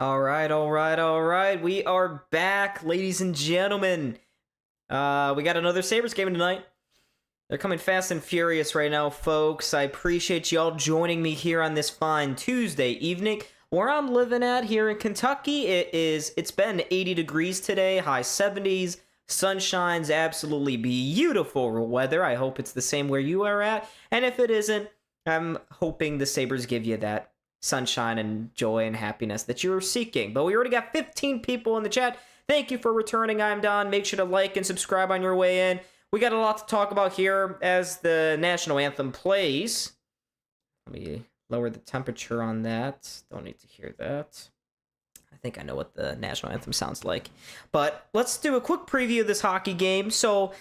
All right. We are back, ladies and gentlemen. We got another Sabres game tonight. They're coming fast and furious right now, folks. I appreciate y'all joining me here on this fine Tuesday evening. Where I'm living at here in Kentucky, it's been 80 degrees today, high 70s. Sunshine's absolutely beautiful weather. I hope it's the same where you are at. And if it isn't, I'm hoping the Sabres give you that sunshine and joy and happiness that you're seeking. But we already got 15 people in the chat. Thank you for returning. I'm Don. Make sure to like and subscribe on your way in. We got a lot to talk about here as the national anthem plays. Let me lower the temperature on that. Don't need to hear that. I think I know what the national anthem sounds like. But let's do a quick preview of this hockey game. So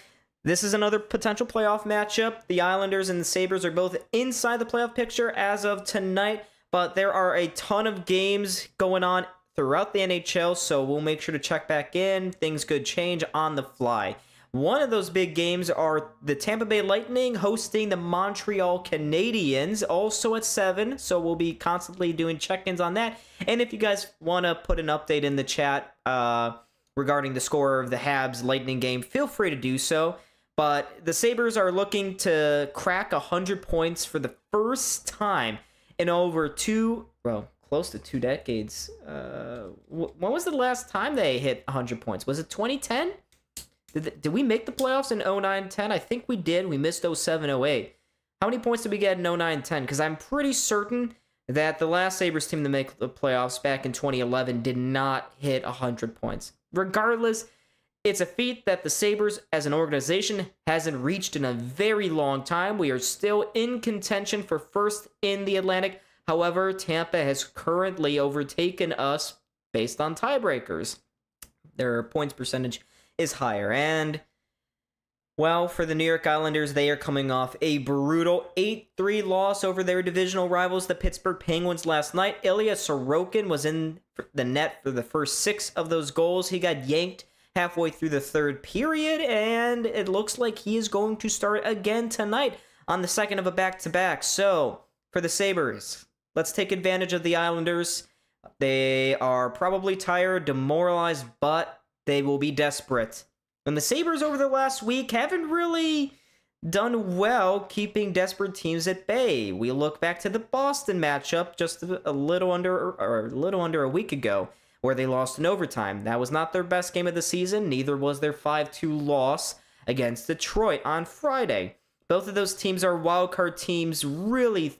this is another potential playoff matchup. The Islanders and the Sabres are both inside the playoff picture as of tonight. But there are a ton of games going on throughout the NHL, so we'll make sure to check back in. Things could change on the fly. One of those big games are the Tampa Bay Lightning hosting the Montreal Canadiens, also at 7, so we'll be constantly doing check-ins on that. And if you guys want to put an update in the chat regarding the score of the Habs Lightning game, feel free to do so. But the Sabres are looking to crack 100 points for the first time in over close to 2 decades. When was the last time they hit 100 points? Was it 2010? Did we make the playoffs in 09-10? I think we did. We missed 07-08. How many points did we get in 09-10? Because I'm pretty certain that the last Sabres team to make the playoffs back in 2011 did not hit 100 points. Regardless, it's a feat that the Sabres as an organization hasn't reached in a very long time. We are still in contention for first in the Atlantic. However, Tampa has currently overtaken us based on tiebreakers. Their points percentage is higher. And, well, for the New York Islanders, they are coming off a brutal 8-3 loss over their divisional rivals, the Pittsburgh Penguins, last night. Ilya Sorokin was in the net for the first 6 of those goals. He got yanked halfway through the third period, and it looks like he is going to start again tonight on the second of a back-to-back. So, for the Sabres, let's take advantage of the Islanders. They are probably tired, demoralized, but they will be desperate. And the Sabres over the last week haven't really done well keeping desperate teams at bay. We look back to the Boston matchup just a little under a week ago, where they lost in overtime. That was not their best game of the season. Neither was their 5-2 loss against Detroit on Friday. Both of those teams are wildcard teams, really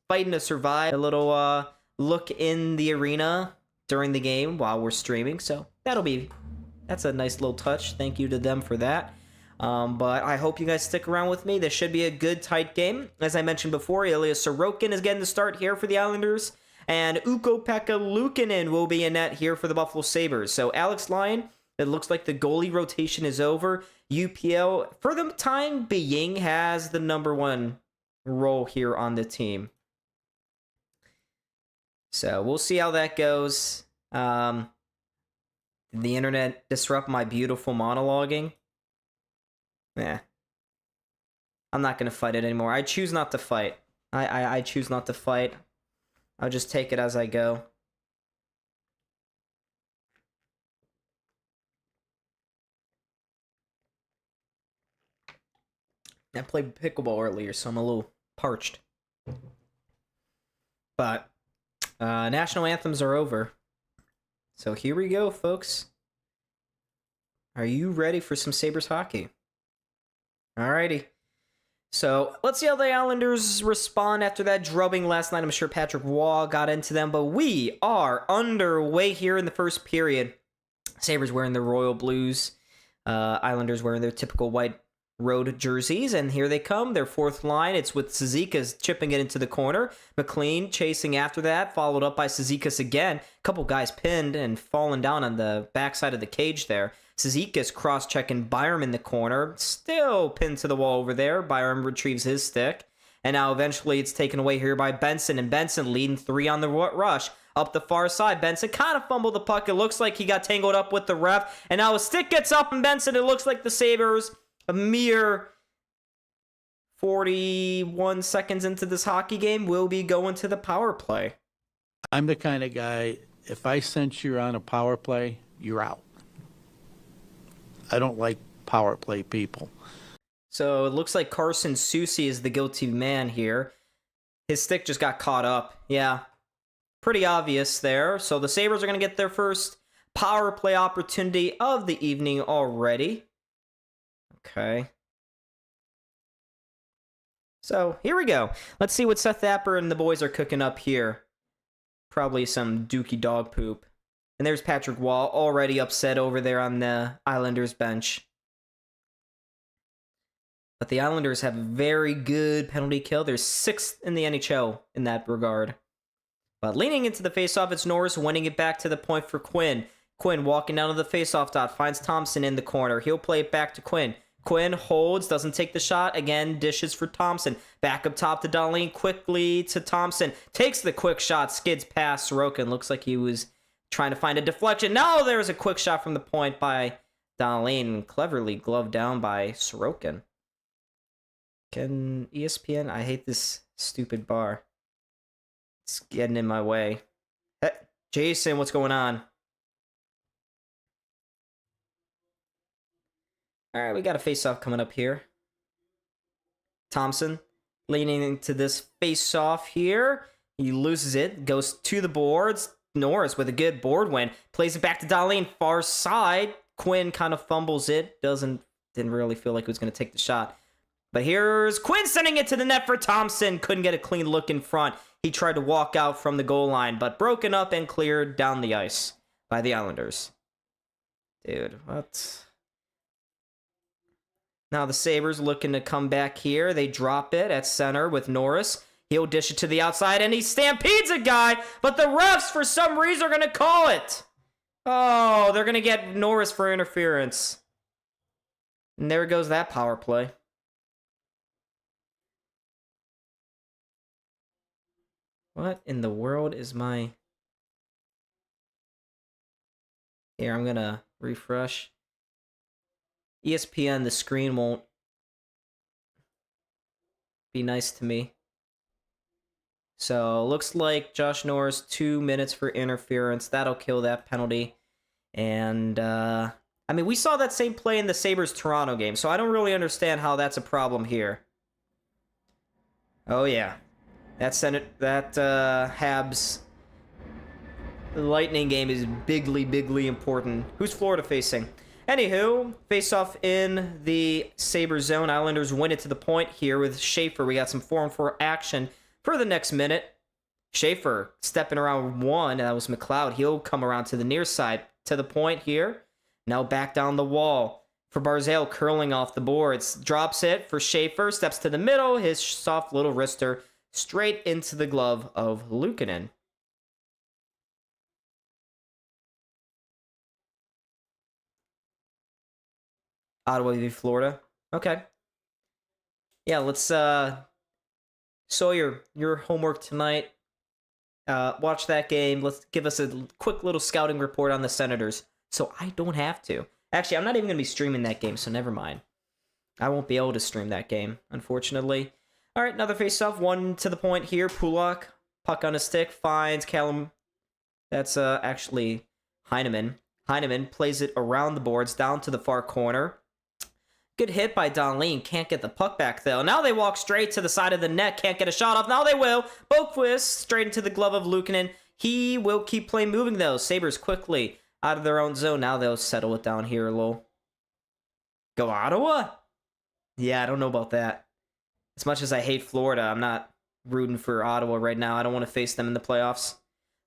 fighting to survive. A little look in the arena during the game while we're streaming, so that's a nice little touch. Thank you to them for that. But I hope you guys stick around with me. This should be a good, tight game. As I mentioned before, Ilya Sorokin is getting the start here for the Islanders. And Ukko-Pekka Luukkonen will be in net here for the Buffalo Sabres. So Alex Lyon, it looks like the goalie rotation is over. UPL, for the time being, has the number 1 role here on the team. So we'll see how that goes. Did the internet disrupt my beautiful monologuing? I'm not going to fight it anymore. I choose not to fight. I choose not to fight. I'll just take it as I go. I played pickleball earlier, so I'm a little parched. But national anthems are over. So here we go, folks. Are you ready for some Sabres hockey? Alrighty. So, let's see how the Islanders respond after that drubbing last night. I'm sure Patrick Waugh got into them, but we are underway here in the first period. Sabres wearing their royal blues. Islanders wearing their typical white road jerseys, and here they come. Their fourth line, it's with Cizikas chipping it into the corner. McLean chasing after that, followed up by Cizikas again. A couple guys pinned and falling down on the backside of the cage there. Cizikas cross-checking Byram in the corner. Still pinned to the wall over there. Byram retrieves his stick. And now eventually it's taken away here by Benson. And Benson leading 3 on the rush. Up the far side, Benson kind of fumbled the puck. It looks like he got tangled up with the ref. And now his stick gets up and Benson. It looks like the Sabres, a mere 41 seconds into this hockey game, will be going to the power play. I'm the kind of guy if I sense you're on a power play, you're out. I don't like power play people. So it looks like Carson Soucy is the guilty man here. His stick just got caught up. Yeah, pretty obvious there. So the Sabres are going to get their first power play opportunity of the evening already. Okay. So here we go. Let's see what Seth Thapper and the boys are cooking up here. Probably some dookie dog poop. And there's Patrick Wall already upset over there on the Islanders bench. But the Islanders have a very good penalty kill. They're 6th in the NHL in that regard. But leaning into the faceoff, it's Norris winning it back to the point for Quinn. Quinn walking down to the faceoff dot, finds Thompson in the corner. He'll play it back to Quinn. Quinn holds, doesn't take the shot. Again, dishes for Thompson. Back up top to Dahlin, quickly to Thompson. Takes the quick shot, skids past Sorokin. Looks like he was trying to find a deflection. No, there was a quick shot from the point by Dahlin. Cleverly gloved down by Sorokin. Can ESPN? I hate this stupid bar. It's getting in my way. Hey, Jason, what's going on? All right, we got a face-off coming up here. Thompson leaning into this face-off here. He loses it, goes to the boards. Norris with a good board win. Plays it back to Dahlin, far side. Quinn kind of fumbles it. Didn't really feel like he was going to take the shot. But here's Quinn sending it to the net for Thompson. Couldn't get a clean look in front. He tried to walk out from the goal line, but broken up and cleared down the ice by the Islanders. Dude, what? Now the Sabres looking to come back here. They drop it at center with Norris. He'll dish it to the outside, and he stampedes a guy, but the refs, for some reason, are going to call it. Oh, they're going to get Norris for interference. And there goes that power play. What in the world is my... Here, I'm going to refresh. ESPN, the screen won't be nice to me. So, looks like Josh Norris, 2 minutes for interference. That'll kill that penalty. And, I mean, we saw that same play in the Sabres-Toronto game, so I don't really understand how that's a problem here. Oh, yeah. That Habs Lightning game is bigly important. Who's Florida facing? Anywho, face-off in the Sabres zone. Islanders win it to the point here with Schaefer. We got some 4-on-4 action for the next minute. Schaefer stepping around one, and that was McLeod. He'll come around to the near side to the point here. Now back down the wall for Barzal, curling off the boards. Drops it for Schaefer, steps to the middle. His soft little wrister straight into the glove of Luukkonen. Ottawa v. Florida. Okay. Yeah, let's Sawyer, your homework tonight. Watch that game. Let's give us a quick little scouting report on the Senators, so I don't have to. Actually, I'm not even going to be streaming that game, so never mind. I won't be able to stream that game, unfortunately. All right, another face-off. One to the point here. Pulak, puck on a stick, finds Callum. That's actually Heineman. Heineman plays it around the boards, down to the far corner. Good hit by Dahlin. Can't get the puck back, though. Now they walk straight to the side of the net. Can't get a shot off. Now they will. Boquist straight into the glove of Luukkonen. He will keep play moving, though. Sabres quickly out of their own zone. Now they'll settle it down here a little. Go Ottawa? Yeah, I don't know about that. As much as I hate Florida, I'm not rooting for Ottawa right now. I don't want to face them in the playoffs.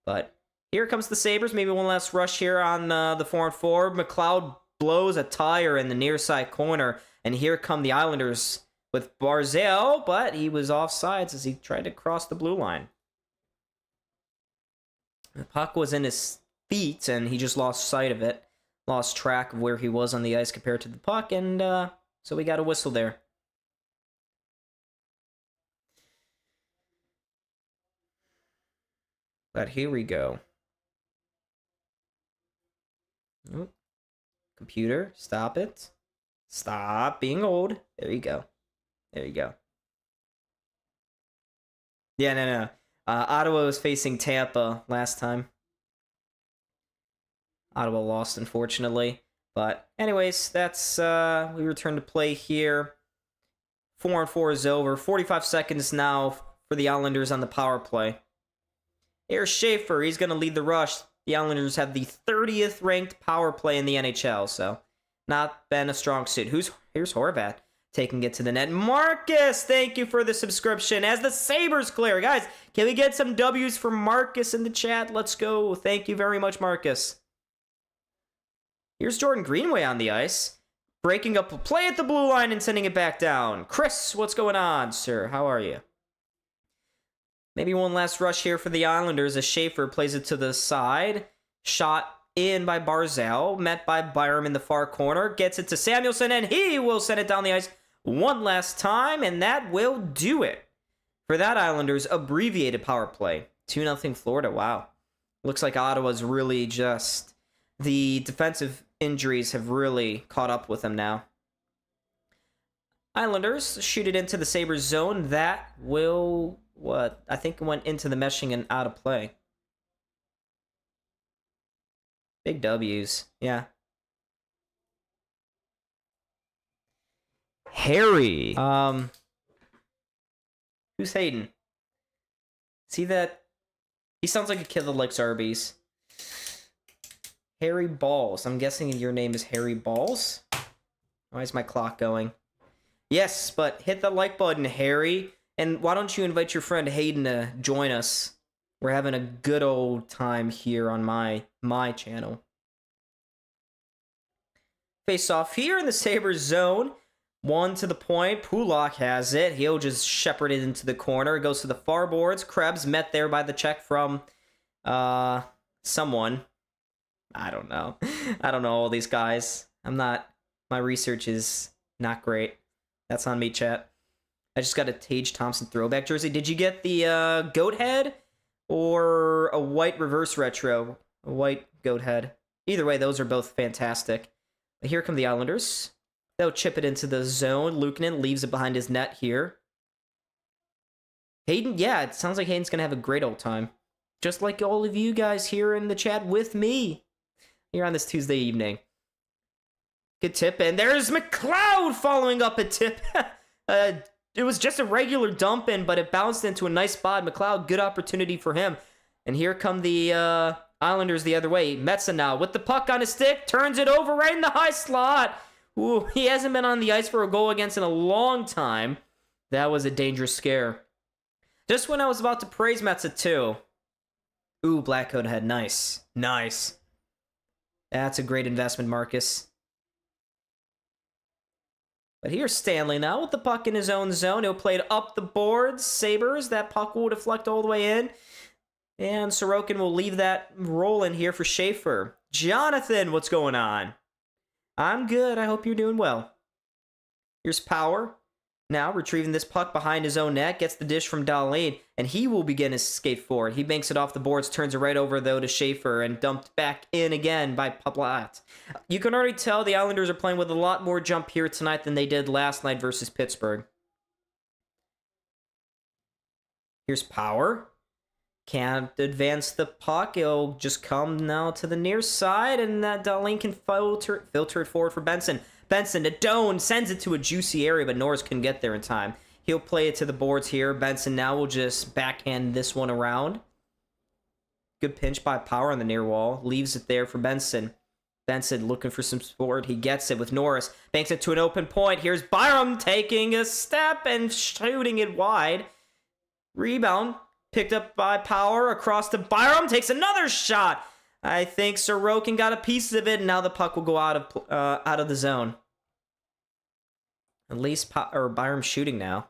But here comes the Sabres. Maybe one last rush here on the 4-on-4. McLeod blows a tire in the near side corner, and here come the Islanders with Barzal, but he was offsides as he tried to cross the blue line. The puck was in his feet, and he just lost sight of it, lost track of where he was on the ice compared to the puck, and so we got a whistle there. But here we go. Oop. Computer, stop it. Stop being old. There you go. There you go. Yeah, no. Ottawa was facing Tampa last time. Ottawa lost, unfortunately. But anyways, that's we return to play here. 4-on-4 is over. 45 seconds now for the Islanders on the power play. Here's Schaefer. He's going to lead the rush. The Islanders have the 30th ranked power play in the NHL, so not been a strong suit. Here's Horvat taking it to the net. Marcus, thank you for the subscription as the Sabres clear. Guys, can we get some W's for Marcus in the chat? Let's go. Thank you very much, Marcus. Here's Jordan Greenway on the ice, breaking up a play at the blue line and sending it back down. Chris, what's going on, sir? How are you? Maybe one last rush here for the Islanders as Schaefer plays it to the side. Shot in by Barzal, met by Byram in the far corner. Gets it to Samuelson, and he will send it down the ice one last time, and that will do it for that Islanders abbreviated power play. 2-0 Florida. Wow. Looks like Ottawa's really just... The defensive injuries have really caught up with them now. Islanders shoot it into the Sabres zone. That will... What? I think it went into the meshing and out of play. Big W's. Yeah. Harry. Who's Hayden? See that? He sounds like a kid that likes Arby's. Harry Balls. I'm guessing your name is Harry Balls? Why is my clock going? Yes, but hit the like button, Harry. And why don't you invite your friend Hayden to join us? We're having a good old time here on my channel. Face off here in the Sabres zone. One to the point. Pulak has it. He'll just shepherd it into the corner. It goes to the far boards. Krebs met there by the check from someone. I don't know. I don't know all these guys. My research is not great. That's on me, chat. I just got a Tage Thompson throwback jersey. Did you get the goat head or a white reverse retro? A white goat head. Either way, those are both fantastic. But here come the Islanders. They'll chip it into the zone. Luukkonen leaves it behind his net here. Hayden, yeah, it sounds like Hayden's going to have a great old time. Just like all of you guys here in the chat with me. Here on this Tuesday evening. Good tip. And there's McLeod following up a tip. It was just a regular dump in, but it bounced into a nice spot. McLeod, good opportunity for him. And here come the Islanders the other way. Metsa now with the puck on his stick. Turns it over right in the high slot. Ooh, he hasn't been on the ice for a goal against in a long time. That was a dangerous scare. Just when I was about to praise Metsa too. Ooh, Blackcoat head. Nice. Nice. That's a great investment, Marcus. But here's Stanley now with the puck in his own zone. He'll play it up the boards. Sabres, that puck will deflect all the way in. And Sorokin will leave that rolling here for Schaefer. Jonathan, what's going on? I'm good. I hope you're doing well. Here's Power. Now retrieving this puck behind his own net. Gets the dish from Dahlin. And he will begin his skate forward. He banks it off the boards. Turns it right over, though, to Schaefer. And dumped back in again by Palat. You can already tell the Islanders are playing with a lot more jump here tonight than they did last night versus Pittsburgh. Here's Power. Can't advance the puck. It'll just come now to the near side. And Dahlin can filter it forward for Benson. Benson to Doan, sends it to a juicy area, but Norris couldn't get there in time. He'll play it to the boards here. Benson now will just backhand this one around. Good pinch by Power on the near wall. Leaves it there for Benson. Benson looking for some support. He gets it with Norris. Banks it to an open point. Here's Byram taking a step and shooting it wide. Rebound picked up by Power across to Byram. Takes another shot. I think Sorokin got a piece of it, and now the puck will go out of the zone. At least Byram's shooting now.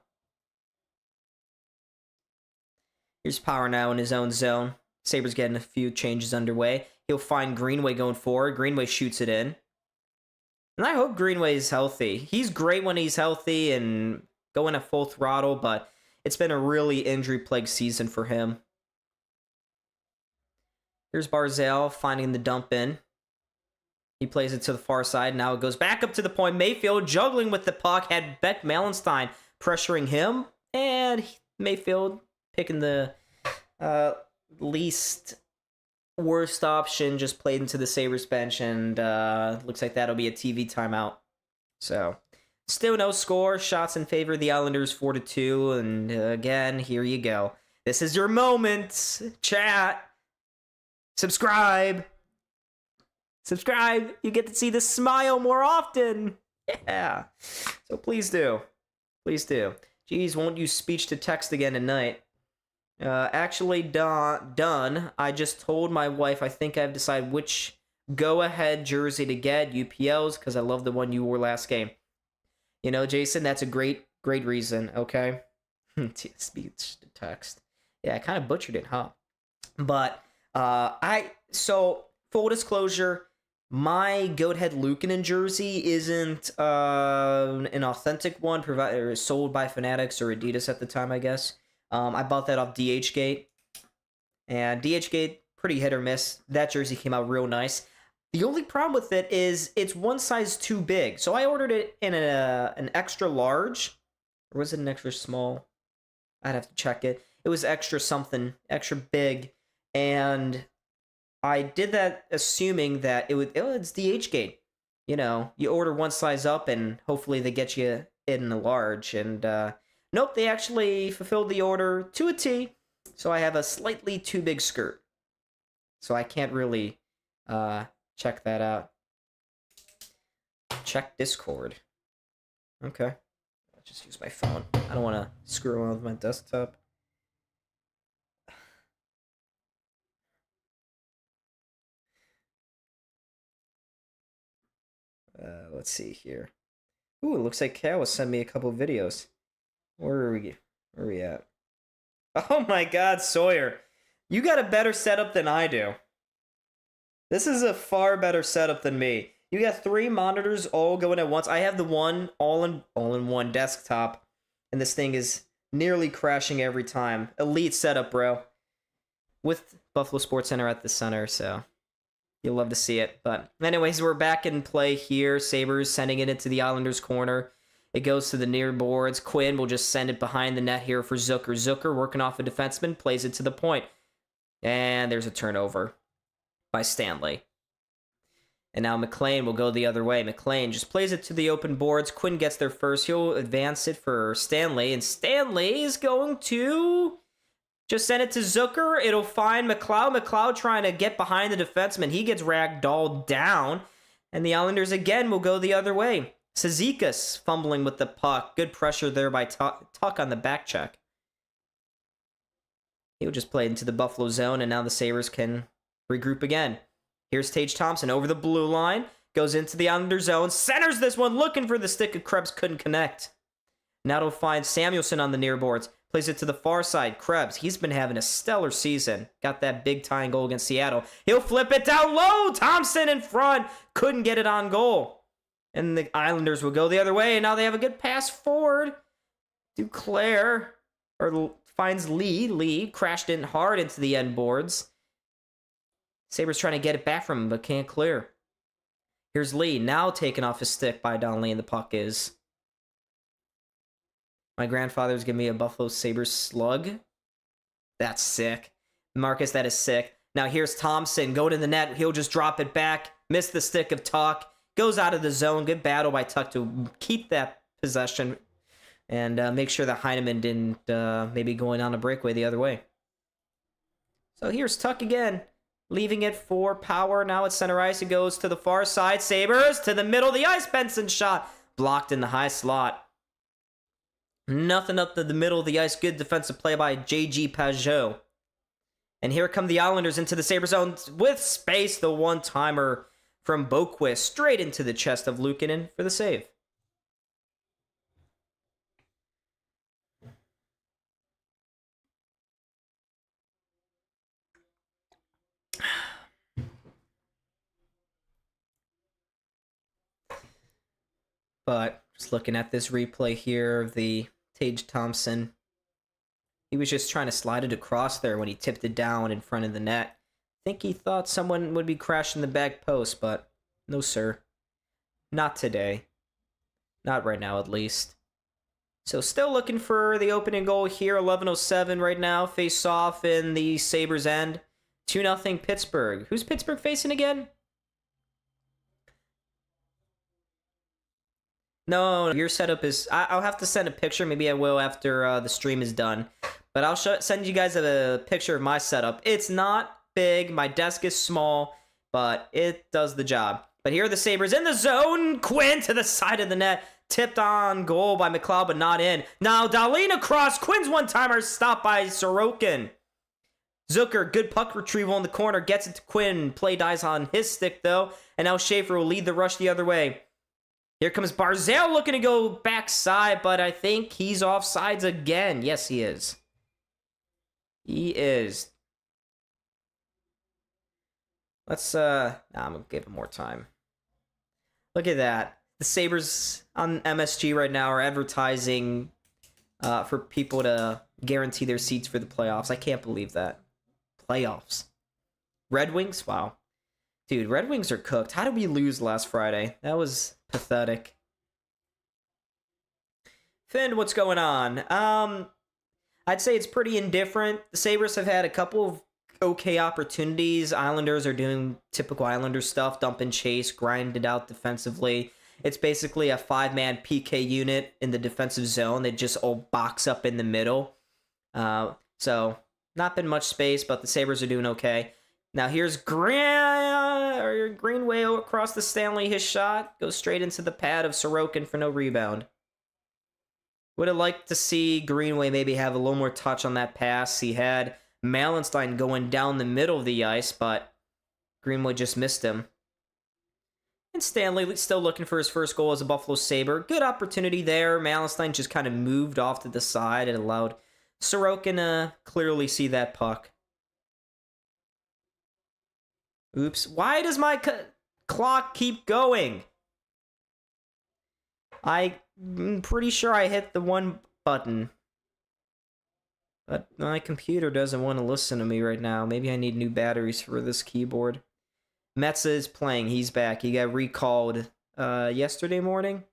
Here's Power now in his own zone. Sabres getting a few changes underway. He'll find Greenway going forward. Greenway shoots it in. And I hope Greenway is healthy. He's great when he's healthy and going at full throttle, but it's been a really injury-plagued season for him. Here's Barzal finding the dump in. He plays it to the far side. Now it goes back up to the point. Mayfield juggling with the puck. Had Beck Malenstein pressuring him. And Mayfield picking the least worst option just played into the Sabres bench, and looks like that'll be a TV timeout. So, still no score. Shots in favor of the Islanders 4-2, and again, here you go. This is your moment. Chat. Subscribe. Subscribe. You get to see the smile more often. Yeah. So please do. Please do. Jeez, won't use speech to text again tonight. Actually done. I just told my wife I think I've decided which go-ahead jersey to get, UPL's, because I love the one you wore last game. You know, Jason, that's a great reason, okay? Speech to text. Yeah, I kind of butchered it, huh? But, so, full disclosure, my Goathead Luukkonen jersey isn't an authentic one, sold by Fanatics or Adidas at the time, I guess. I bought that off DHgate, and DHgate, pretty hit or miss. That jersey came out real nice. The only problem with it is it's one size too big. So I ordered it in an extra large, or was it an extra small? I'd have to check it. It was extra something, extra big, and I did that assuming that it's DHgate. You know, you order one size up, and hopefully they get you in a large, and nope, they actually fulfilled the order to a T, so I have a slightly too big skirt. So I can't really check that out. Check Discord. Okay. I'll just use my phone. I don't want to screw around with my desktop. Let's see here. Ooh, it looks like Cal will send me a couple of videos. Where are we at? Oh my god, Sawyer. You got a better setup than I do. This is a far better setup than me. You got 3 monitors all going at once. I have the one all-in-one desktop, and this thing is nearly crashing every time. Elite setup, bro. With Buffalo Sports Center at the center, so you'll love to see it. But anyways, we're back in play here. Sabres sending it into the Islanders' corner. It goes to the near boards. Quinn will just send it behind the net here for Zucker. Zucker, working off a defenseman, plays it to the point. And there's a turnover by Stanley. And now McLean will go the other way. McLean just plays it to the open boards. Quinn gets there first. He'll advance it for Stanley. And Stanley is going to just send it to Zucker. It'll find McLeod. McLeod trying to get behind the defenseman. He gets ragdolled down. And the Islanders again will go the other way. Cizikas fumbling with the puck. Good pressure there by Tuck on the back check. He'll just play into the Buffalo zone, and now the Sabres can regroup again. Here's Tage Thompson over the blue line. Goes into the Islander zone. Centers this one, looking for the stick of Krebs. Couldn't connect. Now it'll find Samuelson on the near boards. Plays it to the far side. Krebs, he's been having a stellar season. Got that big tying goal against Seattle. He'll flip it down low. Thompson in front. Couldn't get it on goal. And the Islanders will go the other way, and now they have a good pass forward. Duclair finds Lee. Lee crashed in hard into the end boards. Sabres trying to get it back from him, but can't clear. Here's Lee, now taken off his stick by Donnelly, and the puck is. My grandfather's giving me a Buffalo Sabres slug. That's sick. Marcus, that is sick. Now here's Thompson, going to the net. He'll just drop it back. Missed the stick of Tuck. Goes out of the zone. Good battle by Tuck to keep that possession and make sure that Heineman didn't maybe going on a breakaway the other way. So here's Tuck again, leaving it for Power. Now it's center ice. It goes to the far side. Sabres to the middle of the ice. Benson shot blocked in the high slot. Nothing up to the middle of the ice. Good defensive play by J.G. Pajot. And here come the Islanders into the Sabres zone with space. The one-timer from Boquist straight into the chest of Luukkonen for the save. But just looking at this replay here of the Tage Thompson, he was just trying to slide it across there when he tipped it down in front of the net. I think he thought someone would be crashing the back post, but no, sir. Not today. Not right now, at least. So still looking for the opening goal here. 11:07 right now. Face off in the Sabres end. 2-0 Pittsburgh. Who's Pittsburgh facing again? No, your setup is... I'll have to send a picture. Maybe I will after the stream is done. But I'll send you guys a picture of my setup. It's not big. My desk is small, but it does the job. But here are the Sabres in the zone. Quinn to the side of the net. Tipped on goal by McLeod, but not in. Now Dahlin across. Quinn's one-timer stopped by Sorokin. Zucker, good puck retrieval in the corner. Gets it to Quinn. Play dies on his stick, though. And now Schaefer will lead the rush the other way. Here comes Barzal looking to go backside, but I think he's offsides again. Yes, he is. He is. Let's, I'm going to give him more time. Look at that. The Sabres on MSG right now are advertising for people to guarantee their seats for the playoffs. I can't believe that. Playoffs. Red Wings? Wow. Dude, Red Wings are cooked. How did we lose last Friday? That was pathetic. Finn, what's going on? I'd say it's pretty indifferent. The Sabres have had a couple of okay opportunities. Islanders are doing typical Islander stuff. Dump and chase, grind it out defensively. It's basically a 5-man PK unit in the defensive zone. They just all box up in the middle. So, not been much space, but the Sabres are doing okay. Now here's Greenway across the Stanley. His shot goes straight into the pad of Sorokin for no rebound. Would have liked to see Greenway maybe have a little more touch on that pass. He had Malenstein going down the middle of the ice, but Greenway just missed him. And Stanley still looking for his first goal as a Buffalo Sabre. Good opportunity there. Malenstein just kind of moved off to the side and allowed Sorokin to clearly see that puck. Oops. Why does my clock keep going? I'm pretty sure I hit the one button. But my computer doesn't want to listen to me right now. Maybe I need new batteries for this keyboard. Metza is playing. He's back. He got recalled yesterday morning.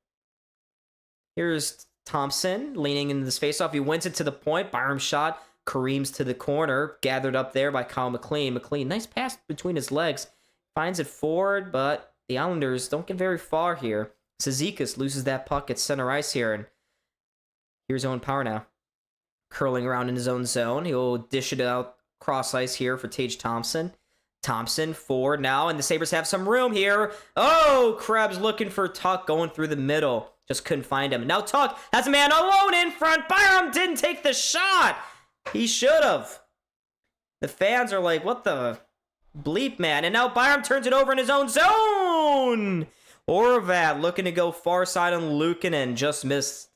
Here's Thompson leaning into this faceoff. He wins it to the point. Byram shot. Kareem's to the corner. Gathered up there by Kyle McLean. McLean, nice pass between his legs. Finds it forward, but the Islanders don't get very far here. Cizikas loses that puck at center ice here. And here's Owen Power now. Curling around in his own zone. He'll dish it out cross ice here for Tage Thompson. Thompson forward now, and the Sabres have some room here. Oh, Krebs looking for Tuck going through the middle. Just couldn't find him. Now Tuck has a man alone in front. Byram didn't take the shot. He should have. The fans are like, what the bleep, man? And now Byram turns it over in his own zone. Horvat looking to go far side on Luukkonen. Just missed.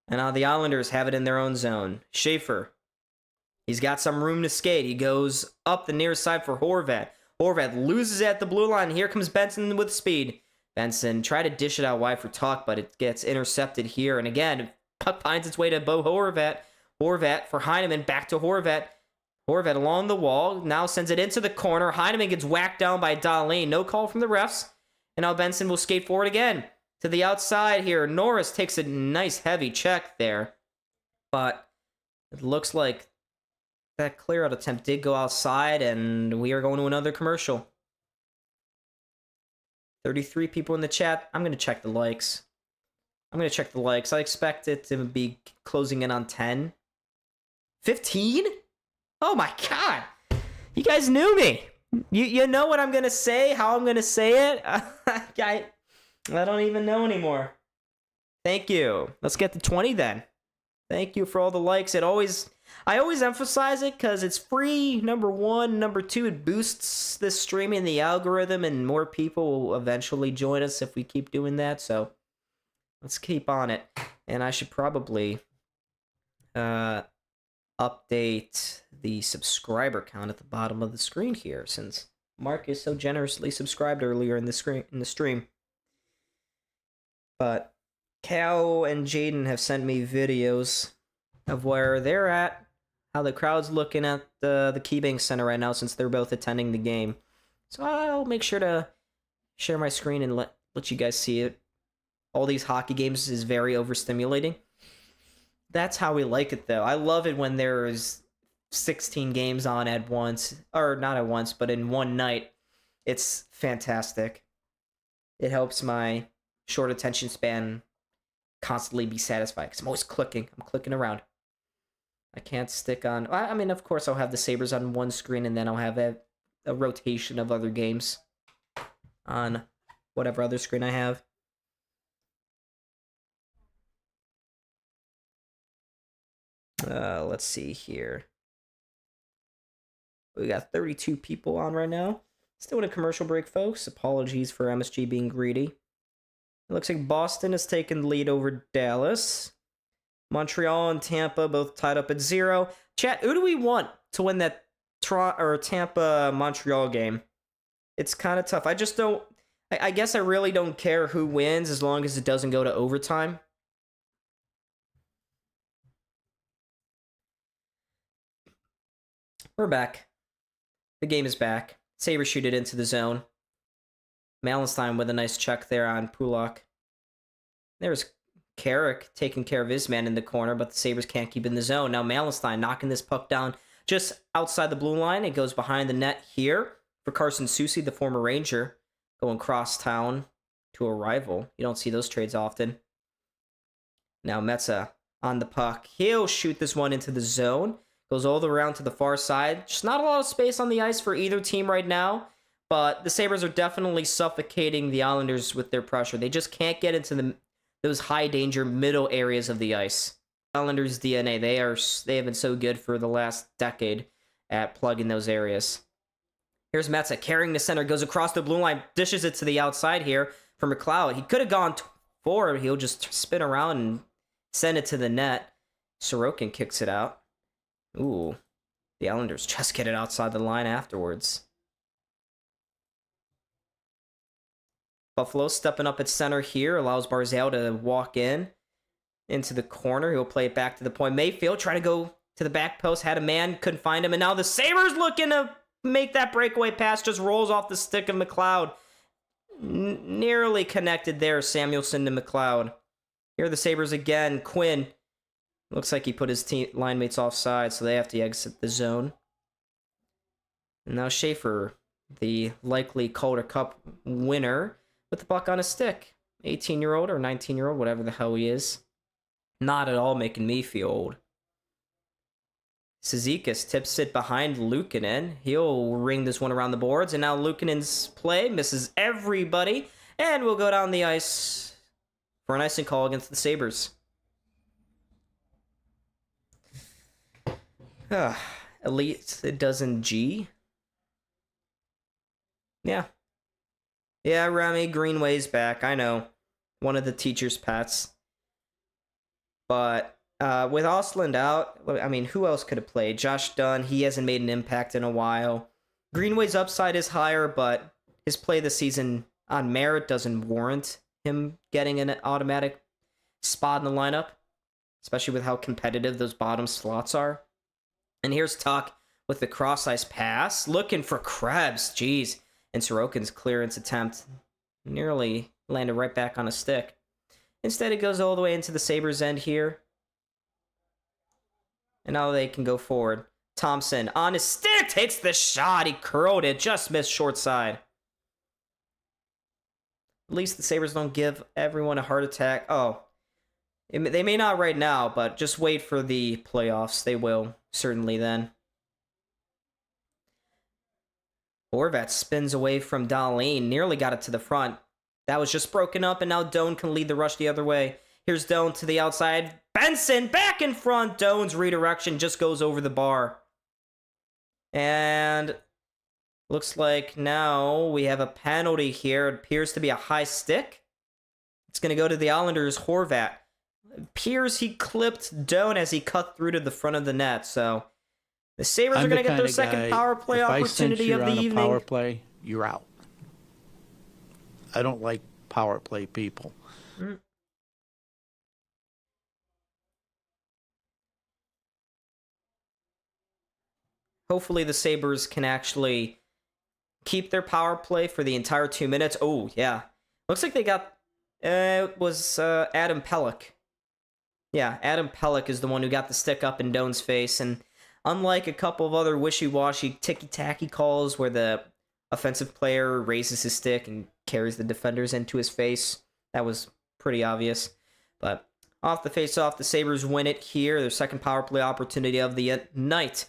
And now the Islanders have it in their own zone. Schaefer. He's got some room to skate. He goes up the near side for Horvat. Horvat loses at the blue line. Here comes Benson with speed. Benson tried to dish it out wide for Tuck, but it gets intercepted here. And again, puck finds its way to Bo Horvat. Horvat for Heineman, back to Horvat. Horvat along the wall, now sends it into the corner. Heineman gets whacked down by Dahlin. No call from the refs. And now Benson will skate forward again. To the outside here. Norris takes a nice heavy check there. But it looks like that clear-out attempt did go outside, and we are going to another commercial. 33 people in the chat. I'm going to check the likes. I expect it to be closing in on 10. 15? Oh my god! You guys knew me! You know what I'm gonna say, how I'm gonna say it? I don't even know anymore. Thank you. Let's get to 20 then. Thank you for all the likes. I always emphasize it because it's free, number one. Number two, it boosts the streaming, the algorithm, and more people will eventually join us if we keep doing that. So let's keep on it. And I should probably update the subscriber count at the bottom of the screen here, since Marcus so generously subscribed earlier in the stream. But Cal and Jaden have sent me videos of where they're at, how the crowd's looking at the KeyBank Center right now, since they're both attending the game. So I'll make sure to share my screen and let you guys see it. All these hockey games is very overstimulating. That's how we like it, though. I love it when there is 16 games on at once, or not at once, but in one night. It's fantastic. It helps my short attention span constantly be satisfied because I'm always clicking. I'm clicking around. I can't stick on... I mean, of course, I'll have the Sabres on one screen, and then I'll have a rotation of other games on whatever other screen I have. Let's see here. We got 32 people on right now. Still in a commercial break, folks. Apologies for MSG being greedy. It looks like Boston has taken the lead over Dallas. Montreal and Tampa both tied up at 0. Chat, who do we want to win that Tampa-Montreal game? It's kind of tough. I just don't... I guess I really don't care who wins as long as it doesn't go to overtime. We're back. The game is back. Sabres shoot it into the zone. Malenstein with a nice check there on Pulak. There's Carrick taking care of his man in the corner, but the Sabres can't keep in the zone. Now Malenstein knocking this puck down just outside the blue line. It goes behind the net here for Carson Soucy, the former Ranger, going cross town to a rival. You don't see those trades often. Now Metza on the puck. He'll shoot this one into the zone. Goes all the way around to the far side. Just not a lot of space on the ice for either team right now. But the Sabres are definitely suffocating the Islanders with their pressure. They just can't get into those high danger middle areas of the ice. Islanders' DNA, they have been so good for the last decade at plugging those areas. Here's Metza carrying the center, goes across the blue line, dishes it to the outside here for McLeod. He could have gone forward. He'll just spin around and send it to the net. Sorokin kicks it out. Ooh, the Islanders just get it outside the line afterwards. Buffalo stepping up at center here, allows Barzal to walk into the corner. He'll play it back to the point. Mayfield trying to go to the back post, had a man, couldn't find him, and now the Sabres looking to make that breakaway pass, just rolls off the stick of McLeod. Nearly connected there, Samuelson to McLeod. Here are the Sabres again. Quinn. Looks like he put his line mates offside, so they have to exit the zone. And now Schaefer, the likely Calder Cup winner, with the puck on his stick. 18-year-old or 19-year-old, whatever the hell he is. Not at all making me feel old. Cizikas tips it behind Luukkonen. He'll ring this one around the boards, and now Luukkonen's play misses everybody, and we'll go down the ice for an icing call against the Sabres. Elite a dozen G. Yeah, Remy Greenway's back. I know, one of the teacher's pets. But with Ostlund out, I mean, who else could have played? Josh Dunn, he hasn't made an impact in a while. Greenway's upside is higher, but his play this season on merit doesn't warrant him getting an automatic spot in the lineup, especially with how competitive those bottom slots are. And here's Tuck with the cross-ice pass, looking for Krebs. Jeez. And Sorokin's clearance attempt nearly landed right back on a stick. Instead, it goes all the way into the Sabres' end here. And now they can go forward. Thompson on his stick takes the shot. He curled it, just missed short side. At least the Sabres don't give everyone a heart attack. Oh, they may not right now, but just wait for the playoffs. They will, certainly then. Horvat spins away from Dahlin, nearly got it to the front. That was just broken up, and now Doan can lead the rush the other way. Here's Doan to the outside. Benson back in front. Doan's redirection just goes over the bar. And looks like now we have a penalty here. It appears to be a high stick. It's going to go to the Islanders' Horvat. It appears he clipped Doan as he cut through to the front of the net, so the Sabres are going to get their second power play opportunity of the evening. Power play, you're out. I don't like power play people. Hopefully the Sabres can actually keep their power play for the entire 2 minutes. Oh, yeah. Looks like they got... it was Adam Pelech. Yeah, Adam Pelech is the one who got the stick up in Doan's face, and unlike a couple of other wishy-washy ticky-tacky calls where the offensive player raises his stick and carries the defenders into his face. That was pretty obvious. But off the face-off, the Sabres win it here. Their second power play opportunity of the night.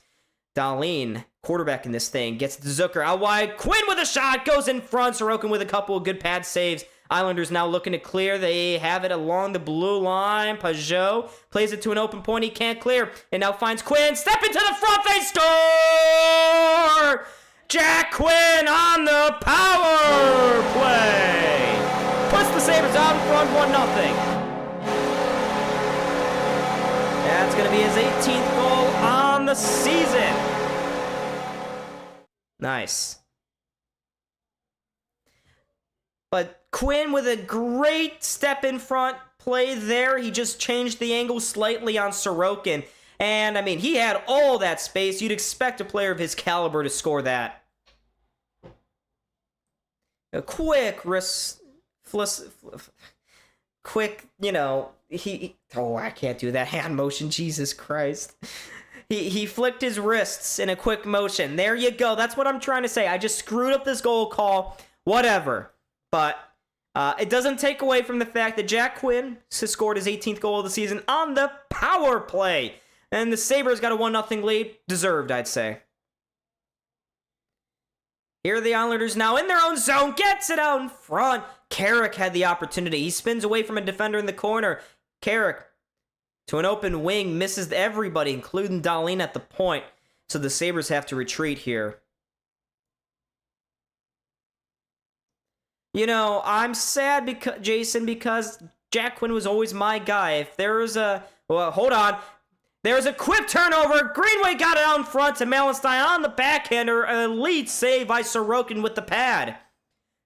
Dahlin, quarterback in this thing, gets the Zucker out wide. Quinn with a shot, goes in front. Sorokin with a couple of good pad saves. Islanders now looking to clear. They have it along the blue line. Pajot plays it to an open point. He can't clear. And now finds Quinn. Step into the front. They score! Jack Quinn on the power play. Puts the Sabres out in front 1-0. That's going to be his 18th goal on the season. Nice. But Quinn with a great step in front play there. He just changed the angle slightly on Sorokin. And, I mean, he had all that space. You'd expect a player of his caliber to score that. A quick quick, you know, I can't do that hand motion, Jesus Christ. He flicked his wrists in a quick motion. There you go. That's what I'm trying to say. I just screwed up this goal call. Whatever. But it doesn't take away from the fact that Jack Quinn has scored his 18th goal of the season on the power play. And the Sabres got a 1-0 lead. Deserved, I'd say. Here are the Islanders now in their own zone. Gets it out in front. Carrick had the opportunity. He spins away from a defender in the corner. Carrick to an open wing. Misses everybody, including Dahlin at the point. So the Sabres have to retreat here. You know, I'm sad, because Jack Quinn was always my guy. If there was a... Well, hold on. There's a quick turnover. Greenway got it out in front to Malenstein on the backhander. An elite save by Sorokin with the pad.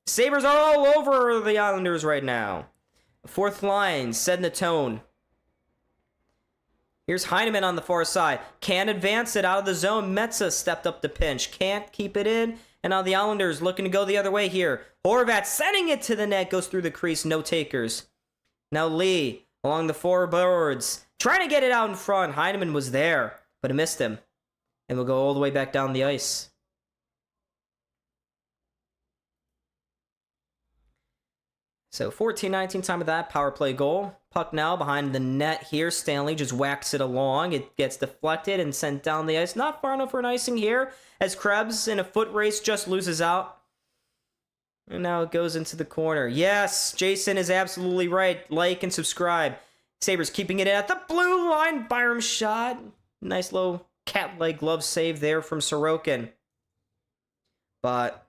Sabres are all over the Islanders right now. Fourth line, setting the tone. Here's Heineman on the far side. Can't advance it out of the zone. Metza stepped up to pinch. Can't keep it in. And now the Islanders looking to go the other way here. Horvat sending it to the net. Goes through the crease. No takers. Now Lee along the forwards. Trying to get it out in front. Heineman was there, but he missed him. And we'll go all the way back down the ice. So 14-19 time of that power play goal. Puck now behind the net here. Stanley just whacks it along. It gets deflected and sent down the ice. Not far enough for an icing here, as Krebs in a foot race just loses out. And now it goes into the corner. Yes, Jason is absolutely right. Like and subscribe. Sabres keeping it at the blue line. Byram shot. Nice low cat-leg glove save there from Sorokin. But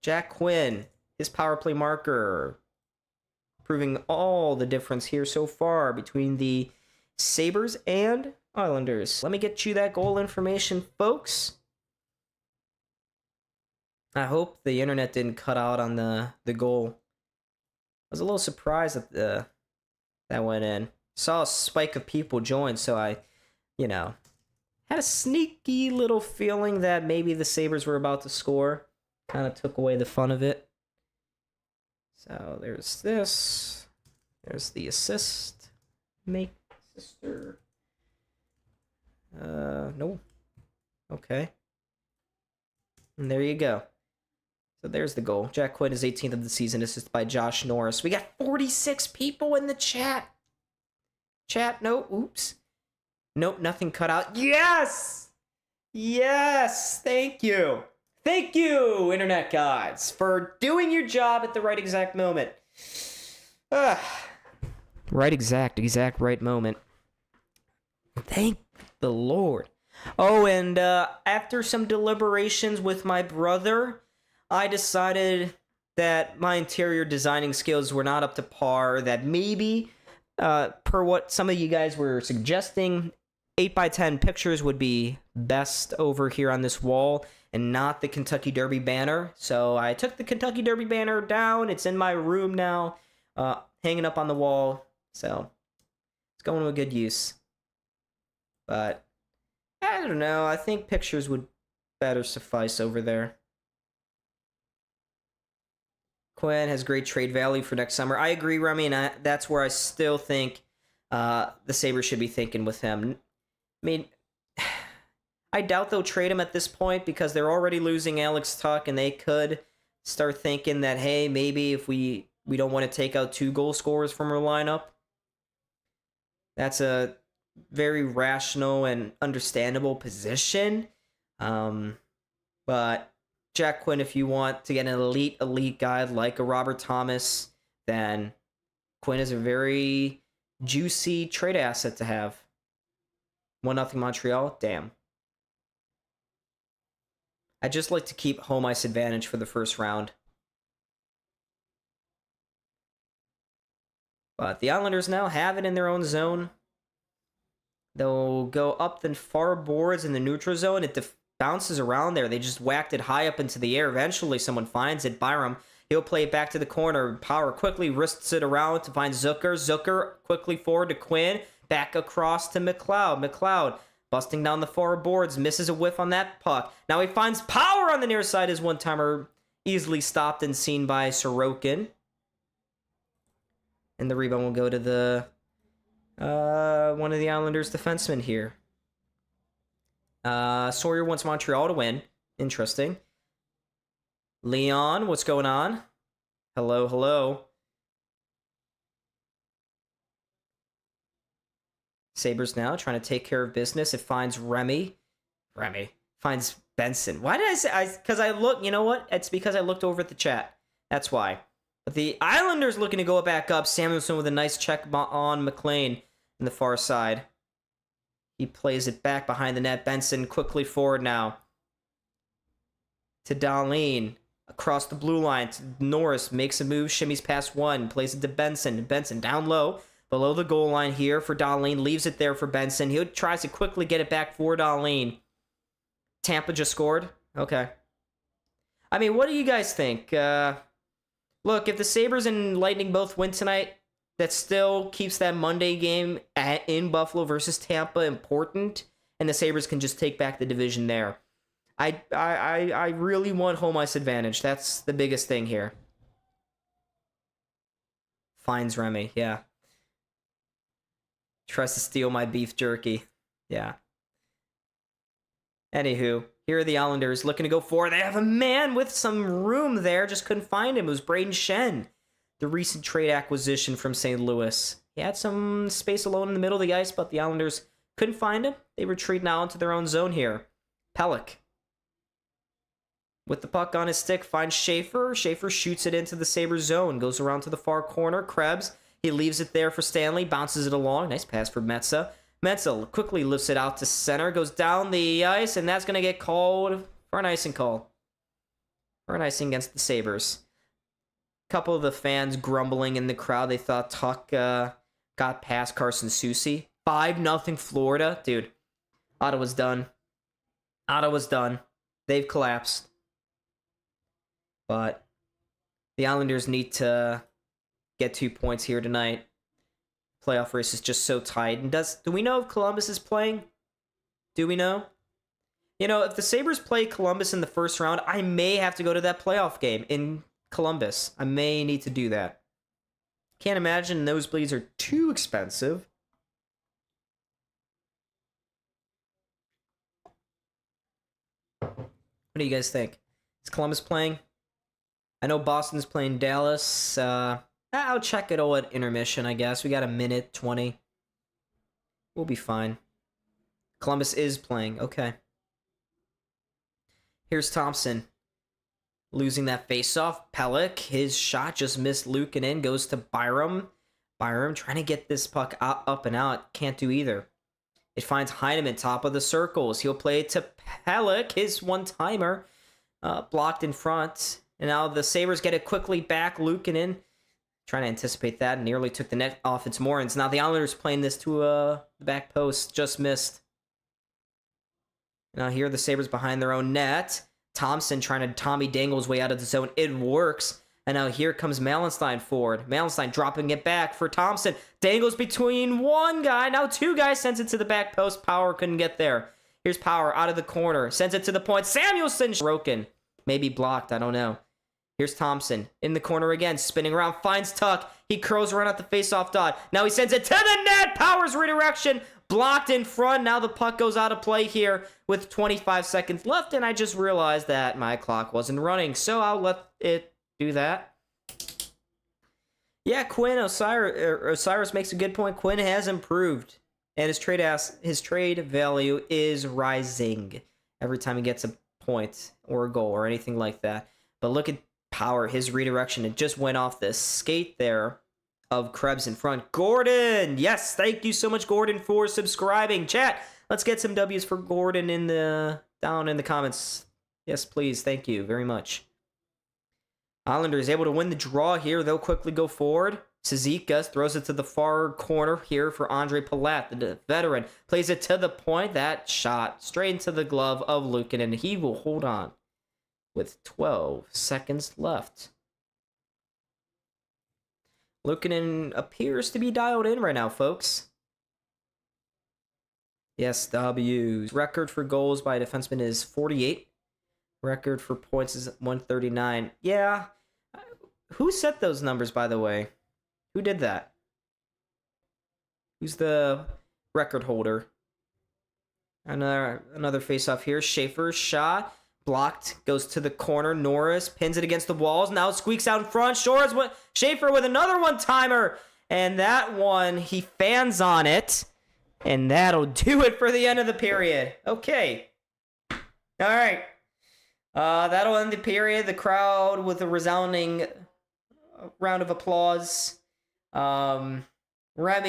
Jack Quinn, his power play marker, proving all the difference here so far between the Sabres and Islanders. Let me get you that goal information, folks. I hope the internet didn't cut out on the goal. I was a little surprised that that went in. Saw a spike of people join, so I, had a sneaky little feeling that maybe the Sabres were about to score. Kind of took away the fun of it. So there's this. There's the assist. Make sister. No. Okay. And there you go. So there's the goal. Jack Quinn is 18th of the season, assisted by Josh Norris. We got 46 people in the chat. No, oops. Nope, nothing cut out. Yes! Yes! Thank you. Thank you, internet gods, for doing your job at the right exact moment. Right exact right moment. Thank the Lord. Oh, and after some deliberations with my brother, I decided that my interior designing skills were not up to par, that maybe, per what some of you guys were suggesting, 8x10 pictures would be best over here on this wall and not the Kentucky Derby banner. So I took the Kentucky Derby banner down. It's in my room now, hanging up on the wall. So it's going to a good use. But I don't know. I think pictures would better suffice over there. Quinn has great trade value for next summer. I agree, Remy, and that's where I still think the Sabres should be thinking with him. I mean, I doubt they'll trade him at this point because they're already losing Alex Tuck, and they could start thinking that, hey, maybe if we don't want to take out 2 goal scorers from our lineup. That's a very rational and understandable position. But Jack Quinn, if you want to get an elite guy like a Robert Thomas, then Quinn is a very juicy trade asset to have. 1-0 Montreal, damn. I'd just like to keep home ice advantage for the first round. But the Islanders now have it in their own zone. They'll go up the far boards in the neutral zone. It bounces around there. They just whacked it high up into the air. Eventually, someone finds it. Byram, he'll play it back to the corner. Power quickly wrists it around to find Zucker. Zucker quickly forward to Quinn. Back across to McLeod. McLeod busting down the far boards. Misses a whiff on that puck. Now he finds Power on the near side. His one-timer easily stopped and seen by Sorokin. And the rebound will go to the one of the Islanders' defensemen here. Sawyer wants Montreal to win. Interesting. Leon, what's going on? Hello. Sabres now trying to take care of business. It finds Remy. Finds Benson. Why did I say... Because I look... You know what? It's because I looked over at the chat. That's why. But the Islanders looking to go back up. Samuelson with a nice check on McLean in the far side. He plays it back behind the net. Benson quickly forward now. To Darlene. Across the blue line. To Norris. Makes a move. Shimmies past one. Plays it to Benson. Benson down low. Below the goal line here for Darlene. Leaves it there for Benson. He tries to quickly get it back for Darlene. Tampa just scored. Okay. I mean, what do you guys think? Look, if the Sabres and Lightning both win tonight, that still keeps that Monday game in Buffalo versus Tampa important, and the Sabres can just take back the division there. I really want home ice advantage. That's the biggest thing here. Finds Remy, yeah. Tries to steal my beef jerky. Yeah. Anywho, here are the Islanders looking to go forward. They have a man with some room there. Just couldn't find him. It was Braden Shen, the recent trade acquisition from St. Louis. He had some space alone in the middle of the ice, but the Islanders couldn't find him. They retreat now into their own zone here. Pelech. With the puck on his stick, finds Schaefer. Schaefer shoots it into the Sabres zone. Goes around to the far corner. Krebs. He leaves it there for Stanley. Bounces it along. Nice pass for Metsa. Metsa quickly lifts it out to center. Goes down the ice, and that's going to get called for an icing call. For an icing against the Sabres. A couple of the fans grumbling in the crowd. They thought Tuck got past Carson Soucy. 5-0 Florida. Dude, Ottawa's done. They've collapsed. But the Islanders need to get 2 points here tonight. Playoff race is just so tight. And do we know if Columbus is playing? Do we know? You know, if the Sabres play Columbus in the first round, I may have to go to that playoff game in Columbus. I may need to do that. Can't imagine nosebleeds are too expensive. What do you guys think? Is Columbus playing? I know Boston's playing Dallas. I'll check it all at intermission, I guess. We got a minute 20. We'll be fine. Columbus is playing. Okay. Here's Thompson. Losing that faceoff. Pelech, his shot just missed Luukkonen. Goes to Byram. Byram trying to get this puck up and out. Can't do either. It finds Heineman, top of the circles. He'll play it to Pelech, his one-timer. Blocked in front. And now the Sabres get it quickly back. Luukkonen trying to anticipate that. Nearly took the net off its moorings. Now the Islanders playing this to the back post. Just missed. Now here the Sabres behind their own net. Thompson trying to Tommy dangle his way out of the zone. It works. And now here comes Malenstein forward. Malenstein dropping it back for Thompson. Dangles between one guy. Now 2 guys sends it to the back post. Power couldn't get there. Here's Power out of the corner. Sends it to the point. Samuelson broken. Maybe blocked. I don't know. Here's Thompson in the corner again, spinning around, finds Tuck. He curls around at the faceoff dot. Now he sends it to the net. Power's redirection. blocked in front. Now the puck goes out of play here with 25 seconds left, and I just realized that my clock wasn't running, so I'll let it do that. Yeah, Quinn Osiris makes a good point. Quinn has improved, and his trade value is rising every time he gets a point or a goal or anything like that. But look at Power, his redirection. It just went off the skate there of Krebs in front. Gordon! Yes, thank you so much, Gordon, for subscribing. Chat, let's get some W's for Gordon down in the comments. Yes, please. Thank you very much. Islanders able to win the draw here. They'll quickly go forward. Cizikas throws it to the far corner here for Andre Palat, the veteran. Plays it to the point. That shot straight into the glove of Lukin, and he will hold on with 12 seconds left. Lukin appears to be dialed in right now, folks. Yes, W's. Record for goals by a defenseman is 48. Record for points is 139. Yeah. Who set those numbers, by the way? Who did that? Who's the record holder? Another face-off here. Schaefer's shot. Blocked. Goes to the corner. Norris pins it against the walls. Now it squeaks out in front. Schaefer with another one-timer. And that one, he fans on it. And that'll do it for the end of the period. Okay. All right. That'll end the period. The crowd with a resounding round of applause. Remy,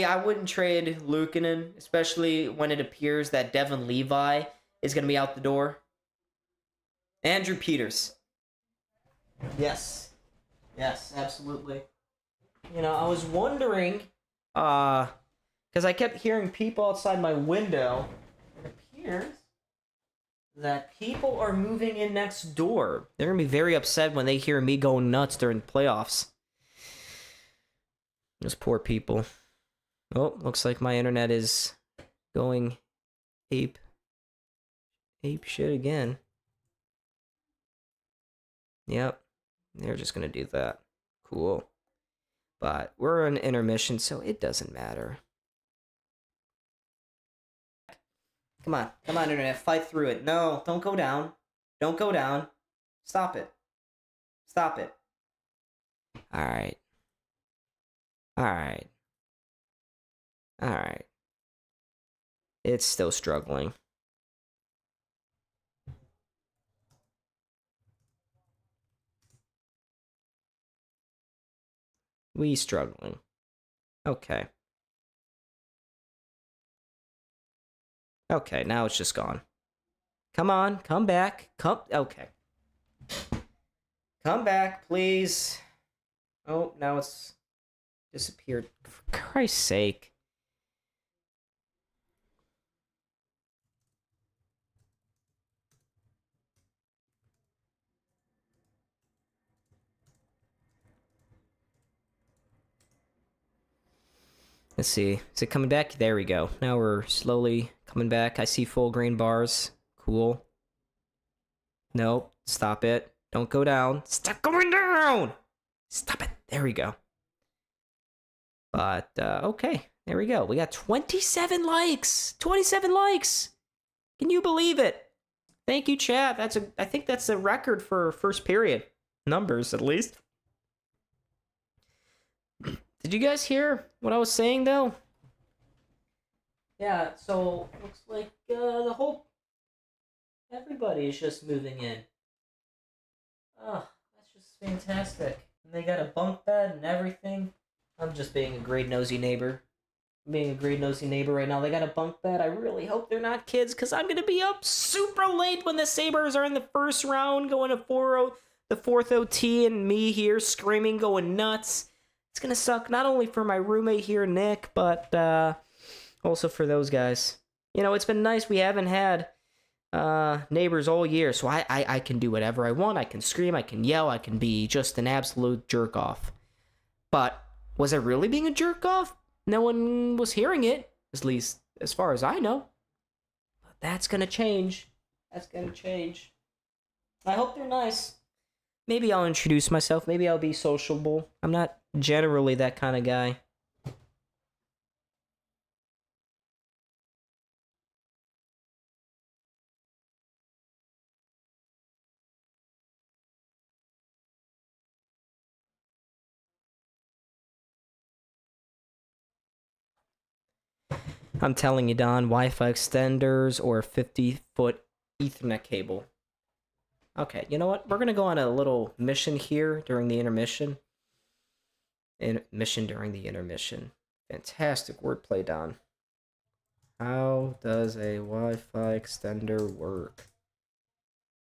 I wouldn't trade Luukkonen, especially when it appears that Devin Levi is going to be out the door. Andrew Peters. Yes. Yes, absolutely. You know, I was wondering, because I kept hearing people outside my window. It appears that people are moving in next door. They're going to be very upset when they hear me going nuts during the playoffs. Those poor people. Oh, looks like my internet is going ape shit again. Yep, they're just going to do that. Cool. But we're in intermission, so it doesn't matter. Come on, internet, fight through it. No, don't go down. Don't go down. Stop it. Stop it. Alright. Alright. Alright. It's still struggling. We struggling. Okay. Okay, now it's just gone. Come on, come back. Okay. Come back, please. Oh, now it's disappeared. For Christ's sake. Let's see. Is it coming back? There we go. Now we're slowly coming back. I see full green bars. Cool. Nope. Stop it. Don't go down. Stop going down! Stop it. There we go. But, okay. There we go. We got 27 likes! 27 likes! Can you believe it? Thank you, chat. I think that's a record for first period. Numbers, at least. Did you guys hear what I was saying, though? Yeah, so looks like everybody is just moving in. Oh, that's just fantastic. And they got a bunk bed and everything. I'm just being a great nosy neighbor. I'm being a great nosy neighbor right now. They got a bunk bed. I really hope they're not kids, because I'm going to be up super late when the Sabres are in the first round, going to the fourth OT, and me here screaming, going nuts. It's going to suck not only for my roommate here, Nick, but also for those guys. You know, it's been nice. We haven't had neighbors all year, so I can do whatever I want. I can scream, I can yell, I can be just an absolute jerk-off. But was I really being a jerk-off? No one was hearing it, at least as far as I know. But that's going to change. That's going to change. I hope they're nice. Maybe I'll introduce myself. Maybe I'll be sociable. I'm not generally that kind of guy. I'm telling you, Don, Wi-Fi extenders or a 50-foot Ethernet cable. Okay, you know what? We're gonna go on a little mission here during the intermission. Mission during the intermission. Fantastic wordplay, Don. How does a Wi-Fi extender work?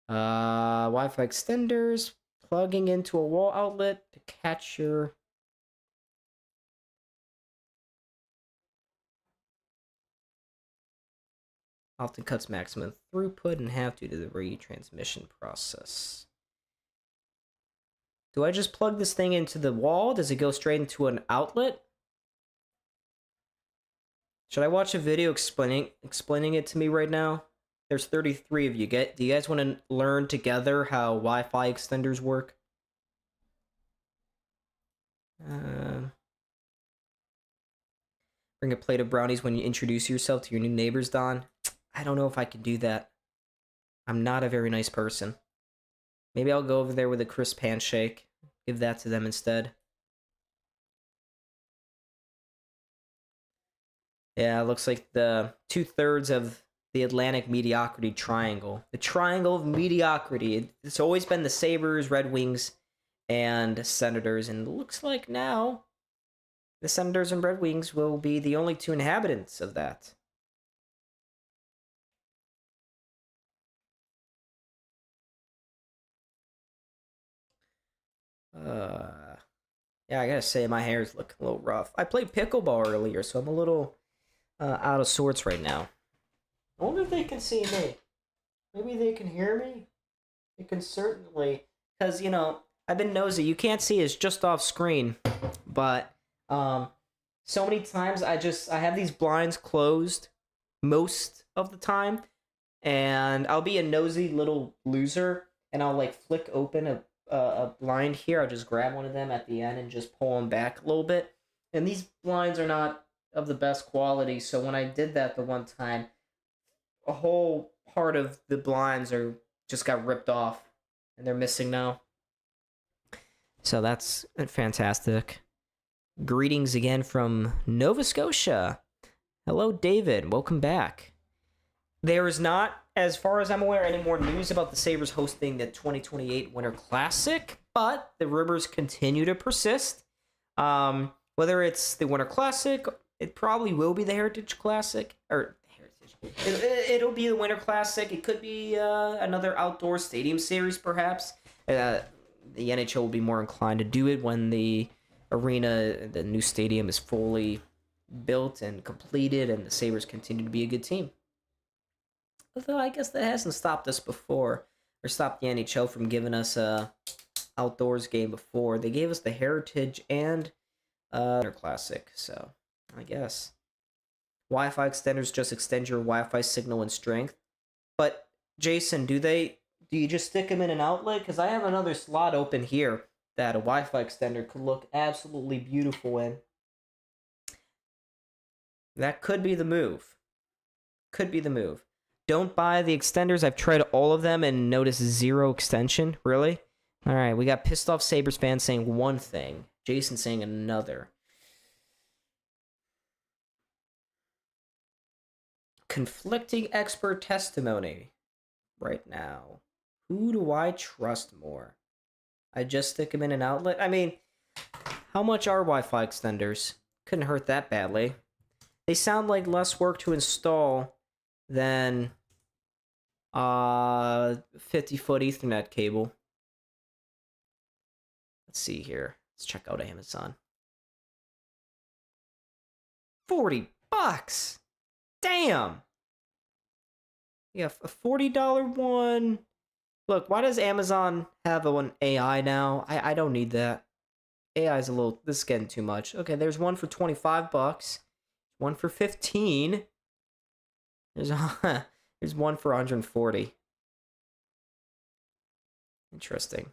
Wi-Fi extenders, plugging into a wall outlet to catch your... often cuts maximum throughput in half due to the retransmission process. Do I just plug this thing into the wall? Does it go straight into an outlet? Should I watch a video explaining it to me right now? There's 33 of you. Do you guys want to learn together how Wi-Fi extenders work? Bring a plate of brownies when you introduce yourself to your new neighbors, Don. I don't know if I can do that. I'm not a very nice person. Maybe I'll go over there with a crisp handshake. Give that to them instead. Yeah, it looks like the 2/3 of the Atlantic mediocrity triangle. The triangle of mediocrity. It's always been the Sabres, Red Wings, and Senators. And it looks like now the Senators and Red Wings will be the only two inhabitants of that. Yeah, I gotta say, my hair's looking a little rough. I played pickleball earlier, so I'm a little out of sorts right now. I wonder if they can see me. Maybe they can hear me? They can certainly, because, you know, I've been nosy. You can't see it's just off screen, but so many times I have these blinds closed most of the time, and I'll be a nosy little loser, and I'll like flick open a blind here. I'll just grab one of them at the end and just pull them back a little bit. And these blinds are not of the best quality, so when I did that the one time, a whole part of the blinds just got ripped off, and they're missing now. So that's fantastic. Greetings again from Nova Scotia. Hello, David. Welcome back. There is not, as far as I'm aware, any more news about the Sabres hosting the 2028 Winter Classic, but the rumors continue to persist. Whether it's the Winter Classic, it probably will be the Heritage Classic, or it'll be the Winter Classic. It could be another outdoor stadium series, perhaps. The NHL will be more inclined to do it when the arena, the new stadium, is fully built and completed, and the Sabres continue to be a good team. Although I guess that hasn't stopped us before, or stopped the NHL from giving us a outdoors game before. They gave us the Heritage and Winter Classic, so I guess. Wi-Fi extenders just extend your Wi-Fi signal and strength. But Jason, do you just stick them in an outlet? Because I have another slot open here that a Wi-Fi extender could look absolutely beautiful in. That could be the move. Could be the move. Don't buy the extenders. I've tried all of them and noticed zero extension. Really? All right, we got pissed off Sabres fans saying one thing. Jason saying another. Conflicting expert testimony right now. Who do I trust more? I just stick them in an outlet? I mean, how much are Wi-Fi extenders? Couldn't hurt that badly. They sound like less work to install than 50-foot Ethernet cable. Let's see here. Let's check out Amazon. $40. Damn. Yeah, a $40 one. Look, why does Amazon have an AI now? I don't need that. AI is this is getting too much. Okay, there's one for $25. One for $15. There's one for $140. Interesting.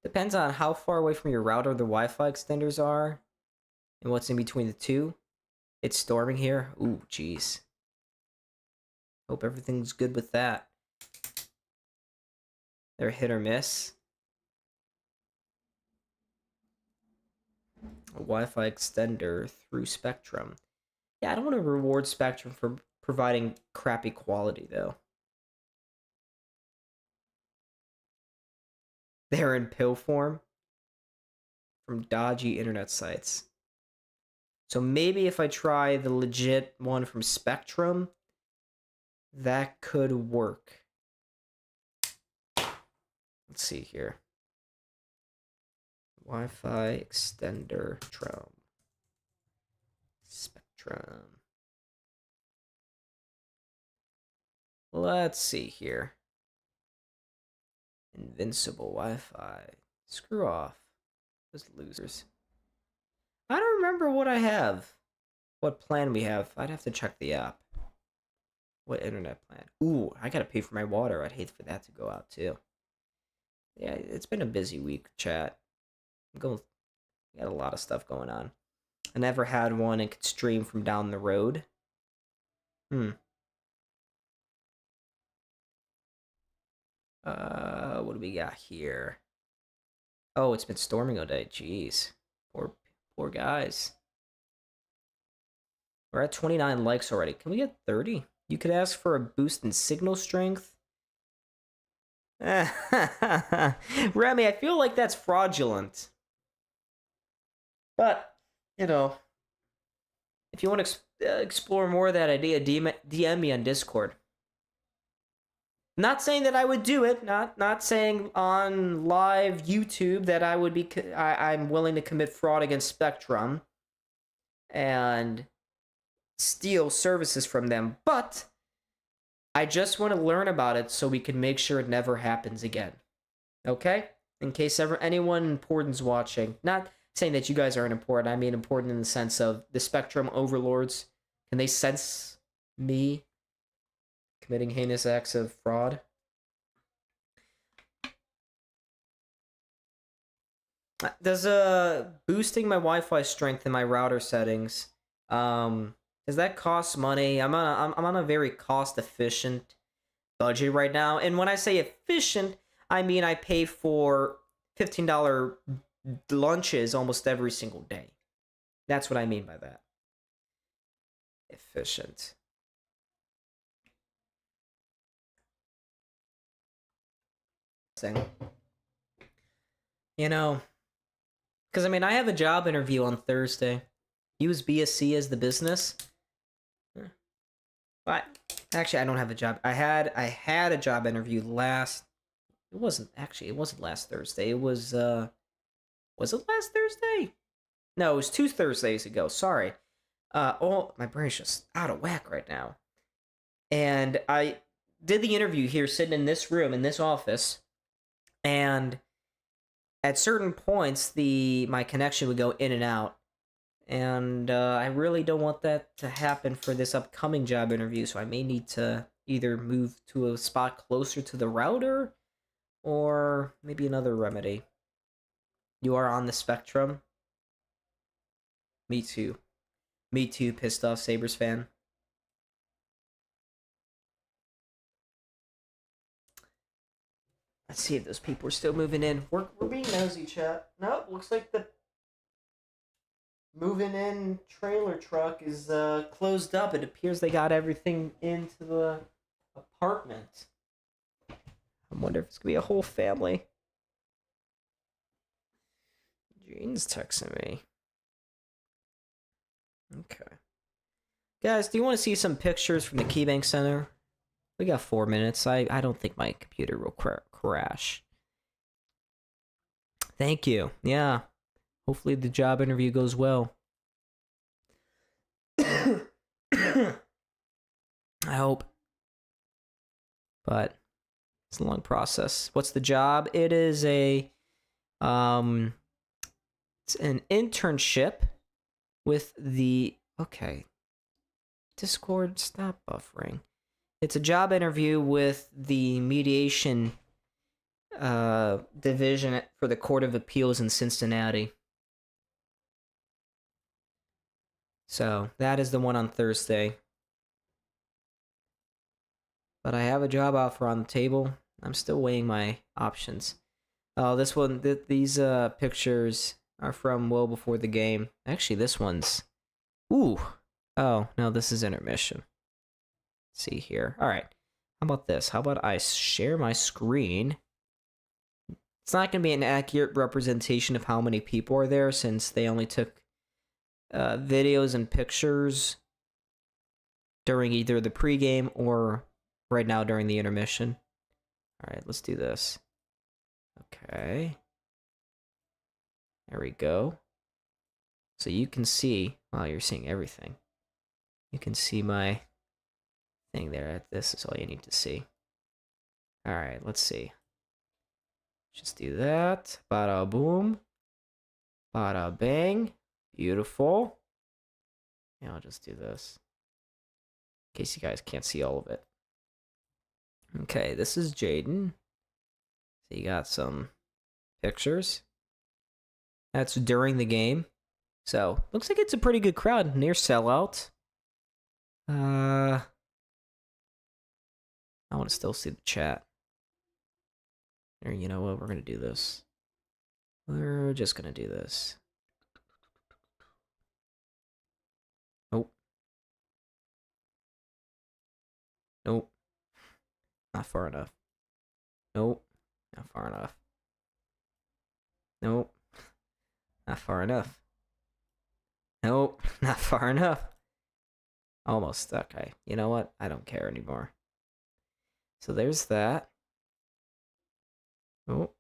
Depends on how far away from your router the Wi-Fi extenders are and what's in between the two. It's storming here. Ooh, jeez. Hope everything's good with that. They're hit or miss. A Wi-Fi extender through Spectrum. Yeah, I don't want to reward Spectrum for providing crappy quality, though. They're in pill form from dodgy internet sites. So maybe if I try the legit one from Spectrum, that could work. Let's see here. Wi-Fi extender Spectrum. Let's see here. Invincible Wi-Fi. Screw off. Those losers. I don't remember what I have. What plan we have. I'd have to check the app. What internet plan? Ooh, I gotta pay for my water. I'd hate for that to go out too. Yeah, it's been a busy week, chat. Got a lot of stuff going on. I never had one and could stream from down the road. What do we got here? Oh, it's been storming all day. Jeez. Poor guys. We're at 29 likes already. Can we get 30? You could ask for a boost in signal strength. Remy, I feel like that's fraudulent. But, you know, if you want to explore more of that idea, DM me on Discord. Not saying that I would do it. Not saying on live YouTube that I would be. I'm willing to commit fraud against Spectrum and steal services from them. But I just want to learn about it so we can make sure it never happens again. Okay? In case anyone important's watching. Not saying that you guys aren't important. I mean important in the sense of the Spectrum overlords. Can they sense me committing heinous acts of fraud? Does boosting my Wi-Fi strength in my router settings, does that cost money? I'm on a very cost efficient budget right now, and when I say efficient, I mean I pay for $15 lunches almost every single day. That's what I mean by that. Efficient. You know, because I mean I have a job interview on Thursday. Use BSC as the business. But actually I don't have a job. I had a job interview last. It wasn't last Thursday. It was it last Thursday? No, it was 2 Thursdays ago. Sorry. My brain's just out of whack right now. And I did the interview here sitting in this room, in this office. And at certain points, my connection would go in and out. And I really don't want that to happen for this upcoming job interview, so I may need to either move to a spot closer to the router, or maybe another remedy. You are on the Spectrum? Me too. Me too, pissed off Sabres fan. Let's see if those people are still moving in. We're being nosy, chat. Nope, looks like the moving in trailer truck is closed up. It appears they got everything into the apartment. I wonder if it's gonna be a whole family. Jean's texting me. Okay. Guys, do you want to see some pictures from the KeyBank Center? We got 4 minutes. I don't think my computer will crash. Thank you. Yeah. Hopefully the job interview goes well. I hope. But it's a long process. What's the job? It is it's an internship with the Discord, stop buffering. It's a job interview with the mediation division for the Court of Appeals in Cincinnati. So that is the one on Thursday. But I have a job offer on the table. I'm still weighing my options. Oh, this one, these pictures are from well before the game. Actually, this one's... Ooh, Oh, no, this is intermission. Let's see here. All right. How about this? How about I share my screen? It's not going to be an accurate representation of how many people are there since they only took videos and pictures during either the pregame or right now during the intermission. All right, let's do this. Okay. There we go. So you can see, wow, you're seeing everything. You can see my thing there. This is all you need to see. All right, let's see. Just do that. Bada boom. Bada bang. Beautiful. Yeah, I'll just do this. In case you guys can't see all of it. Okay, this is Jaden. So you got some pictures. That's during the game. So, looks like it's a pretty good crowd. Near sellout. I want to still see the chat. Or you know what? We're going to do this. We're just going to do this. Nope. Nope. Not far enough. Nope. Not far enough. Nope. Not far enough. Nope. Not far enough. Almost. Okay. You know what? I don't care anymore. So there's that. Oh.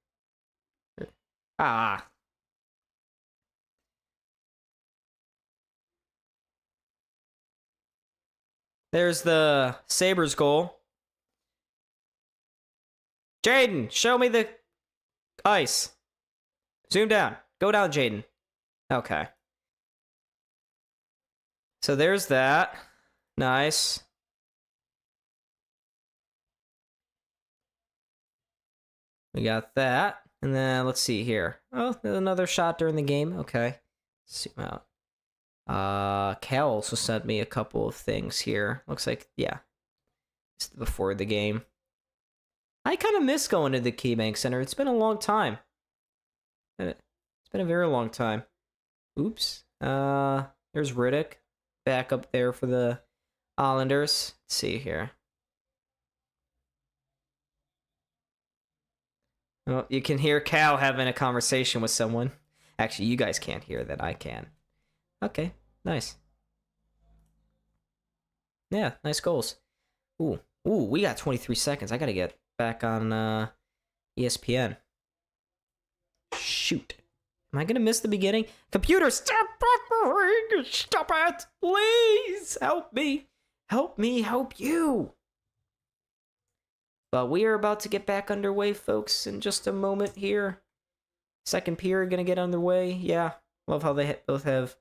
Ah. There's the Sabres goal. Jaden, show me the ice. Zoom down. Go down, Jaden. Okay. So there's that. Nice. We got that. And then let's see here. Oh, another shot during the game. Okay. Zoom out. Cal also sent me a couple of things here. Looks like, yeah. Just before the game. I kind of miss going to the KeyBank Center. It's been a long time. It's been a very long time. Oops. There's Riddick. Back up there for the Islanders. Let's see here. Oh, you can hear Cal having a conversation with someone. Actually, you guys can't hear that. I can. Okay, nice. Yeah, nice goals. Ooh, we got 23 seconds. I gotta get back on ESPN. Shoot. Am I gonna miss the beginning? Computer, stop it! Please help me! Help me help you! But we are about to get back underway, folks, in just a moment here. Second period gonna get underway. Yeah, love how they both have.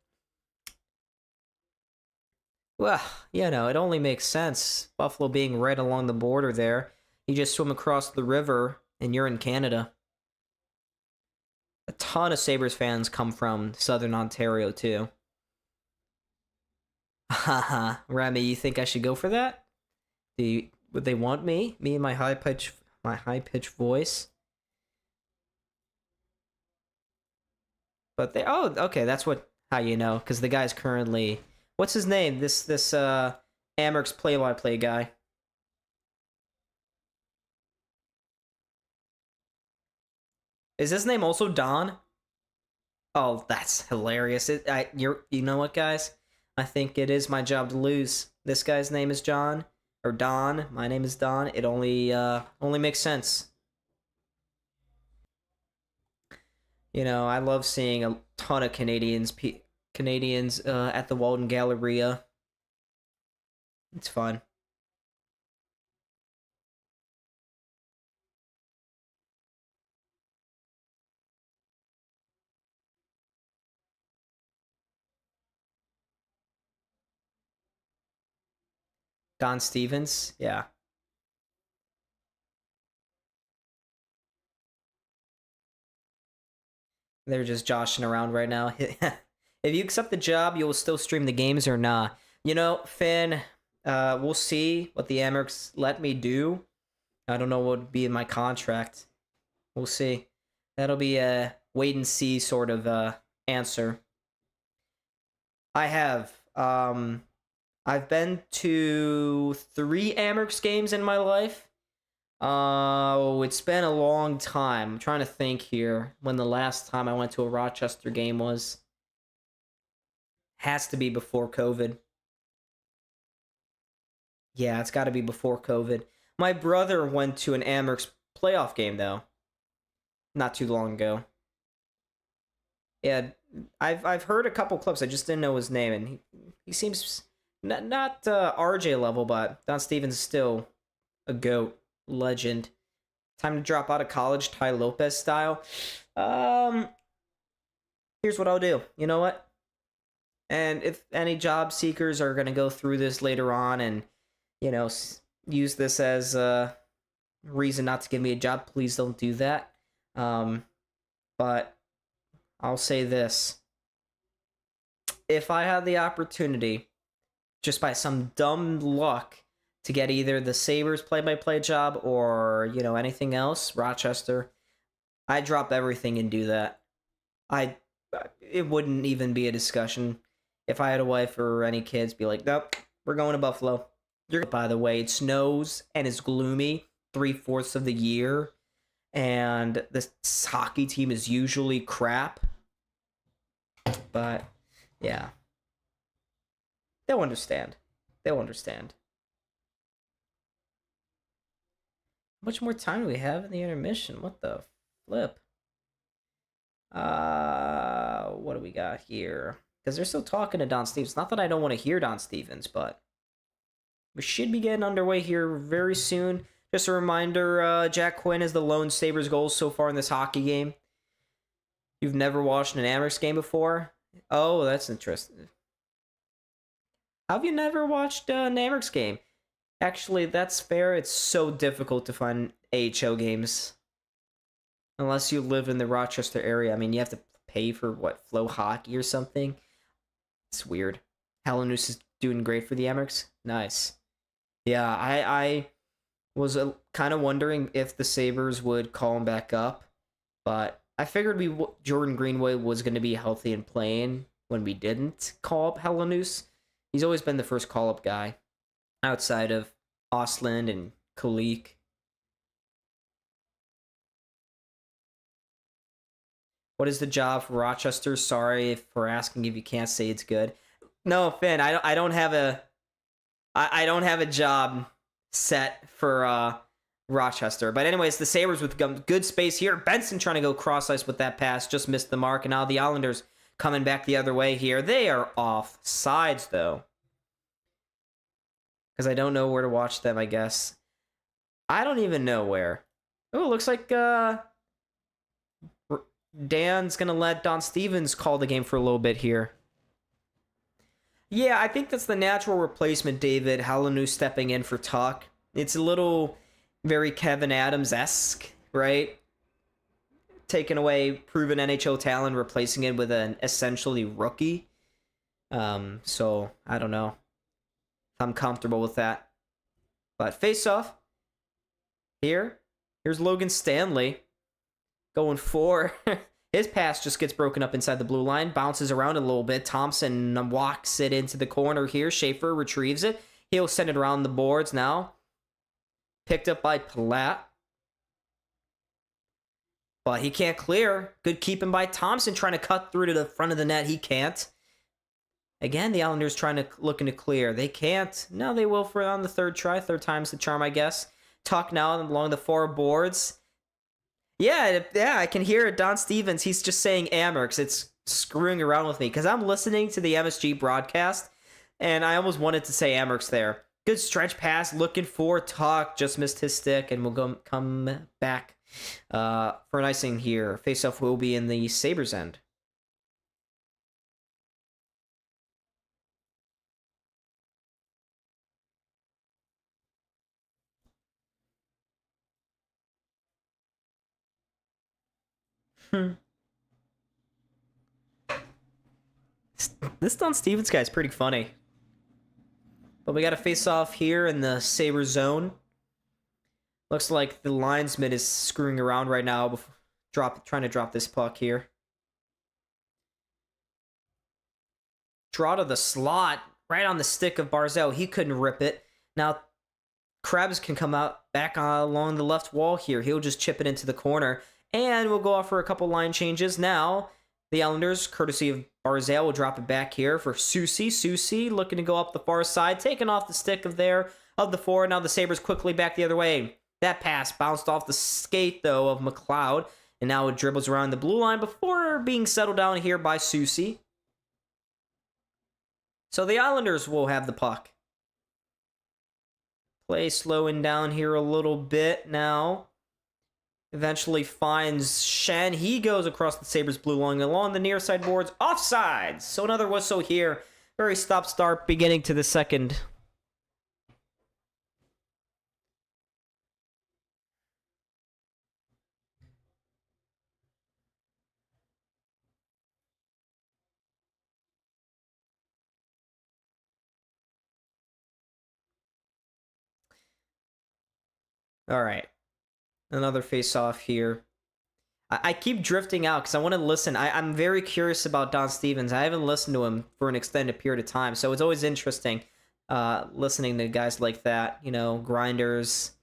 Well, you know, it only makes sense. Buffalo being right along the border there. You just swim across the river, and you're in Canada. A ton of Sabres fans come from Southern Ontario, too. Haha, Remy, you think I should go for that? Would they want me? Me and my high pitch voice? But they, oh, okay, that's how you know, because the guy's currently, what's his name? This Amerks play-by-play guy. Is his name also Don? Oh, that's hilarious. You know what, guys? I think it is my job to lose. This guy's name is John, or Don. My name is Don. It only makes sense. You know, I love seeing a ton of Canadians at the Walton Galleria. It's fun. Don Stevens, yeah. They're just joshing around right now. If you accept the job, you will still stream the games or not. You know, Finn, we'll see what the Amerks let me do. I don't know what would be in my contract. We'll see. That'll be a wait and see sort of answer. I have I've been to 3 Amerks games in my life. It's been a long time. I'm trying to think here when the last time I went to a Rochester game was. Has to be before COVID. Yeah, it's got to be before COVID. My brother went to an Amerks playoff game though, not too long ago. Yeah, I've heard a couple clips. I just didn't know his name, and he seems not RJ level, but Don Stevens is still a GOAT legend. Time to drop out of college, Ty Lopez style. Here's what I'll do. You know what? And if any job seekers are gonna go through this later on and use this as a reason not to give me a job, please don't do that. But I'll say this. If I had the opportunity, just by some dumb luck, to get either the Sabres play-by-play job or, anything else, Rochester, I'd drop everything and do that. It wouldn't even be a discussion. If I had a wife or any kids, be like, nope, we're going to Buffalo. By the way, it snows and it's gloomy 3/4 of the year, and the hockey team is usually crap. But yeah, they'll understand. How much more time do we have in the intermission? What the flip? What do we got here? Because they're still talking to Don Stevens. Not that I don't want to hear Don Stevens, but we should be getting underway here very soon. Just a reminder, Jack Quinn is the lone Sabres goal so far in this hockey game. You've never watched an Amerks game before? Oh, that's interesting. How have you never watched an Amerks game? Actually, that's fair. It's so difficult to find AHL games. Unless you live in the Rochester area. I mean, you have to pay for, Flow Hockey or something? It's weird. Halanus is doing great for the Amerks. Nice. Yeah, I was kind of wondering if the Sabres would call him back up, but I figured Jordan Greenway was going to be healthy and playing when we didn't call up Halanus. He's always been the first call-up guy, outside of Ostlund and Kulik. What is the job for Rochester? Sorry for asking if you can't say it's good. No, Finn, I don't have a job set for Rochester. But anyways, the Sabres with good space here. Benson trying to go cross ice with that pass, just missed the mark, and now the Islanders coming back the other way here. They are off sides though, because I don't know where to watch them. I guess I don't even know where. Oh, it looks like Dan's gonna let Don Stevens call the game for a little bit here. Yeah, I think that's the natural replacement, David. Halanus stepping in for Tuck. It's a little very Kevin Adams-esque, right? Taking away proven NHL talent, replacing it with an essentially rookie. So, I don't know if I'm comfortable with that. But face-off. Here's Logan Stanley going for... His pass just gets broken up inside the blue line, bounces around a little bit. Thompson walks it into the corner here. Schaefer retrieves it. He'll send it around the boards now. Picked up by Platt. But he can't clear. Good keeping by Thompson, trying to cut through to the front of the net. He can't. Again, the Islanders looking to clear. They can't. No, they will for on the third try. Third time's the charm, I guess. Tuck now along the 4 boards. Yeah, I can hear it. Don Stevens, he's just saying Amerks. It's screwing around with me because I'm listening to the MSG broadcast, and I almost wanted to say Amerks there. Good stretch pass, looking for Tuck. Just missed his stick, and we'll come back for an icing here. Faceoff will be in the Sabres end. This Don Stevens guy is pretty funny. But we got a face-off here in the Sabres zone. Looks like the linesman is screwing around right now, trying to drop this puck here. Draw to the slot. right on the stick of Barzal. He couldn't rip it. Now, Krebs can come out back along the left wall here. He'll just chip it into the corner. And we'll go off for a couple line changes. Now, the Islanders, courtesy of Barzal, will drop it back here for Soucy. Soucy looking to go up the far side, taking off the stick of the forward. Now the Sabres quickly back the other way. That pass bounced off the skate, though, of McLeod. And now it dribbles around the blue line before being settled down here by Soucy. So the Islanders will have the puck. Play slowing down here a little bit now. Eventually finds Shen. He goes across the Sabres blue line along the near side boards. Offsides! So another whistle here. Very stop-start beginning to the second. All right. Another face-off here. I keep drifting out because I want to listen. I'm very curious about Don Stevens. I haven't listened to him for an extended period of time, so it's always interesting listening to guys like that, you know, grinders.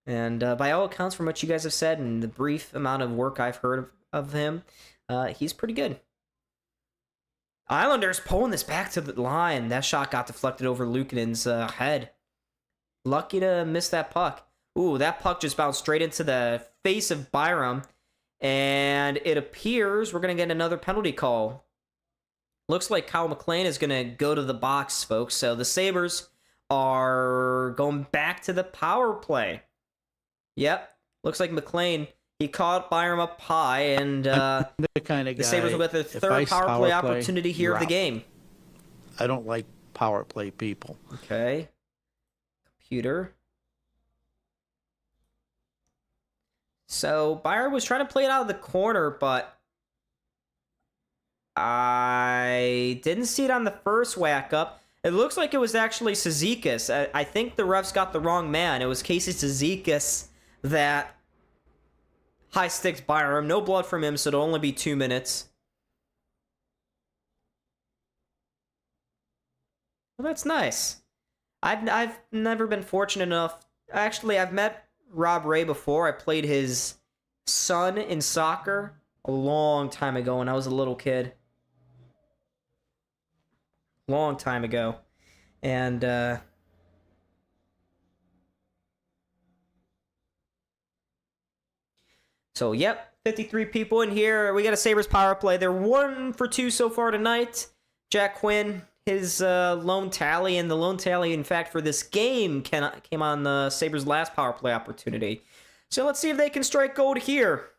And by all accounts, from what you guys have said and the brief amount of work I've heard of him, he's pretty good. Islanders pulling this back to the line. That shot got deflected over Luukkonen's head. Lucky to miss that puck. Ooh, that puck just bounced straight into the face of Byram. And it appears we're going to get another penalty call. Looks like Kyle McLean is going to go to the box, folks. So the Sabres are going back to the power play. Yep. Looks like McLean, he caught Byram up high. And the kind of guy, the Sabres will get the third power play opportunity here of the game. I don't like power play people. Okay. Computer. So, Byram was trying to play it out of the corner, but I didn't see it on the first whack up. It looks like it was actually Cizikas. I think the refs got the wrong man. It was Casey Cizikas that high-sticks Byram. No blood from him, so it'll only be 2 minutes. Well, that's nice. I've never been fortunate enough. Actually, I've met Rob Ray before. I played his son in soccer a long time ago when I was a little kid. Long time ago. And so yep, 53 people in here. We got a Sabres power play. They're 1 for 2 so far tonight. Jack Quinn, his lone tally, and the lone tally, in fact, for this game came on the Sabres' last power play opportunity. So let's see if they can strike gold here.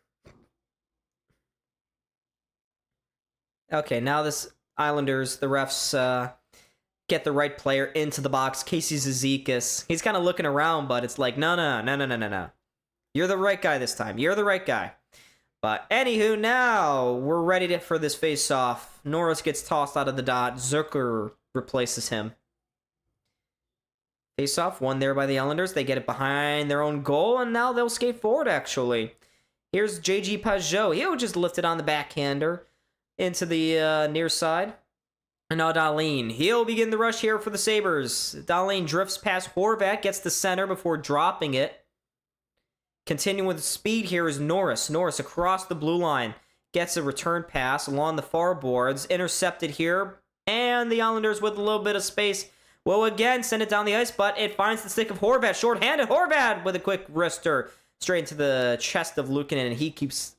Okay, now this Islanders, the refs get the right player into the box. Casey Cizikas. He's kind of looking around, but it's like, no. You're the right guy this time. You're the right guy. But anywho, now we're ready for this face-off. Norris gets tossed out of the dot. Zucker replaces him. Face-off, won there by the Islanders. They get it behind their own goal, and now they'll skate forward, actually. Here's J.G. Pajot. He'll just lift it on the backhander into the near side. And now Dahlin. He'll begin the rush here for the Sabres. Dahlin drifts past Horvat, gets the center before dropping it. Continuing with speed here is Norris. Norris across the blue line. Gets a return pass along the far boards. Intercepted here. And the Islanders with a little bit of space will again send it down the ice, but it finds the stick of Horvat. Short-handed Horvat with a quick wrister straight into the chest of Luukkonen, and he keeps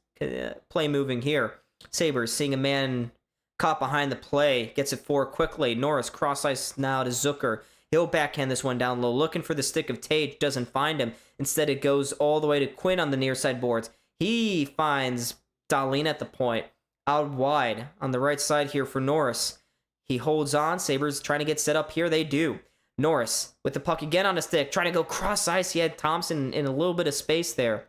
play moving here. Sabres seeing a man caught behind the play. Gets it forward quickly. Norris cross ice now to Zucker. He'll backhand this one down low, looking for the stick of Tage, doesn't find him. Instead, it goes all the way to Quinn on the near side boards. He finds Dahlin at the point, out wide on the right side here for Norris. He holds on. Sabres trying to get set up here. They do. Norris with the puck again on the stick, trying to go cross ice. He had Thompson in a little bit of space there.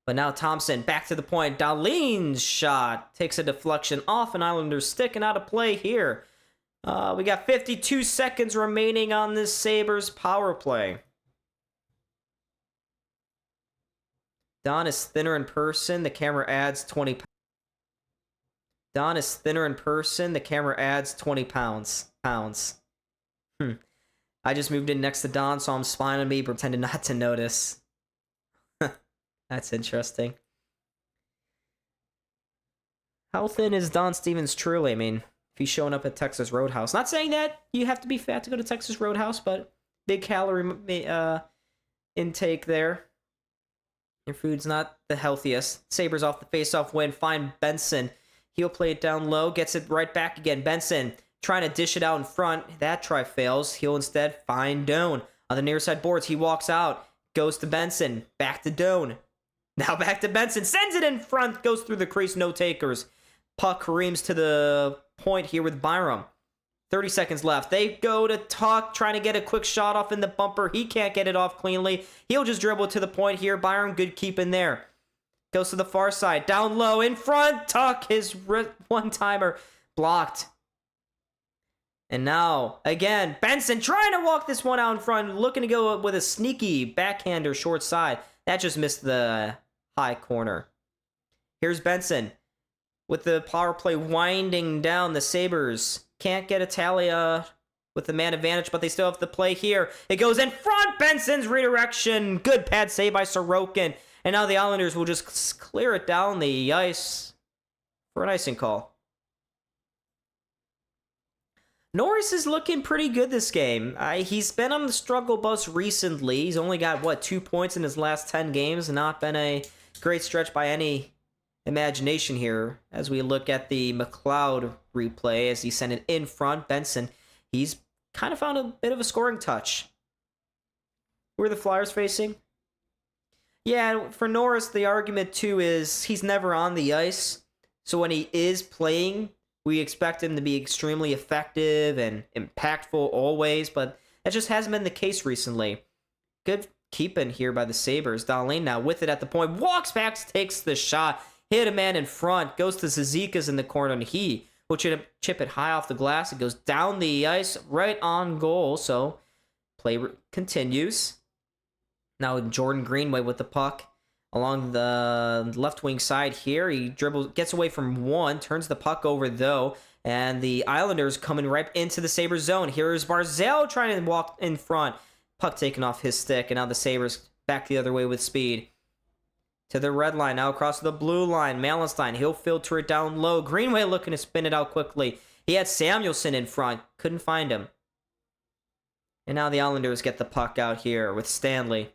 But now Thompson back to the point. Dahlin's shot takes a deflection off an Islanders stick and out of play here. We got 52 seconds remaining on this Sabres power play. Don is thinner in person. The camera adds 20 pounds. Don is thinner in person. The camera adds 20 pounds. I just moved in next to Don, so I'm spying on me, pretending not to notice. That's interesting. How thin is Don Stevens truly? I mean, if he's showing up at Texas Roadhouse. Not saying that you have to be fat to go to Texas Roadhouse, but big calorie intake there. Your food's not the healthiest. Sabres off the face-off win. Find Benson. He'll play it down low. Gets it right back again. Benson trying to dish it out in front. That try fails. He'll instead find Doan. On the near side boards, he walks out. Goes to Benson. Back to Doan. Now back to Benson. Sends it in front. Goes through the crease. No takers. Puck reams to the point here with Byram. 30 seconds left. They go to Tuck, trying to get a quick shot off in the bumper. He can't get it off cleanly. He'll just dribble to the point here. Byram, good keep in there. Goes to the far side. Down low, in front. Tuck, his one-timer, blocked. And now, again, Benson trying to walk this one out in front, looking to go with a sneaky backhander short side. That just missed the high corner. Here's Benson with the power play winding down. The Sabres can't get a tally with the man advantage, but they still have the play here. It goes in front. Benson's redirection. Good pad save by Sorokin. And now the Islanders will just clear it down the ice for an icing call. Norris is looking pretty good this game. He's been on the struggle bus recently. He's only got, 2 points in his last 10 games. Not been a great stretch by any imagination here. As we look at the McLeod replay, as he sent it in front, Benson, he's kind of found a bit of a scoring touch. Who are the Flyers facing? Yeah, for Norris, the argument too is he's never on the ice. So when he is playing, we expect him to be extremely effective and impactful always, but that just hasn't been the case recently. Good keeping here by the Sabres. Dahlin now with it at the point. Walks back, takes the shot. Hit a man in front. Goes to Zizekas in the corner, and he will chip it high off the glass. It goes down the ice, right on goal. So play continues. Now Jordan Greenway with the puck along the left wing side here. He gets away from one, turns the puck over though, and the Islanders coming right into the Sabres zone. Here's Barzal trying to walk in front. Puck taken off his stick, and now the Sabres back the other way with speed. To the red line, now across the blue line. Malenstein, he'll filter it down low. Greenway looking to spin it out quickly. He had Samuelson in front. Couldn't find him. And now the Islanders get the puck out here with Stanley.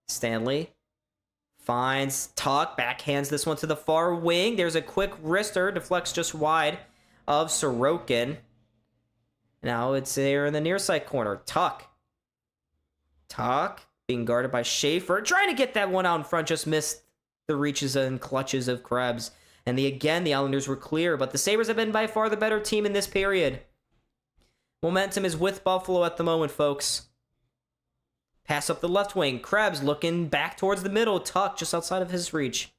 Stanley finds Tuck, backhands this one to the far wing. There's a quick wrister, deflects just wide of Sorokin. Now it's there in the near side corner. Tuck being guarded by Schaefer, trying to get that one out in front, just missed the reaches and clutches of Krebs. And the Islanders were clear, but the Sabres have been by far the better team in this period. Momentum is with Buffalo at the moment, folks. Pass up the left wing. Krebs looking back towards the middle. Tuck just outside of his reach.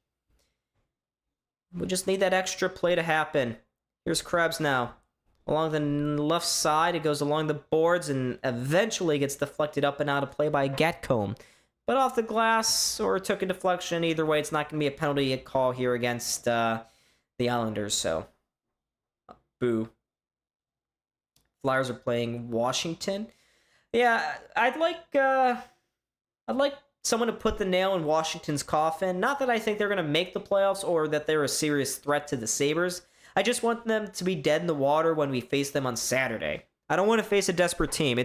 We just need that extra play to happen. Here's Krebs now. Along the left side, it goes along the boards and eventually gets deflected up and out of play by Gatcomb. But off the glass or took a deflection. Either way, it's not going to be a penalty call here against the Islanders. So, boo. Flyers are playing Washington. Yeah, I'd like someone to put the nail in Washington's coffin. Not that I think they're going to make the playoffs or that they're a serious threat to the Sabres. I just want them to be dead in the water when we face them on Saturday. I don't want to face a desperate team.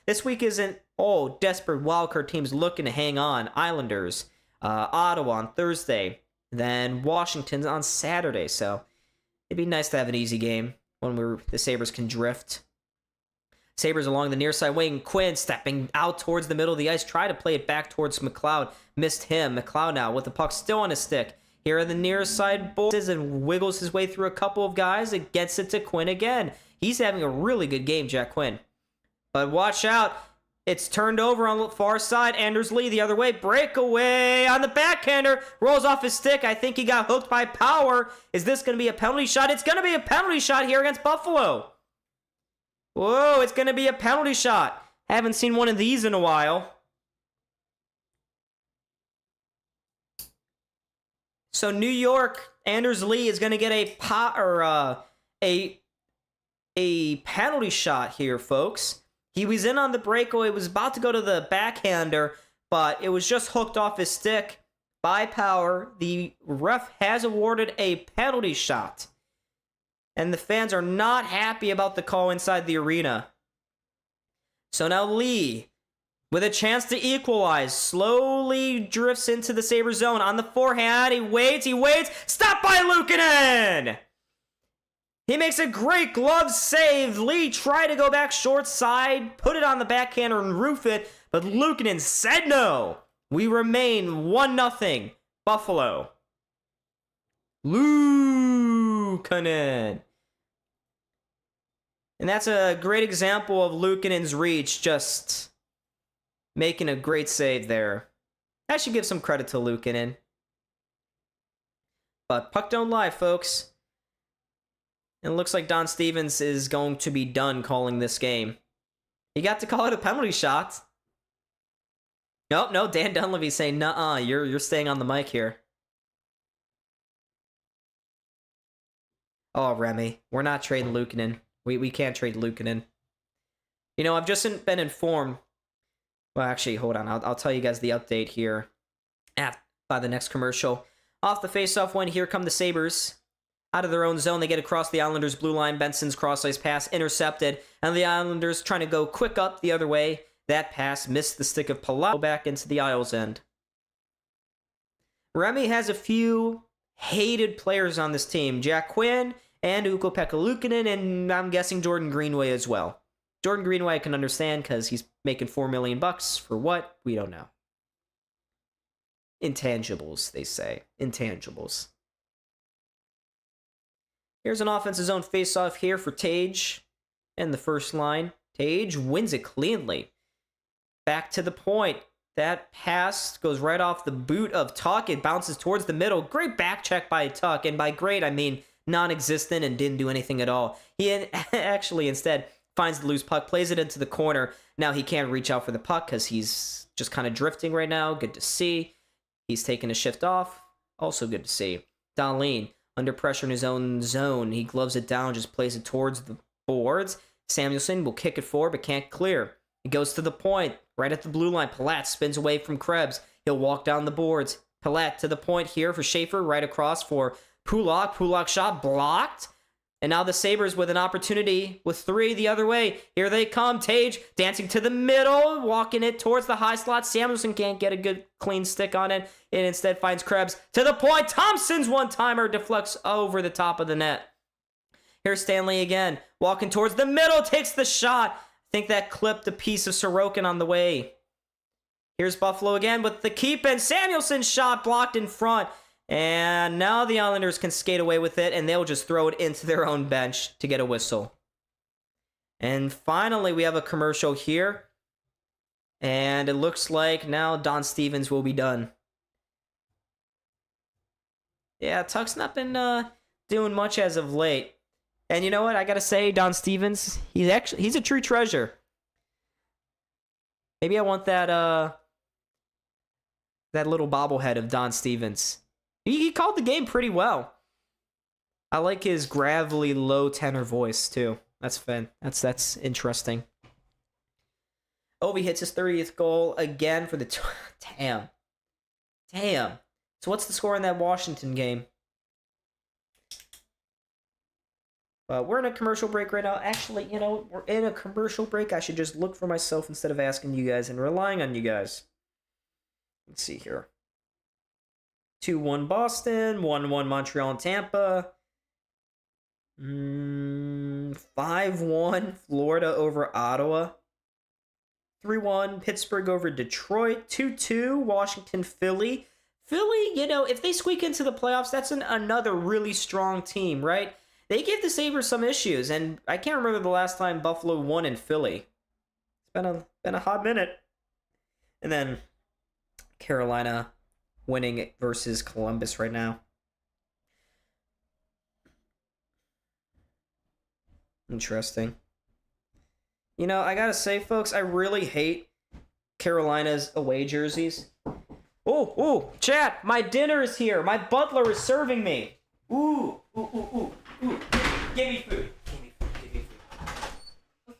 This week isn't all desperate wildcard teams looking to hang on. Islanders, Ottawa on Thursday, then Washington on Saturday. So it'd be nice to have an easy game when the Sabres can drift. Sabres along the near side wing. Quinn stepping out towards the middle of the ice. Try to play it back towards McLeod. Missed him. McLeod now with the puck still on his stick. Here are the near side boards and wiggles his way through a couple of guys. It gets it to Quinn again. He's having a really good game, Jack Quinn. But watch out. It's turned over on the far side. Anders Lee the other way. Breakaway on the backhander. Rolls off his stick. I think he got hooked by Power. Is this going to be a penalty shot? It's going to be a penalty shot here against Buffalo. Whoa, it's going to be a penalty shot. Haven't seen one of these in a while. So New York Anders Lee is going to get a penalty shot here, folks. He was in on the breakaway, was about to go to the backhander, but it was just hooked off his stick by Power. The ref has awarded a penalty shot, and the fans are not happy about the call inside the arena. So now Lee, with a chance to equalize, slowly drifts into the Sabres zone on the forehand. He waits, stopped by Luukkonen! He makes a great glove save. Lee tried to go back short side, put it on the backhander and roof it, but Luukkonen said no. We remain 1-0 Buffalo. Luukkonen. And that's a great example of Luukkonen's reach, just making a great save there. I should give some credit to Luukkonen. But puck don't lie, folks. And it looks like Don Stevens is going to be done calling this game. He got to call it a penalty shot. Nope, no, Dan Dunleavy's saying, nuh-uh, you're staying on the mic here. Oh, Remy, we're not trading Luukkonen. We can't trade Luukkonen. You know, I've just been informed. Well, actually, hold on. I'll tell you guys the update here by the next commercial. Off the faceoff win, here come the Sabres. Out of their own zone, they get across the Islanders' blue line. Benson's cross-ice pass intercepted, and the Islanders trying to go quick up the other way. That pass missed the stick of Palau back into the Isles end. Remy has a few hated players on this team. Jack Quinn and Ukko-Pekka Luukkonen, and I'm guessing Jordan Greenway as well. Jordan Greenway I can understand because he's making $4 million for what? We don't know. Intangibles, they say. Intangibles. Here's an offensive zone face-off here for Tage and the first line. Tage wins it cleanly. Back to the point. That pass goes right off the boot of Tuck. It bounces towards the middle. Great back check by Tuck. And by great, I mean non-existent and didn't do anything at all. He actually instead finds the loose puck, plays it into the corner. Now he can't reach out for the puck because he's just kind of drifting right now. Good to see. He's taking a shift off. Also good to see. Dahlin under pressure in his own zone. He gloves it down, just plays it towards the boards. Samuelsson will kick it forward, but can't clear. He goes to the point, right at the blue line. Palat spins away from Krebs. He'll walk down the boards. Palat to the point here for Schaefer, right across for Pulock. Pulock shot blocked. And now the Sabres with an opportunity with 3 the other way. Here they come. Tage dancing to the middle, walking it towards the high slot. Samuelsson can't get a good clean stick on it. It instead finds Krebs to the point. Thompson's one-timer deflects over the top of the net. Here's Stanley again, walking towards the middle, takes the shot. I think that clipped a piece of Sorokin on the way. Here's Buffalo again with the keep, and Samuelson's shot blocked in front. And now the Islanders can skate away with it, and they'll just throw it into their own bench to get a whistle. And finally, we have a commercial here. And it looks like now Don Stevens will be done. Yeah, Tuck's not been doing much as of late. And you know what? I gotta say, Don Stevens, he's a true treasure. Maybe I want that little bobblehead of Don Stevens. He called the game pretty well. I like his gravelly, low tenor voice too. That's fun. That's interesting. Ovi hits his 30th goal again for the damn. So what's the score in that Washington game? We're in a commercial break right now. Actually, you know, we're in a commercial break. I should just look for myself instead of asking you guys and relying on you guys. Let's see here. 2-1 Boston, 1-1 Montreal and Tampa. 5-1 Florida over Ottawa. 3-1 Pittsburgh over Detroit. 2-2 Washington Philly. Philly, you know, if they squeak into the playoffs, that's another really strong team, right? They give the Sabres some issues, and I can't remember the last time Buffalo won in Philly. It's been a hot minute. And then Carolina winning versus Columbus right now. Interesting. You know, I gotta say, folks, I really hate Carolina's away jerseys. Oh, chat, my dinner is here. My butler is serving me. Ooh. Give me food. Give me food.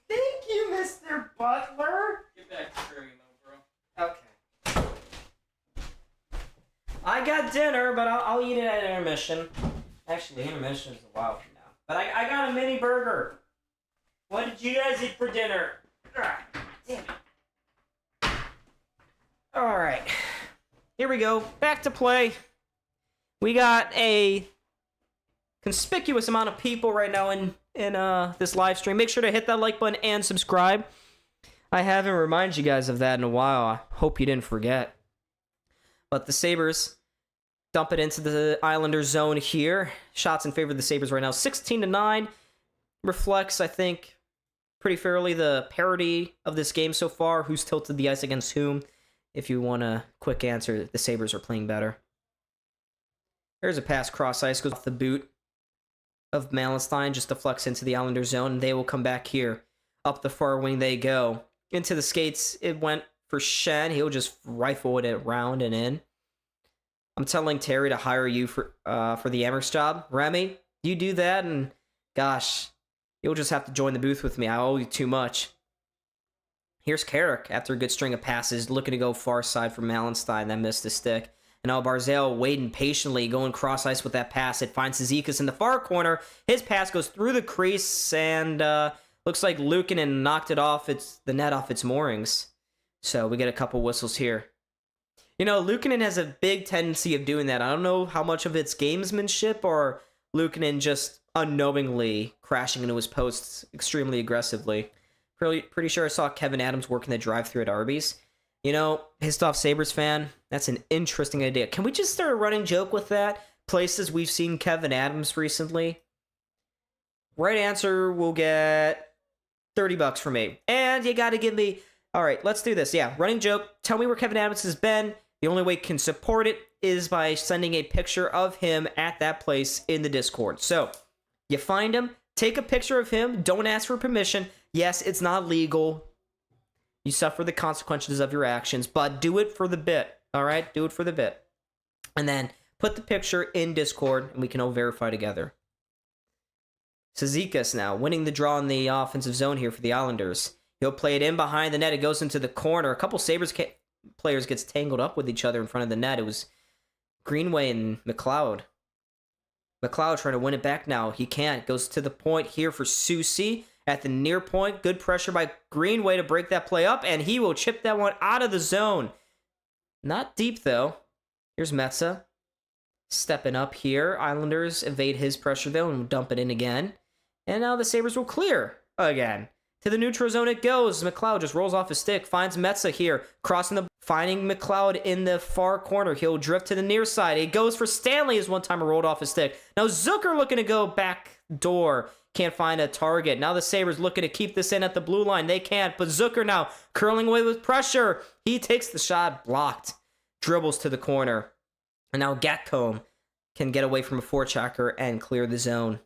Thank you, Mr. Butler. Get back to screaming though, bro. Okay. I got dinner, but I'll eat it at intermission. Actually, intermission is a while from now. But I got a mini burger. What did you guys eat for dinner? Damn it. Alright. Here we go. Back to play. We got a conspicuous amount of people right now in this live stream. Make sure to hit that like button and subscribe. I haven't reminded you guys of that in a while. I hope you didn't forget. But the Sabres dump it into the Islanders zone here. Shots in favor of the Sabres right now. 16-9. Reflects, I think, pretty fairly the parity of this game so far. Who's tilted the ice against whom? If you want a quick answer, the Sabres are playing better. There's a pass cross ice. Goes off the boot of Malenstein. Just deflects into the Islanders zone. And they will come back here. Up the far wing they go. Into the skates. It went for Shen. He'll just rifle it around and in. I'm telling Terry to hire you for the Amherst job. Remy, you do that and gosh, you'll just have to join the booth with me. I owe you too much. Here's Carrick after a good string of passes, looking to go far side for Malenstein. That missed his stick. And now Barzal waiting patiently, going cross ice with that pass. It finds Zizekas in the far corner. His pass goes through the crease and looks like Luukkonen knocked it off the net off its moorings. So we get a couple whistles here. You know, Luukkonen has a big tendency of doing that. I don't know how much of it's gamesmanship or Luukkonen just unknowingly crashing into his posts extremely aggressively. Pretty sure I saw Kevin Adams working the drive-thru at Arby's. You know, pissed off Sabres fan, that's an interesting idea. Can we just start a running joke with that? Places we've seen Kevin Adams recently? Right answer will get $30 from me. And you gotta give me... Alright, let's do this. Yeah, running joke. Tell me where Kevin Adams has been. The only way you can support it is by sending a picture of him at that place in the Discord. So, you find him, take a picture of him, don't ask for permission. Yes, it's not legal. You suffer the consequences of your actions, but do it for the bit. Alright? Do it for the bit. And then, put the picture in Discord, and we can all verify together. Zizekas now, winning the draw in the offensive zone here for the Islanders. He'll play it in behind the net. It goes into the corner. A couple Sabres players gets tangled up with each other in front of the net. It was Greenway and McLeod. McLeod trying to win it back now. He can't. Goes to the point here for Soucy at the near point. Good pressure by Greenway to break that play up, and he will chip that one out of the zone. Not deep, though. Here's Metza. Stepping up here. Islanders evade his pressure, though, and dump it in again. And now the Sabres will clear again. To the neutral zone it goes. McLeod just rolls off his stick. Finds Metza here. Finding McLeod in the far corner. He'll drift to the near side. It goes for Stanley as one timer rolled off his stick. Now Zucker looking to go back door. Can't find a target. Now the Sabres looking to keep this in at the blue line. They can't. But Zucker now curling away with pressure. He takes the shot. Blocked. Dribbles to the corner. And now Gatcombe can get away from a forechecker and clear the zone.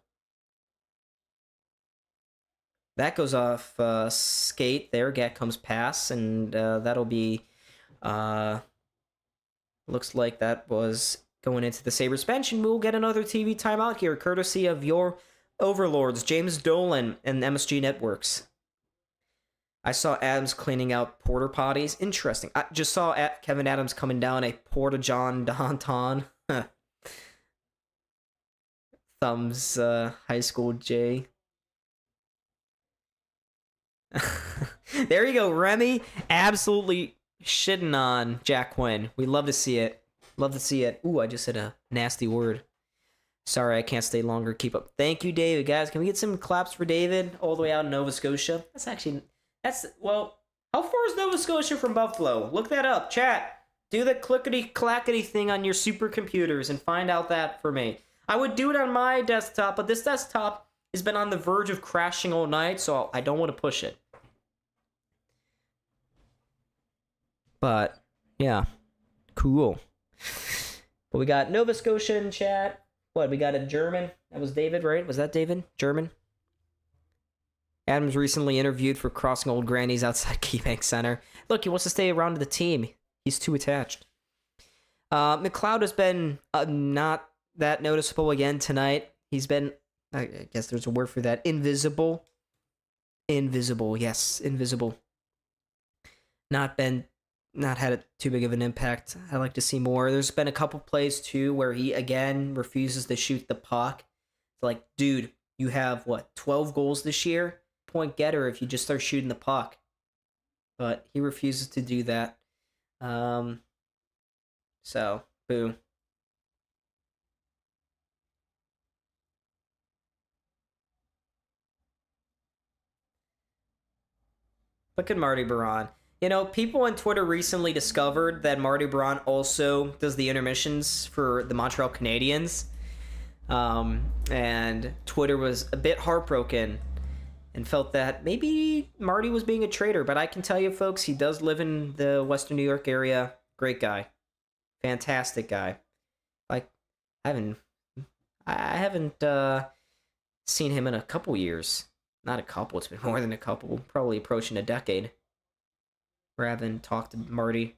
That goes off skate there. Gatcombe's pass, and that'll be... looks like that was going into the Sabres bench, and we'll get another TV timeout here, courtesy of your overlords, James Dolan and MSG Networks. I saw Adams cleaning out porter potties. Interesting. I just saw Kevin Adams coming down a Porta John Danton. Thumbs high school J. There you go, Remy. Absolutely shitting on Jack Quinn. We love to see it. Love to see it. Ooh, I just said a nasty word. Sorry, I can't stay longer. Keep up. Thank you, David. Guys, can we get some claps for David all the way out in Nova Scotia? Well, how far is Nova Scotia from Buffalo? Look that up. Chat. Do the clickety-clackety thing on your supercomputers and find out that for me. I would do it on my desktop, but this desktop has been on the verge of crashing all night, so I don't want to push it. But, yeah. Cool. But we got Nova Scotia in chat. What, we got a German? That was David, right? Was that David? German? Adams recently interviewed for Crossing Old Grannies outside KeyBank Center. Look, he wants to stay around the team. He's too attached. McLeod has been not that noticeable again tonight. He's been, I guess there's a word for that, invisible. Invisible, yes, invisible. Not had too big of an impact. I'd like to see more. There's been a couple plays too where he again refuses to shoot the puck. It's like, dude, you have what, 12 goals this year? Point getter if you just start shooting the puck. But he refuses to do that. So, boo. Look at Marty Baron. You know, people on Twitter recently discovered that Marty Baron also does the intermissions for the Montreal Canadiens. And Twitter was a bit heartbroken and felt that maybe Marty was being a traitor. But I can tell you, folks, he does live in the Western New York area. Great guy. Fantastic guy. Like, I haven't seen him in a couple years. Not a couple, it's been more than a couple. Probably approaching a decade. Where I haven't talked to Marty.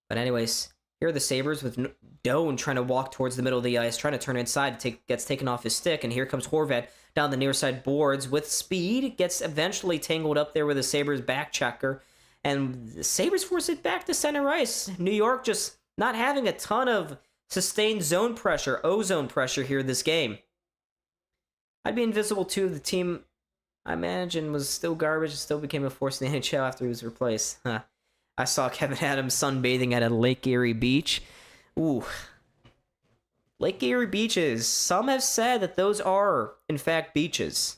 But anyways, here are the Sabres with Doan trying to walk towards the middle of the ice, trying to turn inside, gets taken off his stick, and here comes Horvat down the near side boards with speed, gets eventually tangled up there with the Sabres back checker, and the Sabres force it back to center ice. New York just not having a ton of sustained zone pressure, ozone pressure here this game. I'd be invisible too. The team I imagine was still garbage and still became a force in the NHL after he was replaced. Huh. I saw Kevin Adams sunbathing at a Lake Erie beach. Ooh. Lake Erie beaches. Some have said that those are, in fact, beaches.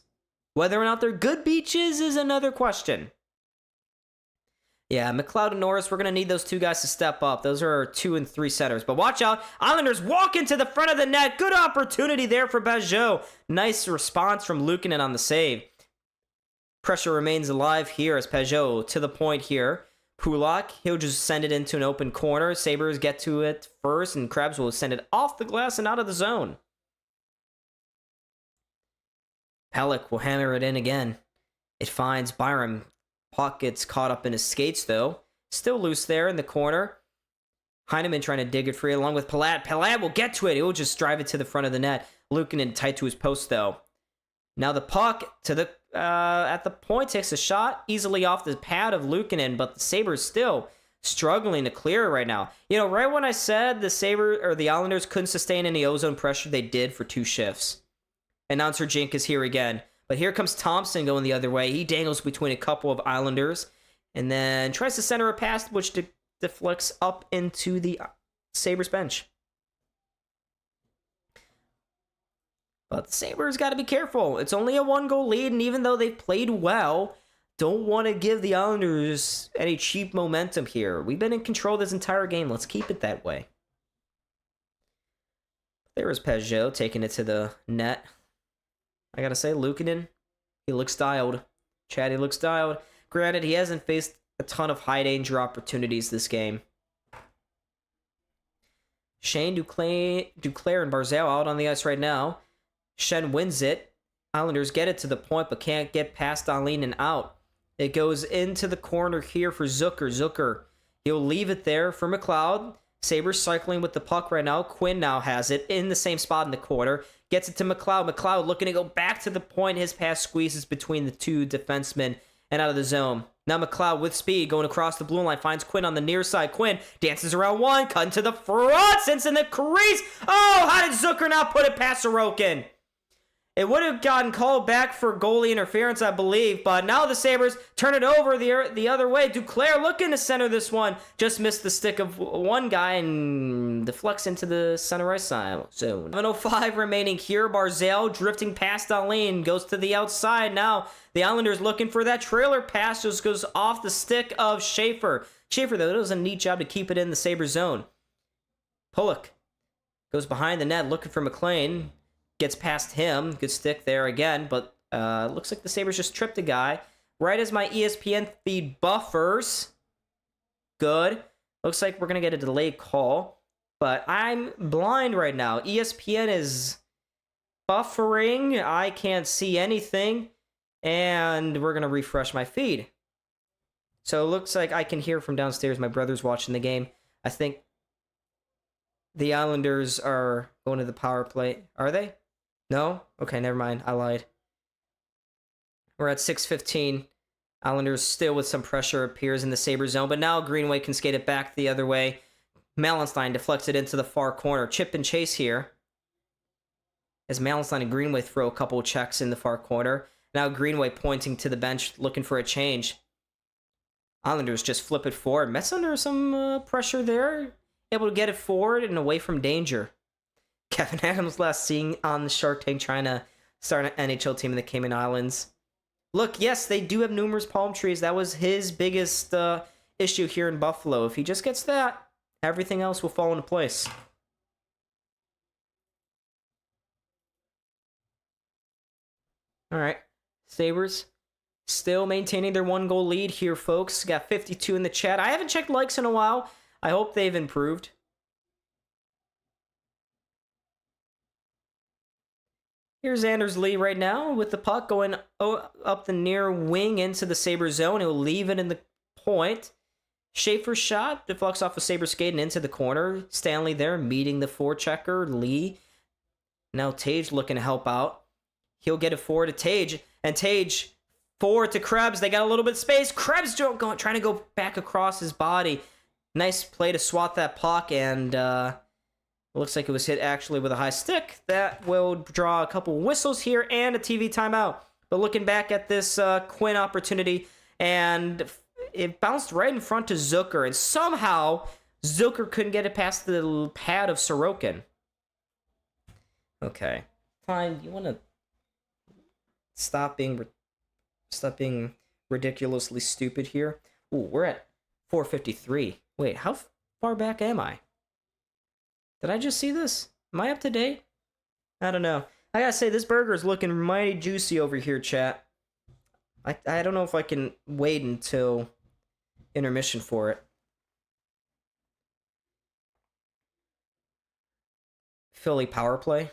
Whether or not they're good beaches is another question. Yeah, McLeod and Norris, we're going to need those two guys to step up. Those are our 2 and 3 centers. But watch out. Islanders walk into the front of the net. Good opportunity there for Pajot. Nice response from Luukkonen on the save. Pressure remains alive here as Pajot to the point here. Pulak, he'll just send it into an open corner. Sabres get to it first, and Krebs will send it off the glass and out of the zone. Pelech will hammer it in again. It finds Byram. Puck gets caught up in his skates, though. Still loose there in the corner. Heineman trying to dig it free along with Palat. Palat will get to it. He'll just drive it to the front of the net. Luukkonen tight to his post, though. Now the puck to the at the point takes a shot easily off the pad of Luukkonen, but the Sabres still struggling to clear it right now. You know, right when I said the Islanders couldn't sustain any ozone pressure, they did for 2 shifts. Announcer Jink is here again. But here comes Thompson going the other way. He dangles between a couple of Islanders and then tries to center a pass which deflects up into the Sabres bench. But the Sabres got to be careful. It's only a 1-goal lead, and even though they've played well, don't want to give the Islanders any cheap momentum here. We've been in control this entire game. Let's keep it that way. There was Pajot taking it to the net. I gotta say, Luukkonen, he looks dialed. Chad, he looks dialed. Granted, he hasn't faced a ton of high-danger opportunities this game. Shane Duclair and Barzal out on the ice right now. Shen wins it. Islanders get it to the point, but can't get past Dahlin and out. It goes into the corner here for Zucker. Zucker, he'll leave it there for McLeod. Sabres cycling with the puck right now. Quinn now has it in the same spot in the corner. Gets it to McLeod. McLeod looking to go back to the point. His pass squeezes between the 2 defensemen and out of the zone. Now McLeod with speed going across the blue line. Finds Quinn on the near side. Quinn dances around one. Cutting to the front. Sends in the crease. Oh, how did Zucker not put it past Sorokin? It would have gotten called back for goalie interference, I believe, but now the Sabres turn it over the other way. Duclair looking to center this one. Just missed the stick of one guy and deflects into the center ice side. So 7:05 remaining here. Barzal drifting past Dahlin, goes to the outside. Now the Islanders looking for that trailer pass. Just goes off the stick of Schaefer. Schaefer, though, does a neat job to keep it in the Sabres zone. Pulak goes behind the net looking for McLean. Gets past him. Good stick there again, but looks like the Sabres just tripped a guy. Right as my ESPN feed buffers. Good. Looks like we're going to get a delayed call, but I'm blind right now. ESPN is buffering. I can't see anything, and we're going to refresh my feed. So it looks like I can hear from downstairs. My brother's watching the game. I think The Islanders are going to the power play. Are they? No? Okay, never mind. I lied. We're at 6:15. Islanders still with some pressure appears in the Sabres zone, but now Greenway can skate it back the other way. Malenstein deflects it into the far corner. Chip and chase here. As Malenstein and Greenway throw a couple of checks in the far corner. Now Greenway pointing to the bench, looking for a change. Islanders just flip it forward. Mets under some pressure there. Able to get it forward and away from danger. Kevin Adams last seen on the Shark Tank trying to start an NHL team in the Cayman Islands. Look, yes, they do have numerous palm trees. That was his biggest issue here in Buffalo. If he just gets that, everything else will fall into place. All right, Sabres still maintaining their 1-goal lead here, folks. Got 52 in the chat. I haven't checked likes in a while. I hope they've improved. Here's Anders Lee right now with the puck going up the near wing into the Sabres zone. He'll leave it in the point. Schaefer's shot deflects off a Sabres skate and into the corner. Stanley there meeting the forechecker, Lee. Now Tage looking to help out. He'll get it forward to Tage. And Tage forward to Krebs. They got a little bit of space. Krebs trying to go back across his body. Nice play to swat that puck, and looks like it was hit actually with a high stick. That will draw a couple whistles here and a TV timeout. But looking back at this Quinn opportunity, and it bounced right in front to Zucker, and somehow Zucker couldn't get it past the pad of Sorokin. Okay, fine. You want to stop being ridiculously stupid here? Ooh, we're at 4:53. Wait, how far back am I? Did I just see this? Am I up to date? I don't know. I gotta say, this burger is looking mighty juicy over here, chat. I don't know if I can wait until intermission for it. Philly power play.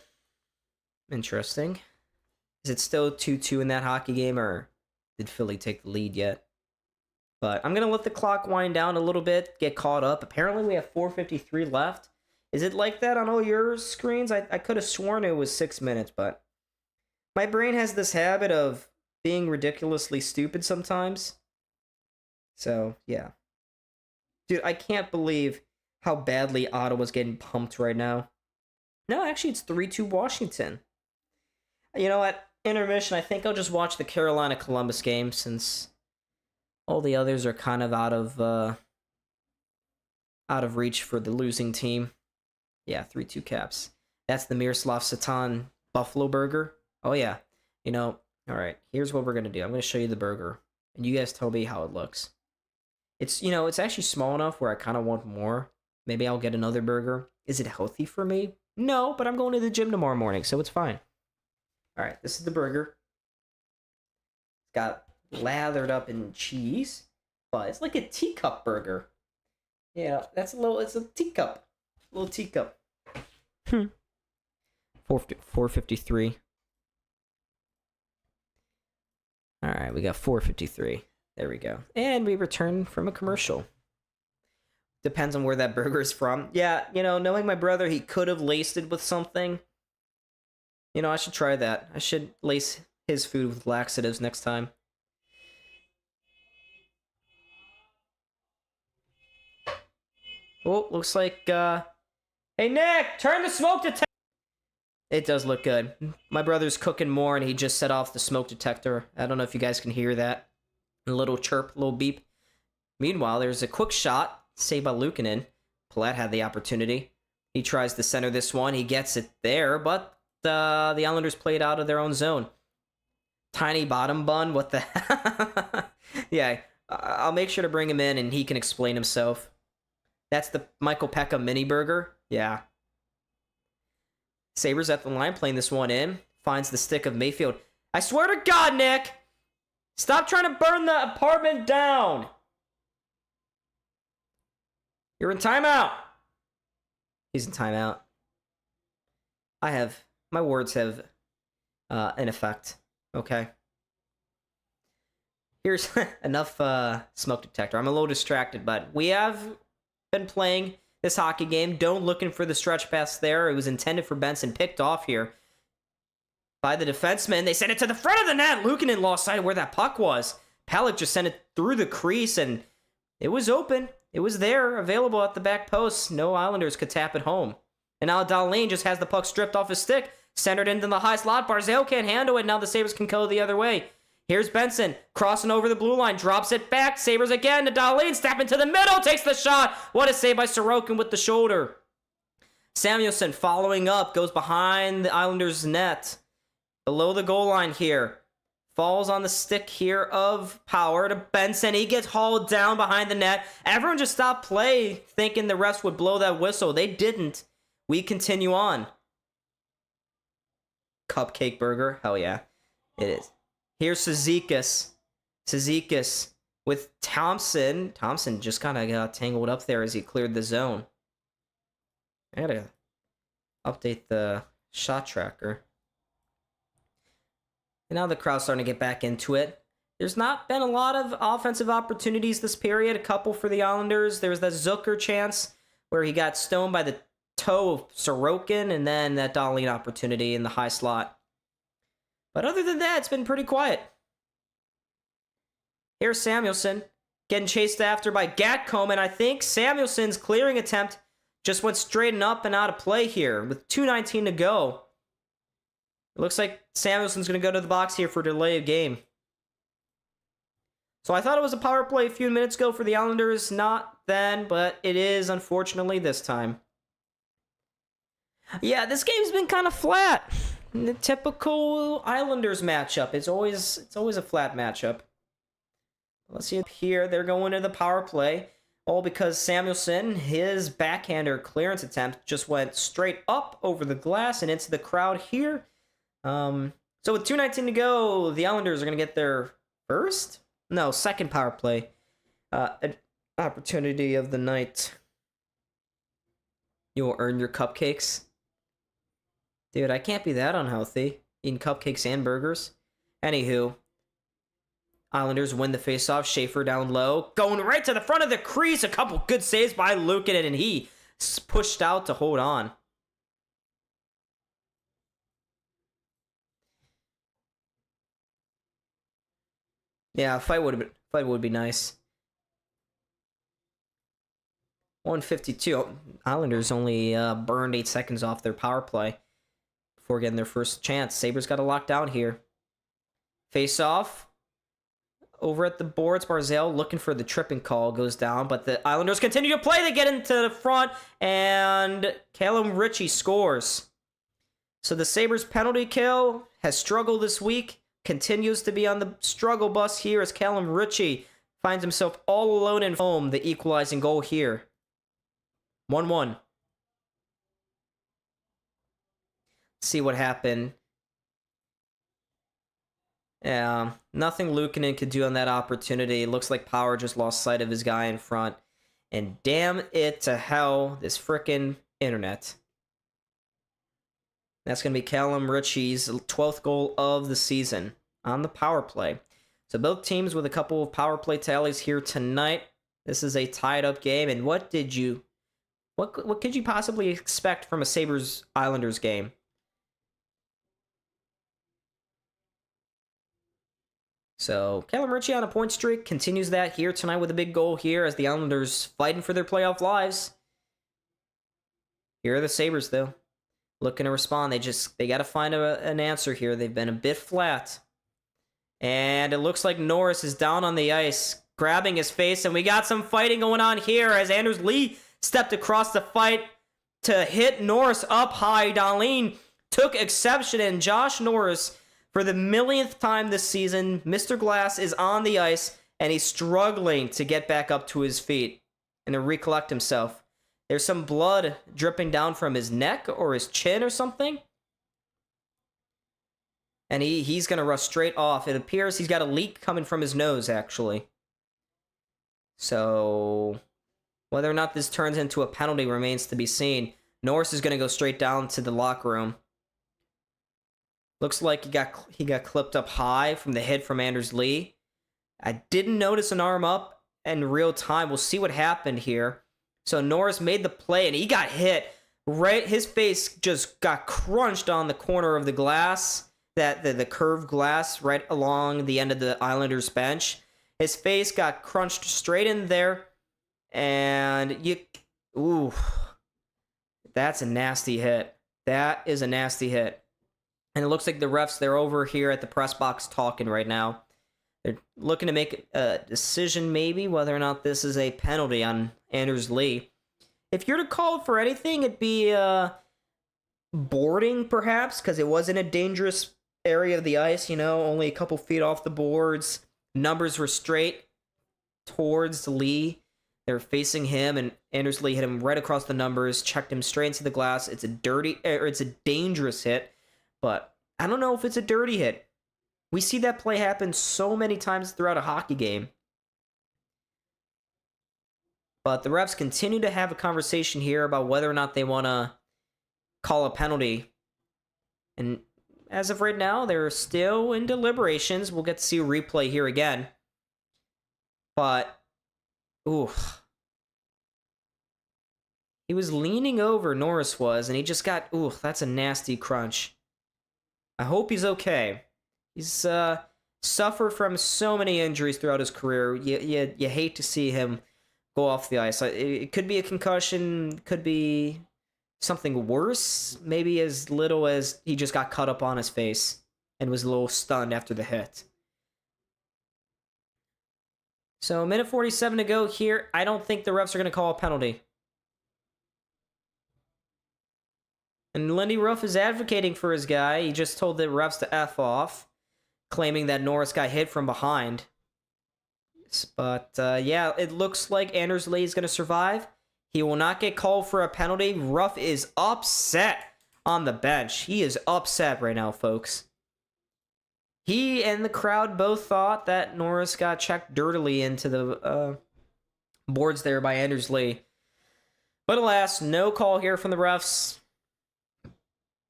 Interesting. Is it still 2-2 in that hockey game, or did Philly take the lead yet? But I'm going to let the clock wind down a little bit, get caught up. Apparently we have 4:53 left. Is it like that on all your screens? I could have sworn it was 6 minutes, but my brain has this habit of being ridiculously stupid sometimes. So, yeah. Dude, I can't believe how badly Ottawa's getting pumped right now. No, actually, it's 3-2 Washington. You know what? Intermission, I think I'll just watch the Carolina-Columbus game, since all the others are kind of out of reach for the losing team. Yeah, 3-2 Caps. That's the Miroslav Satan Buffalo Burger. Oh, yeah. You know, all right, here's what we're going to do. I'm going to show you the burger, and you guys tell me how it looks. It's, you know, it's actually small enough where I kind of want more. Maybe I'll get another burger. Is it healthy for me? No, but I'm going to the gym tomorrow morning, so it's fine. All right, this is the burger. It's got lathered up in cheese, but it's like a teacup burger. Yeah, it's a teacup. A little teacup. 4:53. All right, we got 4:53. There we go. And we return from a commercial. Depends on where that burger is from. Yeah, you know, knowing my brother, he could have laced it with something. You know, I should try that. I should lace his food with laxatives next time. Oh, looks like, Hey, Nick! Turn the smoke detector! It does look good. My brother's cooking more, and he just set off the smoke detector. I don't know if you guys can hear that. A little chirp, a little beep. Meanwhile, there's a quick shot, saved by Luukkonen. Palat had the opportunity. He tries to center this one. He gets it there, but the Islanders played out of their own zone. Tiny bottom bun, what the... Yeah, I'll make sure to bring him in, and he can explain himself. That's the Michael Pekka mini burger. Yeah. Sabres at the line, playing this one in. Finds the stick of Mayfield. I swear to God, Nick! Stop trying to burn the apartment down! You're in timeout! He's in timeout. My words have an effect. Okay. Here's enough smoke detector. I'm a little distracted, but we have been playing this hockey game. Doan looking for the stretch pass there. It was intended for Benson, picked off here by the defenseman. They sent it to the front of the net. Luukkonen lost sight of where that puck was. Pelech just sent it through the crease, and it was open. It was there, available at the back post. No Islanders could tap it home. And now Dahlin just has the puck stripped off his stick, centered into the high slot. Barzal can't handle it. Now the Sabres can go the other way. Here's Benson, crossing over the blue line, drops it back. Sabres again to Dahlin, step into the middle, takes the shot. What a save by Sorokin with the shoulder. Samuelsson following up, goes behind the Islanders' net. Below the goal line here. Falls on the stick here of Power to Benson. He gets hauled down behind the net. Everyone just stopped play, thinking the refs would blow that whistle. They didn't. We continue on. Cupcake burger. Hell yeah. It is. Here's Cizikas. Cizikas with Thompson. Thompson just kind of got tangled up there as he cleared the zone. I gotta update the shot tracker. And now the crowd's starting to get back into it. There's not been a lot of offensive opportunities this period. A couple for the Islanders. There was that Zucker chance where he got stoned by the toe of Sorokin, and then that Dahlin opportunity in the high slot. But other than that, it's been pretty quiet. Here's Samuelsson getting chased after by Gatcomb, and I think Samuelson's clearing attempt just went straight and up and out of play here with 2:19 to go. It looks like Samuelson's going to go to the box here for a delay of game. So I thought it was a power play a few minutes ago for the Islanders. Not then, but it is, unfortunately, this time. Yeah, this game's been kind of flat. The typical Islanders matchup. It's always a flat matchup. Let's see up here. They're going to the power play. All because Samuelsson, his backhander clearance attempt just went straight up over the glass and into the crowd here. So with 2:19 to go, the Islanders are going to get their second power play opportunity of the night. You will earn your cupcakes. Dude, I can't be that unhealthy, eating cupcakes and burgers. Anywho, Islanders win the faceoff. Schaefer down low, going right to the front of the crease. A couple good saves by Luukkonen, and he pushed out to hold on. Yeah, fight would be nice. 152. Islanders only burned 8 seconds off their power play before getting their first chance. Sabres got a lockdown here. Face off. Over at the boards, Barzal looking for the tripping call, goes down, but the Islanders continue to play. They get into the front, and Callum Ritchie scores. So the Sabres penalty kill has struggled this week. Continues to be on the struggle bus here as Callum Ritchie finds himself all alone in home. The equalizing goal here. 1-1. See what happened. Yeah, nothing Luukkonen could do on that opportunity. It looks like Power just lost sight of his guy in front. And damn it to hell, this frickin' internet. That's going to be Callum Ritchie's 12th goal of the season on the power play. So both teams with a couple of power play tallies here tonight. This is a tied-up game. And what could you possibly expect from a Sabres-Islanders game? So Callum Ritchie on a point streak continues that here tonight with a big goal here as the Islanders fighting for their playoff lives. Here are the Sabres, though. Looking to respond. They got to find an answer here. They've been a bit flat. And it looks like Norris is down on the ice, grabbing his face. And we got some fighting going on here as Anders Lee stepped across the fight to hit Norris up high. Dahlin took exception, and Josh Norris, for the millionth time this season, Mr. Glass is on the ice, and he's struggling to get back up to his feet and to recollect himself. There's some blood dripping down from his neck or his chin or something. And he's going to rush straight off. It appears he's got a leak coming from his nose, actually. So whether or not this turns into a penalty remains to be seen. Norris is going to go straight down to the locker room. Looks like he got clipped up high from the hit from Anders Lee. I didn't notice an arm up in real time. We'll see what happened here. So Norris made the play, and he got hit. Right, his face just got crunched on the corner of the glass, the curved glass right along the end of the Islanders bench. His face got crunched straight in there, and that's a nasty hit. That is a nasty hit. And it looks like the refs, they're over here at the press box talking right now. They're looking to make a decision maybe whether or not this is a penalty on Anders Lee. If you're to call for anything, it'd be boarding perhaps, because it was in a dangerous area of the ice, only a couple feet off the boards. Numbers were straight towards Lee. They were facing him, and Anders Lee hit him right across the numbers, checked him straight into the glass. It's a dangerous hit, but I don't know if it's a dirty hit. We see that play happen so many times throughout a hockey game. But the refs continue to have a conversation here about whether or not they want to call a penalty. And as of right now, they're still in deliberations. We'll get to see a replay here again. But, he was leaning over, Norris was, and he just got, that's a nasty crunch. I hope he's okay. He's suffered from so many injuries throughout his career. You hate to see him go off the ice. It could be a concussion, could be something worse, maybe as little as he just got cut up on his face and was a little stunned after the hit. So, minute 47 to go here. I don't think the refs are going to call a penalty. And Lindy Ruff is advocating for his guy. He just told the refs to F off, claiming that Norris got hit from behind. But, yeah, it looks like Anders Lee is going to survive. He will not get called for a penalty. Ruff is upset on the bench. He is upset right now, folks. He and the crowd both thought that Norris got checked dirtily into the boards there by Anders Lee. But alas, no call here from the refs.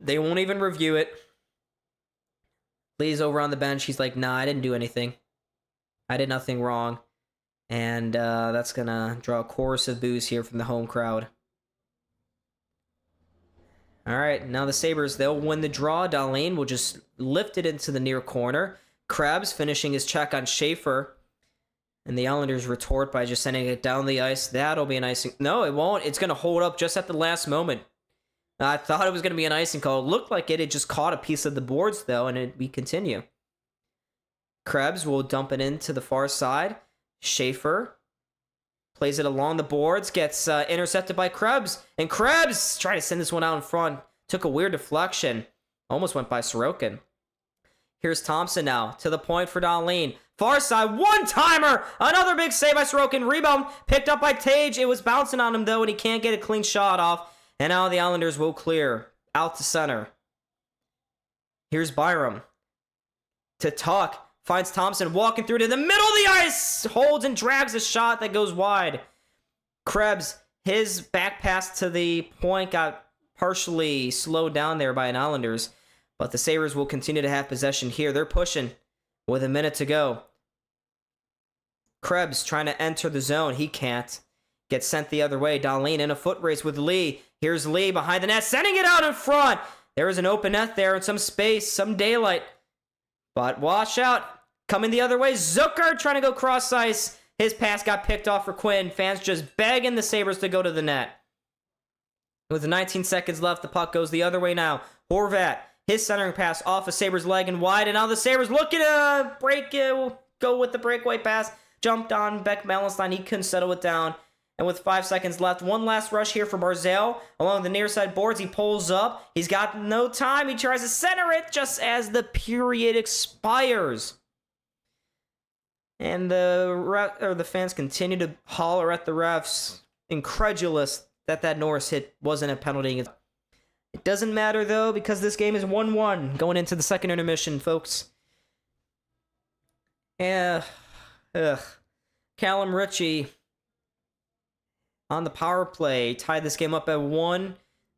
They won't even review it. Lee's over on the bench. He's like, nah, I didn't do anything. I did nothing wrong. And that's going to draw a chorus of boos here from the home crowd. All right, now the Sabres, they'll win the draw. Dahlin will just lift it into the near corner. Krebs finishing his check on Schaefer. And the Islanders retort by just sending it down the ice. That'll be an icing. No, it won't. It's going to hold up just at the last moment. I thought it was going to be an icing call. It looked like it. It just caught a piece of the boards, though, and we continue. Krebs will dump it into the far side. Schaefer plays it along the boards, gets intercepted by Krebs, and Krebs tried to send this one out in front. Took a weird deflection. Almost went by Sorokin. Here's Thompson now, to the point for Dahlin. Far side, one-timer! Another big save by Sorokin. Rebound picked up by Tage. It was bouncing on him, though, and he can't get a clean shot off. And now the Islanders will clear out to center. Here's Byram. To Tuck. Finds Thompson walking through to the middle of the ice. Holds and drags a shot that goes wide. Krebs, his back pass to the point got partially slowed down there by an Islanders. But the Sabres will continue to have possession here. They're pushing with a minute to go. Krebs trying to enter the zone. He can't. Gets sent the other way. Dahlin in a foot race with Lee. Here's Lee behind the net, sending it out in front. There is an open net there and some space, some daylight. But watch out. Coming the other way. Zucker trying to go cross ice. His pass got picked off for Quinn. Fans just begging the Sabres to go to the net. With 19 seconds left, the puck goes the other way now. Horvat, his centering pass off a Sabres leg and wide. And now the Sabres looking to go with the breakaway pass. Jumped on Beck Malenstein. He couldn't settle it down. And with 5 seconds left, one last rush here for Barzal. Along the near side boards, he pulls up. He's got no time. He tries to center it just as the period expires. And the fans continue to holler at the refs, incredulous that Norris hit wasn't a penalty. It doesn't matter, though, because this game is 1-1 going into the second intermission, folks. Callum Ritchie on the power play tied this game up at 1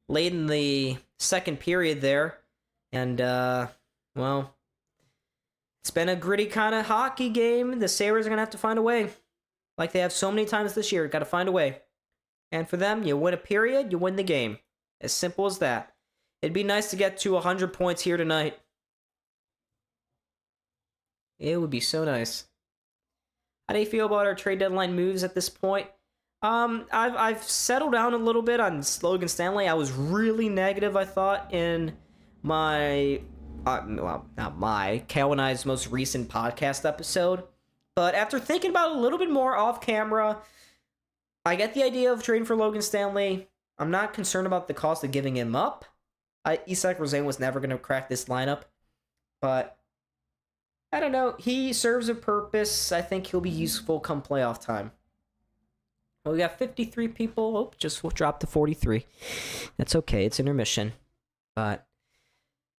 late in the second period there. And, well, it's been a gritty kind of hockey game. The Sabres are going to have to find a way. Like they have so many times this year. Got to find a way. And for them, you win a period, you win the game. As simple as that. It'd be nice to get to 100 points here tonight. It would be so nice. How do you feel about our trade deadline moves at this point? I've settled down a little bit on Logan Stanley. I was really negative, I thought, in my, well, not my, Kale and I's most recent podcast episode. But after thinking about it a little bit more off camera, I get the idea of trading for Logan Stanley. I'm not concerned about the cost of giving him up. Isak Rosén was never going to crack this lineup. But I don't know. He serves a purpose. I think he'll be useful come playoff time. Well, we got 53 people. Oh, just dropped to 43. That's okay. It's intermission. But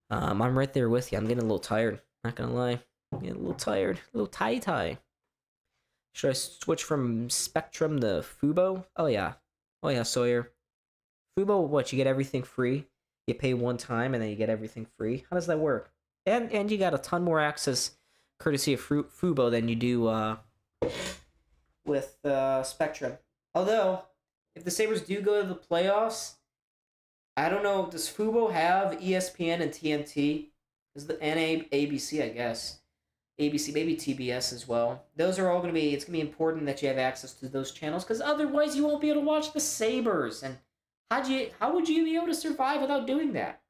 I'm right there with you. I'm getting a little tired. Not going to lie. I'm getting a little tired. A little tie-tie. Should I switch from Spectrum to Fubo? Oh, yeah. Oh, yeah, Sawyer. Fubo, what? You get everything free? You pay one time and then you get everything free? How does that work? And you got a ton more access courtesy of Fubo than you do with Spectrum. Although, if the Sabres do go to the playoffs, I don't know, does Fubo have ESPN and TNT? And ABC, I guess. ABC, maybe TBS as well. Those are all going to be, it's going to be important that you have access to those channels, because otherwise you won't be able to watch the Sabres. And how would you be able to survive without doing that?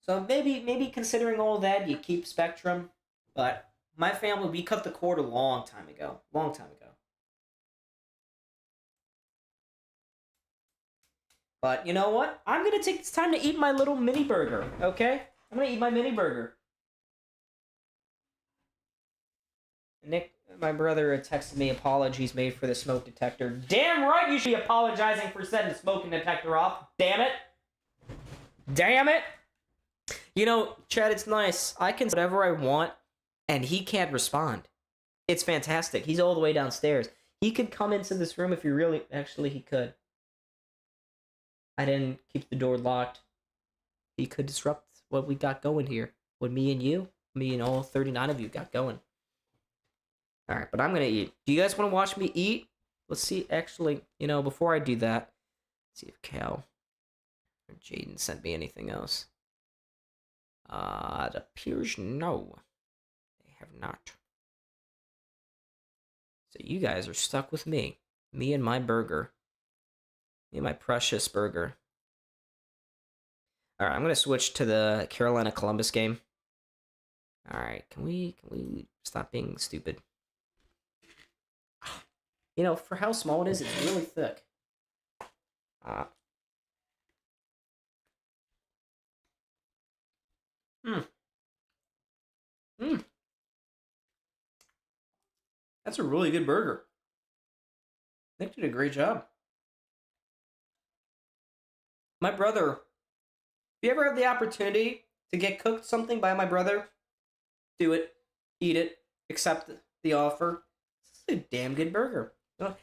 So maybe considering all that, you keep Spectrum. But my family, we cut the cord a long time ago. Long time ago. But you know what? I'm going to take this time to eat my little mini burger, okay? I'm going to eat my mini burger. Nick, my brother, texted me apologies made for the smoke detector. Damn right you should be apologizing for setting the smoking detector off. Damn it. Damn it. You know, Chad, it's nice. I can say whatever I want, and he can't respond. It's fantastic. He's all the way downstairs. He could come into this room if he really... Actually, he could. I didn't keep the door locked. He could disrupt what we got going here. What me and all 39 of you got going. Alright, but I'm gonna eat. Do you guys want to watch me eat? Let's see, actually, you know, before I do that, let's see if Cal or Jaden sent me anything else. It appears no. They have not. So you guys are stuck with me. Me and my burger. Me and my precious burger. Alright, I'm gonna switch to the Carolina-Columbus game. Alright, can we stop being stupid? You know, for how small it is, it's really thick. That's a really good burger. Nick did a great job. My brother, if you ever have the opportunity to get cooked something by my brother, do it, eat it, accept the offer. It's a damn good burger.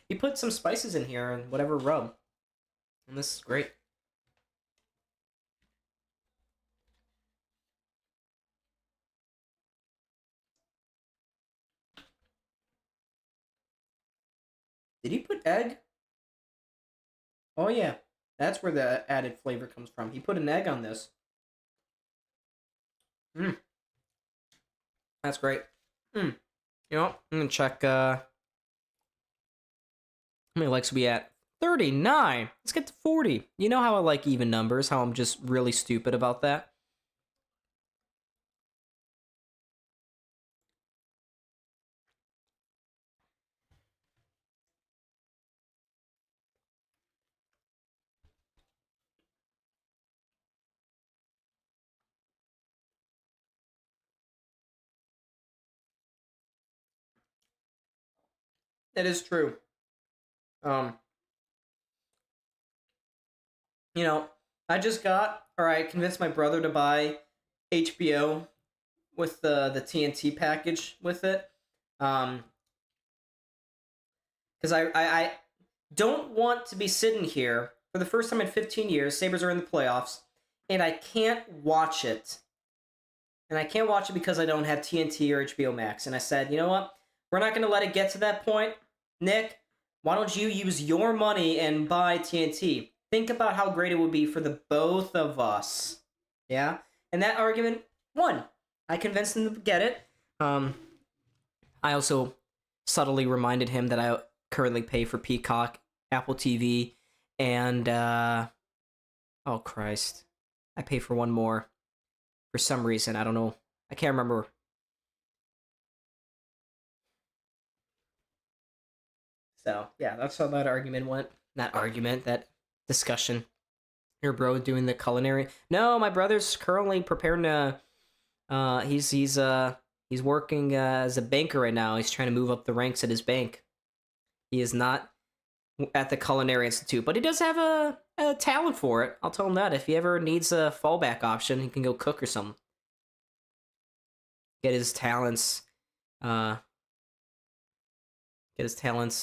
He put some spices in here and whatever rub. And this is great. Did he put egg? Oh yeah, that's where the added flavor comes from. He put an egg on this. That's great. You know, I'm gonna check, how many likes we at? 39! Let's get to 40. You know how I like even numbers, how I'm just really stupid about that? That is true. You know, I convinced my brother to buy HBO with the TNT package with it. Because I don't want to be sitting here for the first time in 15 years, Sabres are in the playoffs, and I can't watch it. And I can't watch it because I don't have TNT or HBO Max. And I said, you know what? We're not going to let it get to that point. Nick, why don't you use your money and buy TNT? Think about how great it would be for the both of us. Yeah? And that argument won. I convinced him to get it. I also subtly reminded him that I currently pay for Peacock, Apple TV, and, oh Christ. I pay for one more. For some reason, I don't know. I can't remember. So, yeah, that's how that argument went. Not argument, that discussion. Your bro doing the culinary. No, my brother's currently preparing to. He's working as a banker right now. He's trying to move up the ranks at his bank. He is not at the Culinary Institute, but he does have a talent for it. I'll tell him that. If he ever needs a fallback option, he can go cook or something. Get his talents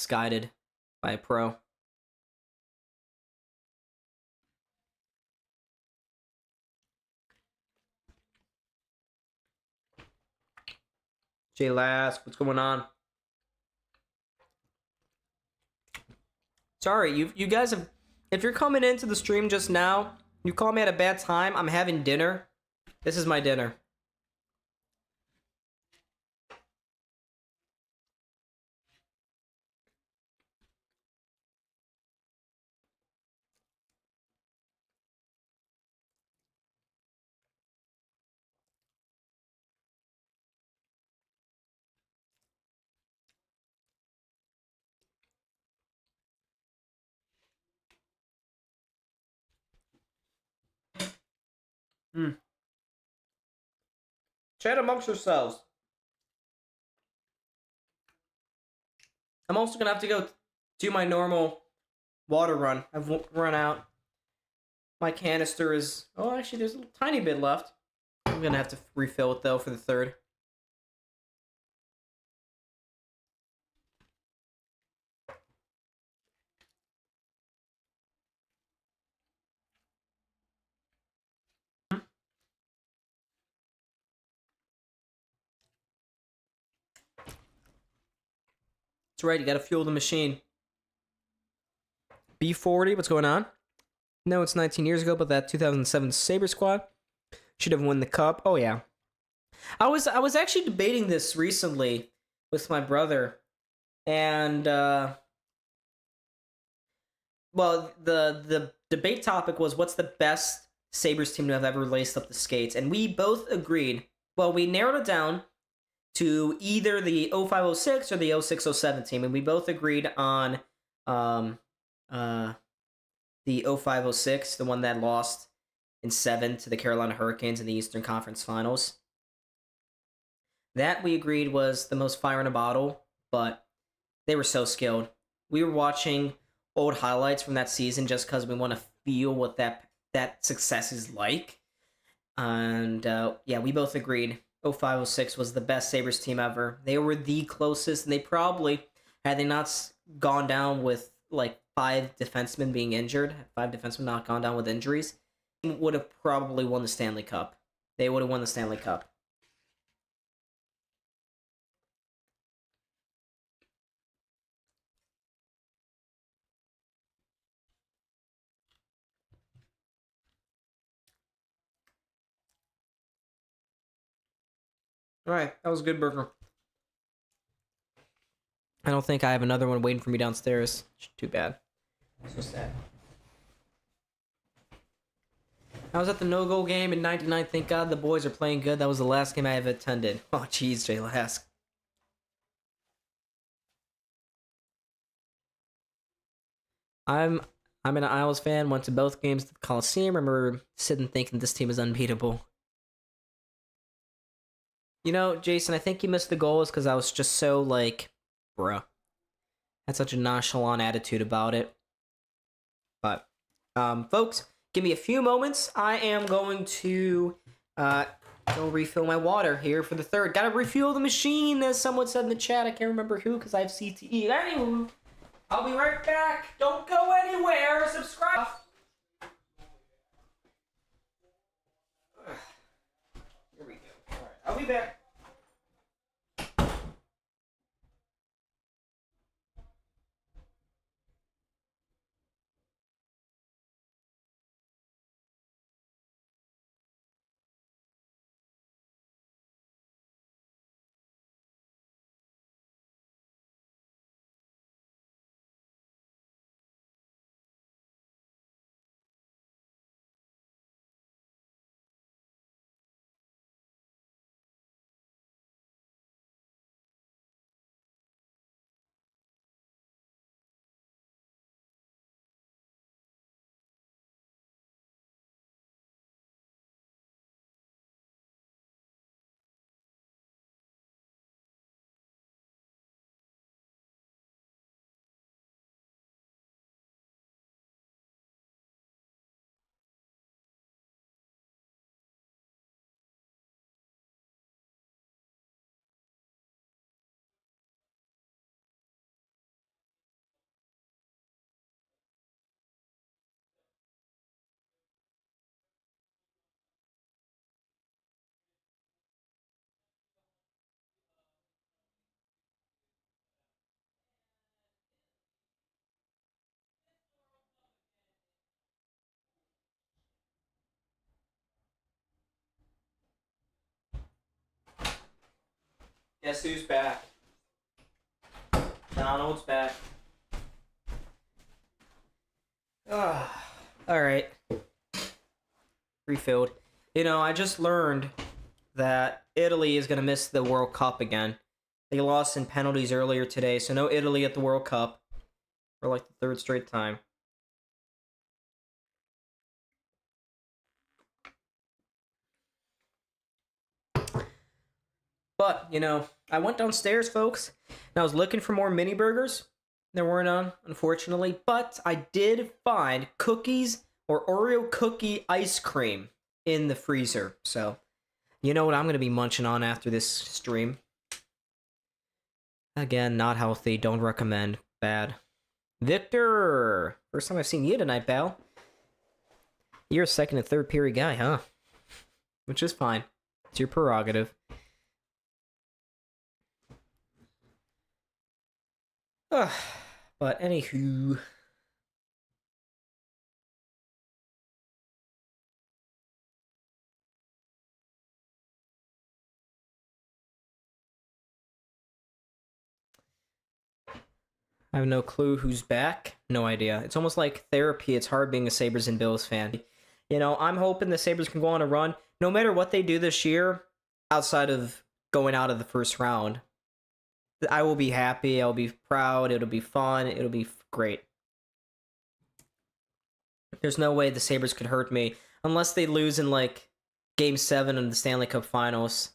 guided by a pro. Jay Lask, what's going on? Sorry, you guys have. If you're coming into the stream just now, you call me at a bad time. I'm having dinner. This is my dinner. Chat amongst yourselves. I'm also gonna have to go do my normal water run. I've run out. My canister is. Oh, actually, there's a tiny bit left. I'm gonna have to refill it though for the third. That's right, you gotta fuel the machine. B40, what's going on? No, it's 19 years ago, but that 2007 Sabre squad should have won the cup. Oh yeah. I was actually debating this recently with my brother, and well, the debate topic was what's the best Sabres team to have ever laced up the skates, and we both agreed. Well, we narrowed it down to either the 0506 or the 0607 team, and we both agreed on the 0506, the one that lost in 7 to the Carolina Hurricanes in the Eastern Conference Finals. That we agreed was the most fire in a bottle, but they were so skilled. We were watching old highlights from that season just because we want to feel what that success is like. And yeah, we both agreed 0506 was the best Sabres team ever. They were the closest, and they probably, had they not gone down with like 5 defensemen being injured, 5 defensemen not gone down with injuries, would have probably won the Stanley Cup. They would have won the Stanley Cup. Alright, that was a good burger. I don't think I have another one waiting for me downstairs. Too bad. So sad. I was at the no-goal game in 99. Thank God the boys are playing good. That was the last game I ever attended. Oh, jeez, Jay Lask. I'm an Isles fan. Went to both games at the Coliseum. Remember sitting thinking this team is unbeatable. You know, Jason, I think you missed the goal is because I was just so like, bruh. Had such a nonchalant attitude about it. But, folks, give me a few moments. I am going to go refill my water here for the third. Gotta refuel the machine, as someone said in the chat. I can't remember who because I have CTE. Anywho, I'll be right back. Don't go anywhere. Subscribe. Here we go. All right, I'll be back. Guess who's back? Donald's back. Alright. Refilled. You know, I just learned that Italy is going to miss the World Cup again. They lost in penalties earlier today, so no Italy at the World Cup for like the third straight time. But, you know, I went downstairs, folks, and I was looking for more mini burgers. There weren't none, unfortunately, but I did find cookies or Oreo cookie ice cream in the freezer. So, you know what I'm going to be munching on after this stream. Again, not healthy, don't recommend, bad. Victor! First time I've seen you tonight, pal. You're a second and third period guy, huh? Which is fine. It's your prerogative. But anywho, I have no clue who's back. No idea. It's almost like therapy. It's hard being a Sabres and Bills fan. You know, I'm hoping the Sabres can go on a run. No matter what they do this year, outside of going out of the first round, I will be happy. I'll be proud. It'll be fun. It'll be great. There's no way the Sabres could hurt me unless they lose in, like, Game 7 of the Stanley Cup Finals.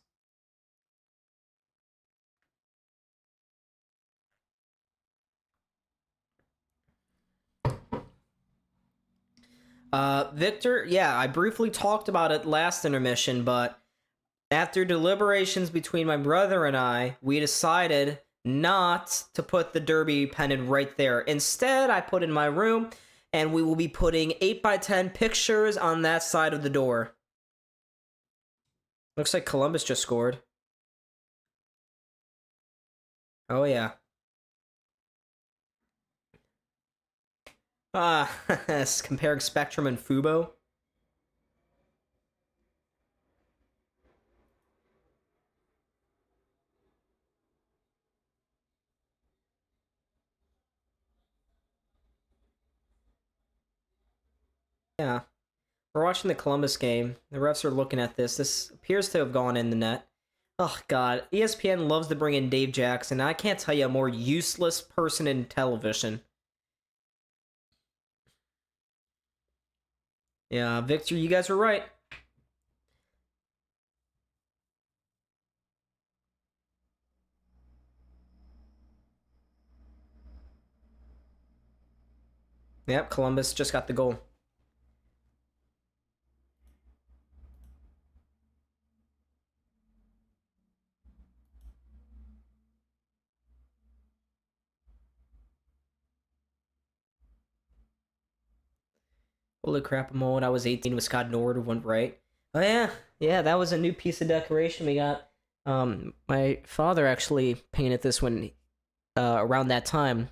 Victor, yeah, I briefly talked about it last intermission, but after deliberations between my brother and I, we decided not to put the Derby pennant right there. Instead, I put it in my room, and we will be putting 8x10 pictures on that side of the door. Looks like Columbus just scored. Oh, yeah. Comparing Spectrum and Fubo. Yeah. We're watching the Columbus game. The refs are looking at this. This appears to have gone in the net. Oh, God. ESPN loves to bring in Dave Jackson. I can't tell you a more useless person in television. Yeah, Victor, you guys were right. Yep, Columbus just got the goal. Holy crap, I'm old. I was 18 with Scott Nord went right. Oh, yeah. Yeah, that was a new piece of decoration we got. My father actually painted this one around that time.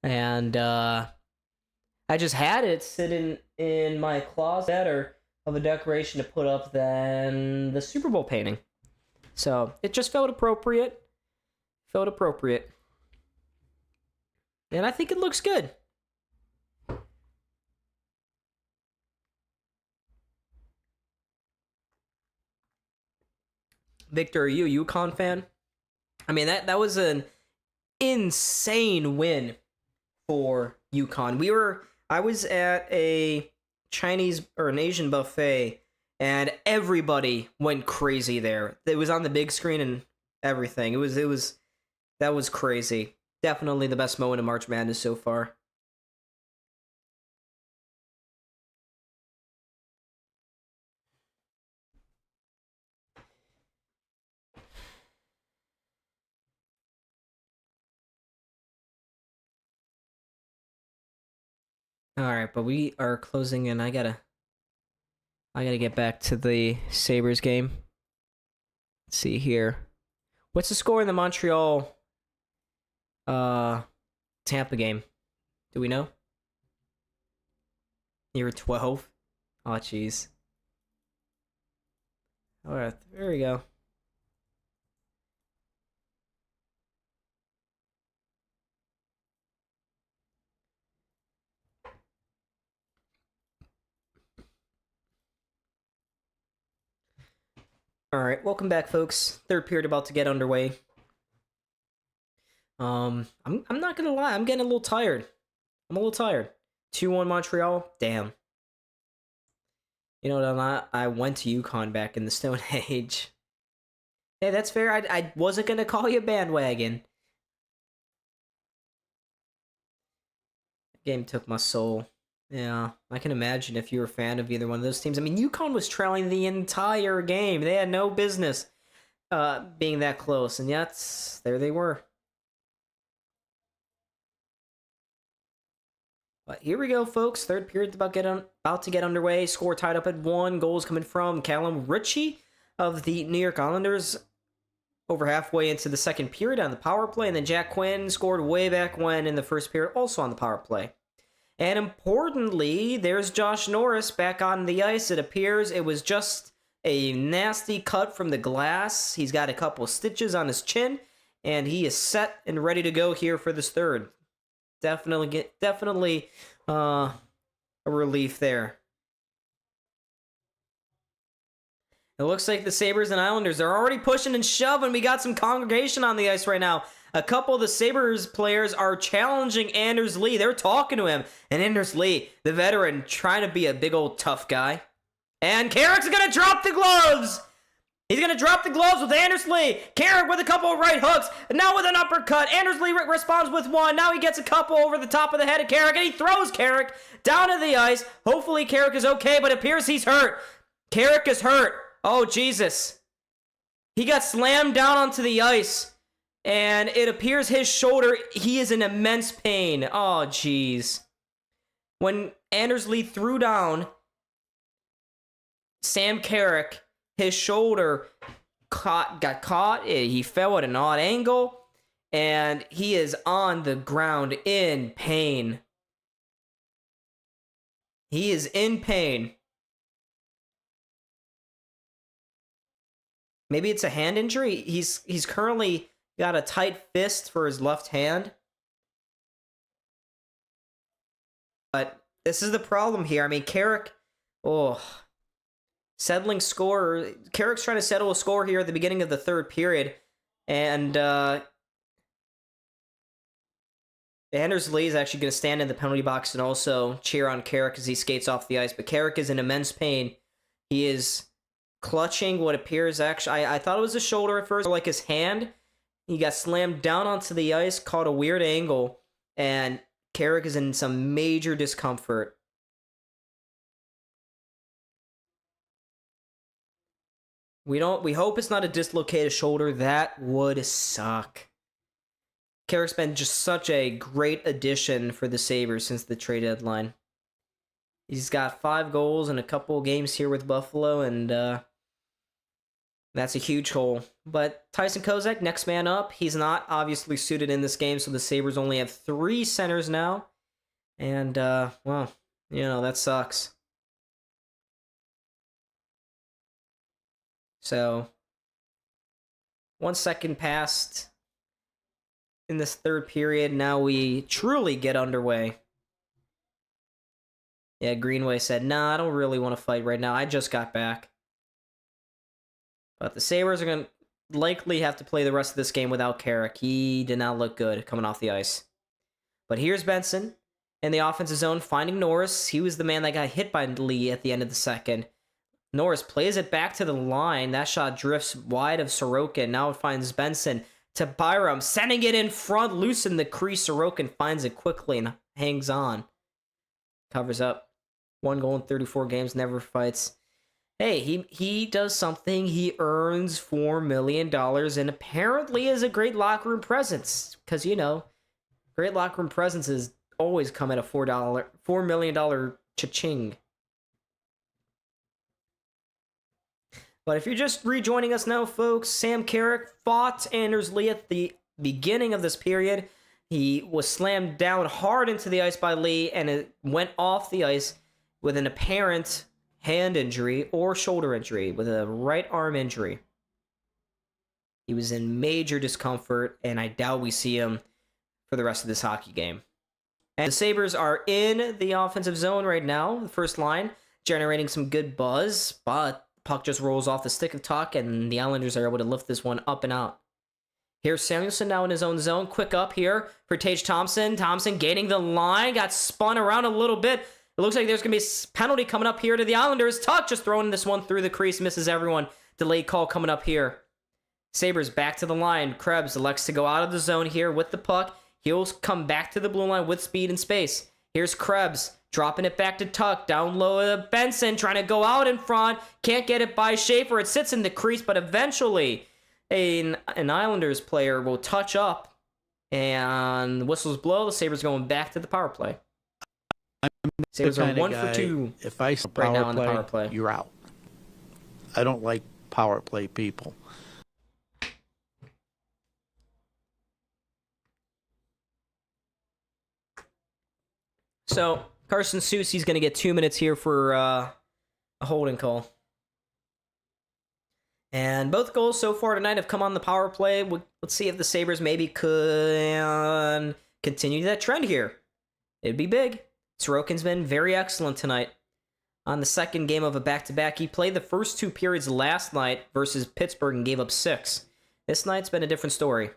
And I just had it sitting in my closet better of a decoration to put up than the Super Bowl painting. So it just felt appropriate. And I think it looks good. Victor, are you a UConn fan? I mean, that was an insane win for UConn. I was at a Chinese or an Asian buffet, and everybody went crazy there. It was on the big screen and everything. That was crazy. Definitely the best moment of March Madness so far. All right, but we are closing in. I gotta get back to the Sabres game. Let's see here. What's the score in the Montreal Tampa game? Do we know? You're 12? Oh, jeez. Alright, there we go. All right, welcome back, folks. Third period about to get underway. I'm not gonna lie, I'm getting a little tired. I'm a little tired. 2-1 Montreal. Damn. You know what? I went to UConn back in the Stone Age. Hey, that's fair. I wasn't gonna call you bandwagon. Game took my soul. Yeah, I can imagine if you were a fan of either one of those teams. I mean, UConn was trailing the entire game. They had no business being that close, and yet there they were. But here we go, folks. Third period about to get underway. Score tied up at 1. Goals coming from Callum Ritchie of the New York Islanders over halfway into the second period on the power play, and then Jack Quinn scored way back when in the first period, also on the power play. And importantly, there's Josh Norris back on the ice. It appears it was just a nasty cut from the glass. He's got a couple stitches on his chin, and he is set and ready to go here for this third. Definitely a relief there. It looks like the Sabres and Islanders are already pushing and shoving. We got some congregation on the ice right now. A couple of the Sabres players are challenging Anders Lee. They're talking to him. And Anders Lee, the veteran, trying to be a big old tough guy. And Carrick's going to drop the gloves. He's going to drop the gloves with Anders Lee. Carrick with a couple of right hooks. Now with an uppercut. Anders Lee responds with one. Now he gets a couple over the top of the head of Carrick. And he throws Carrick down to the ice. Hopefully Carrick is okay, but it appears he's hurt. Carrick is hurt. Oh, Jesus. He got slammed down onto the ice. And it appears his shoulder, he is in immense pain. Oh, jeez. When Anders Lee threw down Sam Carrick, his shoulder got caught. He fell at an odd angle. And he is on the ground in pain. He is in pain. Maybe it's a hand injury. He's currently got a tight fist for his left hand. But this is the problem here. I mean, Carrick, settling score. Carrick's trying to settle a score here at the beginning of the third period. And Anders Lee is actually going to stand in the penalty box and also cheer on Carrick as he skates off the ice. But Carrick is in immense pain. He is clutching what appears actually, I thought it was a shoulder at first, like his hand. He got slammed down onto the ice, caught a weird angle, and Carrick is in some major discomfort. We hope it's not a dislocated shoulder. That would suck. Carrick's been just such a great addition for the Sabres since the trade deadline. He's got 5 goals in a couple games here with Buffalo, and that's a huge hole. But Tyson Kozak, next man up. He's not obviously suited in this game, so the Sabres only have 3 centers now. And, well, you know, that sucks. So, 1 second passed in this third period. Now we truly get underway. Yeah, Greenway said, nah, I don't really want to fight right now. I just got back. But the Sabres are going to likely have to play the rest of this game without Carrick. He did not look good coming off the ice. But here's Benson in the offensive zone finding Norris. He was the man that got hit by Lee at the end of the second. Norris plays it back to the line. That shot drifts wide of Sorokin. Now it finds Benson to Byram, sending it in front, loose in the crease. Sorokin finds it quickly and hangs on. Covers up. 1 goal in 34 games, never fights. Hey, he does something. He earns $4 million and apparently is a great locker room presence. Because, you know, great locker room presences always come at a $4 million cha-ching. But if you're just rejoining us now, folks, Sam Carrick fought Anders Lee at the beginning of this period. He was slammed down hard into the ice by Lee, and it went off the ice with an apparent hand injury or shoulder injury, with a right arm injury. He was in major discomfort, and I doubt we see him for the rest of this hockey game. And the Sabres are in the offensive zone right now, the first line, generating some good buzz, but Puck just rolls off the stick of Tuck, and the Islanders are able to lift this one up and out. Here's Samuelson now in his own zone. Quick up here for Tage Thompson. Thompson gaining the line. Got spun around a little bit. It looks like there's going to be a penalty coming up here to the Islanders. Tuck just throwing this one through the crease. Misses everyone. Delayed call coming up here. Sabres back to the line. Krebs elects to go out of the zone here with the puck. He'll come back to the blue line with speed and space. Here's Krebs dropping it back to Tuck. Down low to Benson trying to go out in front. Can't get it by Schaefer. It sits in the crease, but eventually an Islanders player will touch up and whistles blow. The Sabres going back to the power play. Sabres are 1 for 2 if I see right now power on the play, power play. you're out. I don't like power play people. So Carson Soucy's going to get 2 minutes here for a holding call. And both goals so far tonight have come on the power play. Let's see if the Sabres maybe could continue that trend here. It'd be big. Sorokin's been very excellent tonight. On the second game of a back-to-back, he played the first 2 periods last night versus Pittsburgh and gave up 6. This night's been a different story.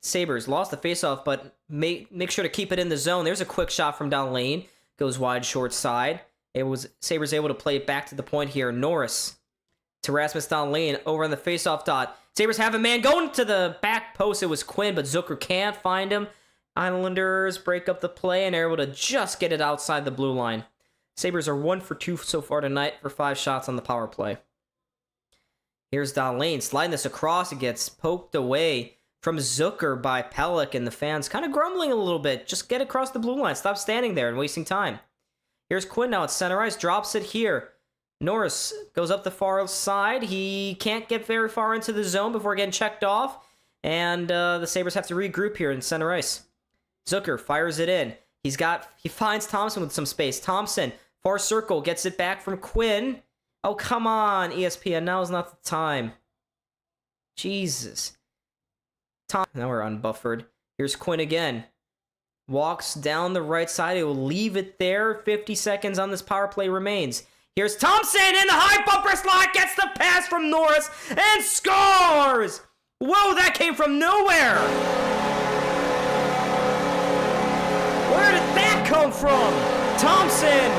Sabres lost the faceoff, but make sure to keep it in the zone. There's a quick shot from down lane. Goes wide, short side. Sabres able to play it back to the point here. Norris to Rasmus down lane, over on the faceoff dot. Sabres have a man going to the back post. It was Quinn, but Zucker can't find him. Islanders break up the play and are able to just get it outside the blue line. Sabres are 1 for 2 so far tonight for 5 shots on the power play. Here's down lane, sliding this across. It gets poked away from Zucker by Pelech, and the fans kind of grumbling a little bit. Just get across the blue line. Stop standing there and wasting time. Here's Quinn now at center ice. Drops it here. Norris goes up the far side. He can't get very far into the zone before getting checked off. And the Sabres have to regroup here in center ice. Zucker fires it in. He finds Thompson with some space. Thompson, far circle, gets it back from Quinn. Oh, come on, ESPN. Now is not the time. Jesus. Now we're unbuffered. Here's Quinn again. Walks down the right side. He will leave it there. 50 seconds on this power play remains. Here's Thompson in the high bumper slot. Gets the pass from Norris and scores! Whoa, that came from nowhere! Where did that come from? Thompson!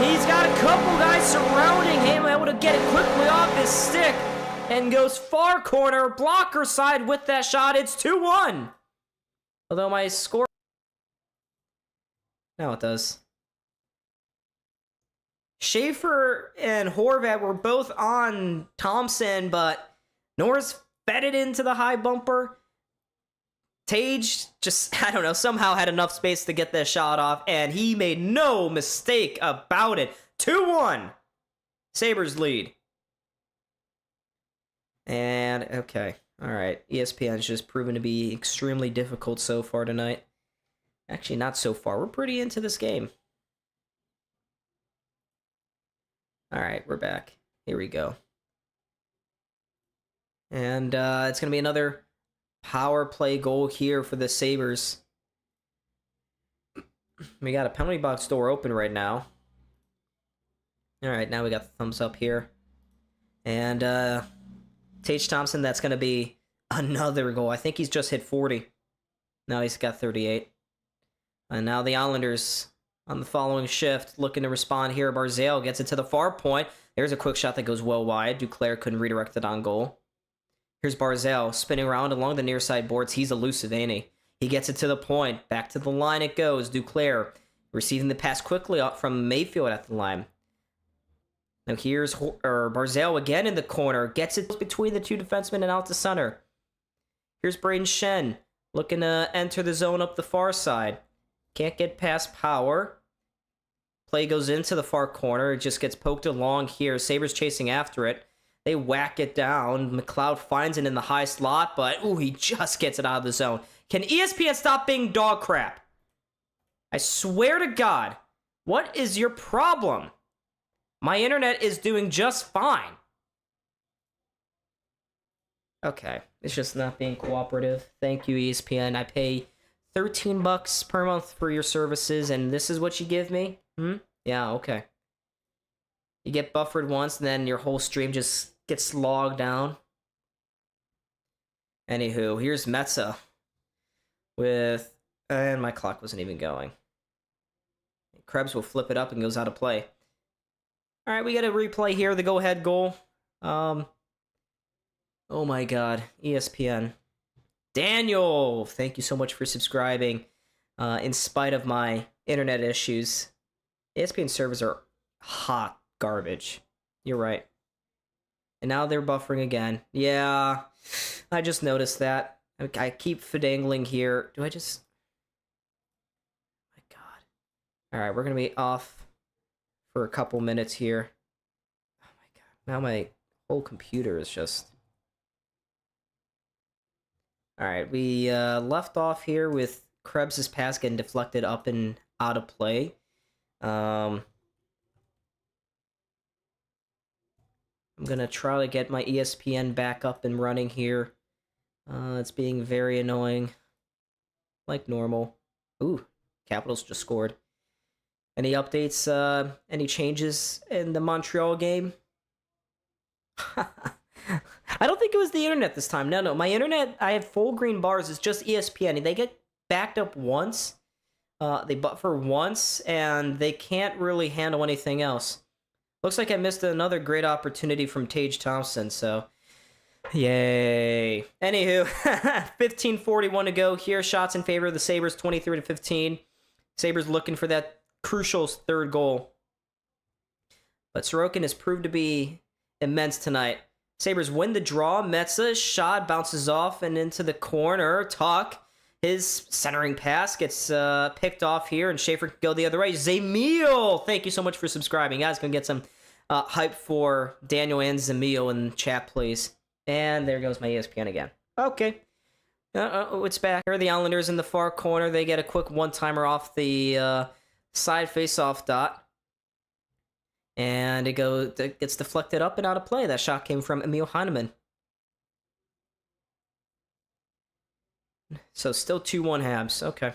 He's got a couple guys surrounding him, able to get it quickly off his stick, and goes far corner, blocker side with that shot. It's 2-1. Although my score... Now it does. Schaefer and Horvat were both on Thompson, but Norris fed it into the high bumper. Tage just, I don't know, somehow had enough space to get that shot off, and he made no mistake about it. 2-1. Sabres lead. And, okay. Alright, ESPN's just proven to be extremely difficult so far tonight. Actually, not so far. We're pretty into this game. Alright, we're back. Here we go. And it's going to be another power play goal here for the Sabres. We got a penalty box door open right now. Alright, now we got the thumbs up here. And Tage Thompson, that's going to be another goal. I think he's just hit 40. Now he's got 38. And now the Islanders on the following shift looking to respond here. Barzal gets it to the far point. There's a quick shot that goes well wide. Duclair couldn't redirect it on goal. Here's Barzal spinning around along the near side boards. He's elusive, ain't he? He gets it to the point. Back to the line it goes. Duclair receiving the pass quickly from Mayfield at the line. Now here's Barzal again in the corner. Gets it between the two defensemen and out to center. Here's Braden Shen looking to enter the zone up the far side. Can't get past Power. Play goes into the far corner. It just gets poked along here. Sabres chasing after it. They whack it down. McLeod finds it in the high slot, but ooh, he just gets it out of the zone. Can ESPN stop being dog crap? I swear to God, what is your problem? My internet is doing just fine. Okay, it's just not being cooperative. Thank you, ESPN. I pay $13 per month for your services, and this is what you give me? Yeah, okay. You get buffered once, and then your whole stream just gets slogged down. Anywho, here's Metza with... And my clock wasn't even going. Krebs will flip it up and goes out of play. All right, we got a replay here, the go-ahead goal. Oh my god, ESPN. Daniel, thank you so much for subscribing. In spite of my internet issues, ESPN servers are hot garbage. You're right. And now they're buffering again. Yeah, I just noticed that. I keep fidangling here. Do I just... My god. Alright, we're going to be off for a couple minutes here. Oh my god. Now my whole computer is just... Alright, we left off here with Krebs' pass getting deflected up and out of play. I'm gonna try to get my ESPN back up and running here. It's being very annoying. Like normal. Ooh, Capitals just scored. Any updates, any changes in the Montreal game? I don't think it was the internet this time. No, my internet, I have full green bars. It's just ESPN. They get backed up once. They buffer once, and they can't really handle anything else. Looks like I missed another great opportunity from Tage Thompson, so... Yay. Anywho, 15:41 to go here. Shots in favor of the Sabres, 23-15. Sabres looking for that crucial third goal. But Sorokin has proved to be immense tonight. Sabres win the draw. Metza's shot bounces off and into the corner. Tuck, his centering pass gets picked off here, and Schaefer can go the other way. Zamil, thank you so much for subscribing. Guys, gonna get some hype for Daniel and Zamil in chat, please. And there goes my ESPN again. Okay. It's back. Here are the Islanders in the far corner. They get a quick one-timer off the side face-off dot. And it gets deflected up and out of play. That shot came from Emil Heineman. So still 2-1 Habs. Okay.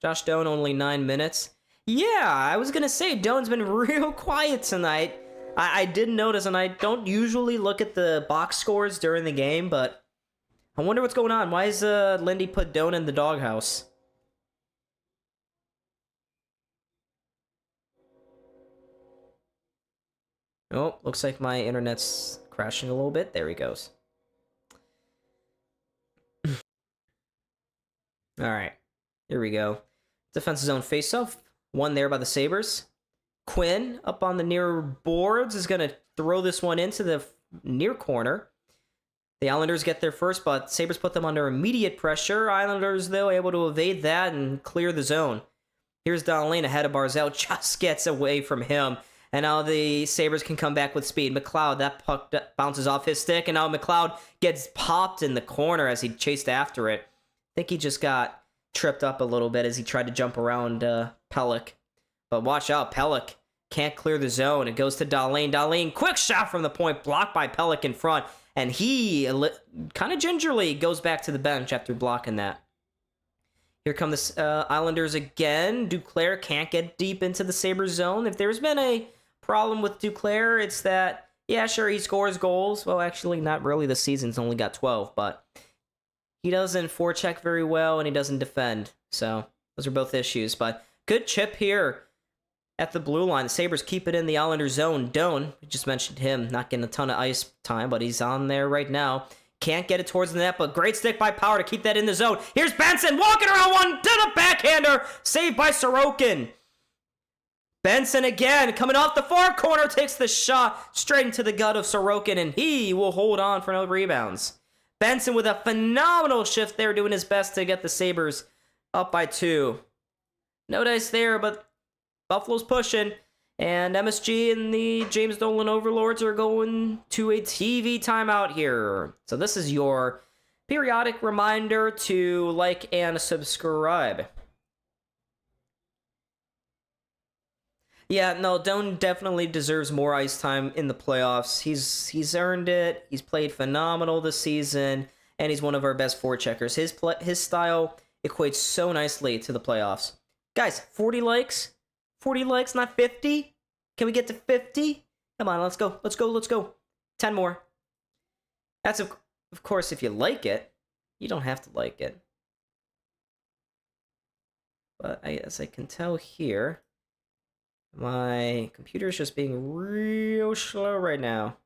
Josh Doan, only 9 minutes. Yeah, I was going to say, Doan's been real quiet tonight. I did notice, and I don't usually look at the box scores during the game, but I wonder what's going on. Why is Lindy put Doan in the doghouse? Oh, looks like my internet's crashing a little bit. There he goes. Alright, here we go. Defensive zone faceoff. One there by the Sabres. Quinn, up on the near boards, is going to throw this one into the near corner. The Islanders get there first, but Sabres put them under immediate pressure. Islanders, though, able to evade that and clear the zone. Here's Dahlin ahead of Barzal, just gets away from him. And now the Sabres can come back with speed. McLeod, that puck bounces off his stick, and now McLeod gets popped in the corner as he chased after it. I think he just got tripped up a little bit as he tried to jump around Pelech. But watch out, Pelech can't clear the zone. It goes to Dahlin. Dahlin, quick shot from the point, blocked by Pelech in front. And he kind of gingerly goes back to the bench after blocking that. Here come the Islanders again. Duclair can't get deep into the Sabres zone. If there's been a problem with Duclair, it's that, yeah, sure, he scores goals. Well, actually, not really. The season's only got 12, but he doesn't forecheck very well, and he doesn't defend. So those are both issues. But good chip here at the blue line. The Sabres keep it in the Islanders zone. Doan, we just mentioned him, not getting a ton of ice time, but he's on there right now. Can't get it towards the net, but great stick by Power to keep that in the zone. Here's Benson walking around one to the backhander. Saved by Sorokin. Benson again, coming off the far corner, takes the shot straight into the gut of Sorokin, and he will hold on for no rebounds. Benson with a phenomenal shift there, doing his best to get the Sabres up by 2. No dice there, but Buffalo's pushing. And MSG and the James Dolan Overlords are going to a TV timeout here. So this is your periodic reminder to like and subscribe. Yeah, no, Doan definitely deserves more ice time in the playoffs. He's earned it. He's played phenomenal this season, and he's one of our best forecheckers. His style equates so nicely to the playoffs. Guys, 40 likes? 40 likes, not 50? Can we get to 50? Come on, let's go. Let's go. Let's go. 10 more. That's, of course, if you like it. You don't have to like it. But as I can tell here, my computer is just being real slow right now.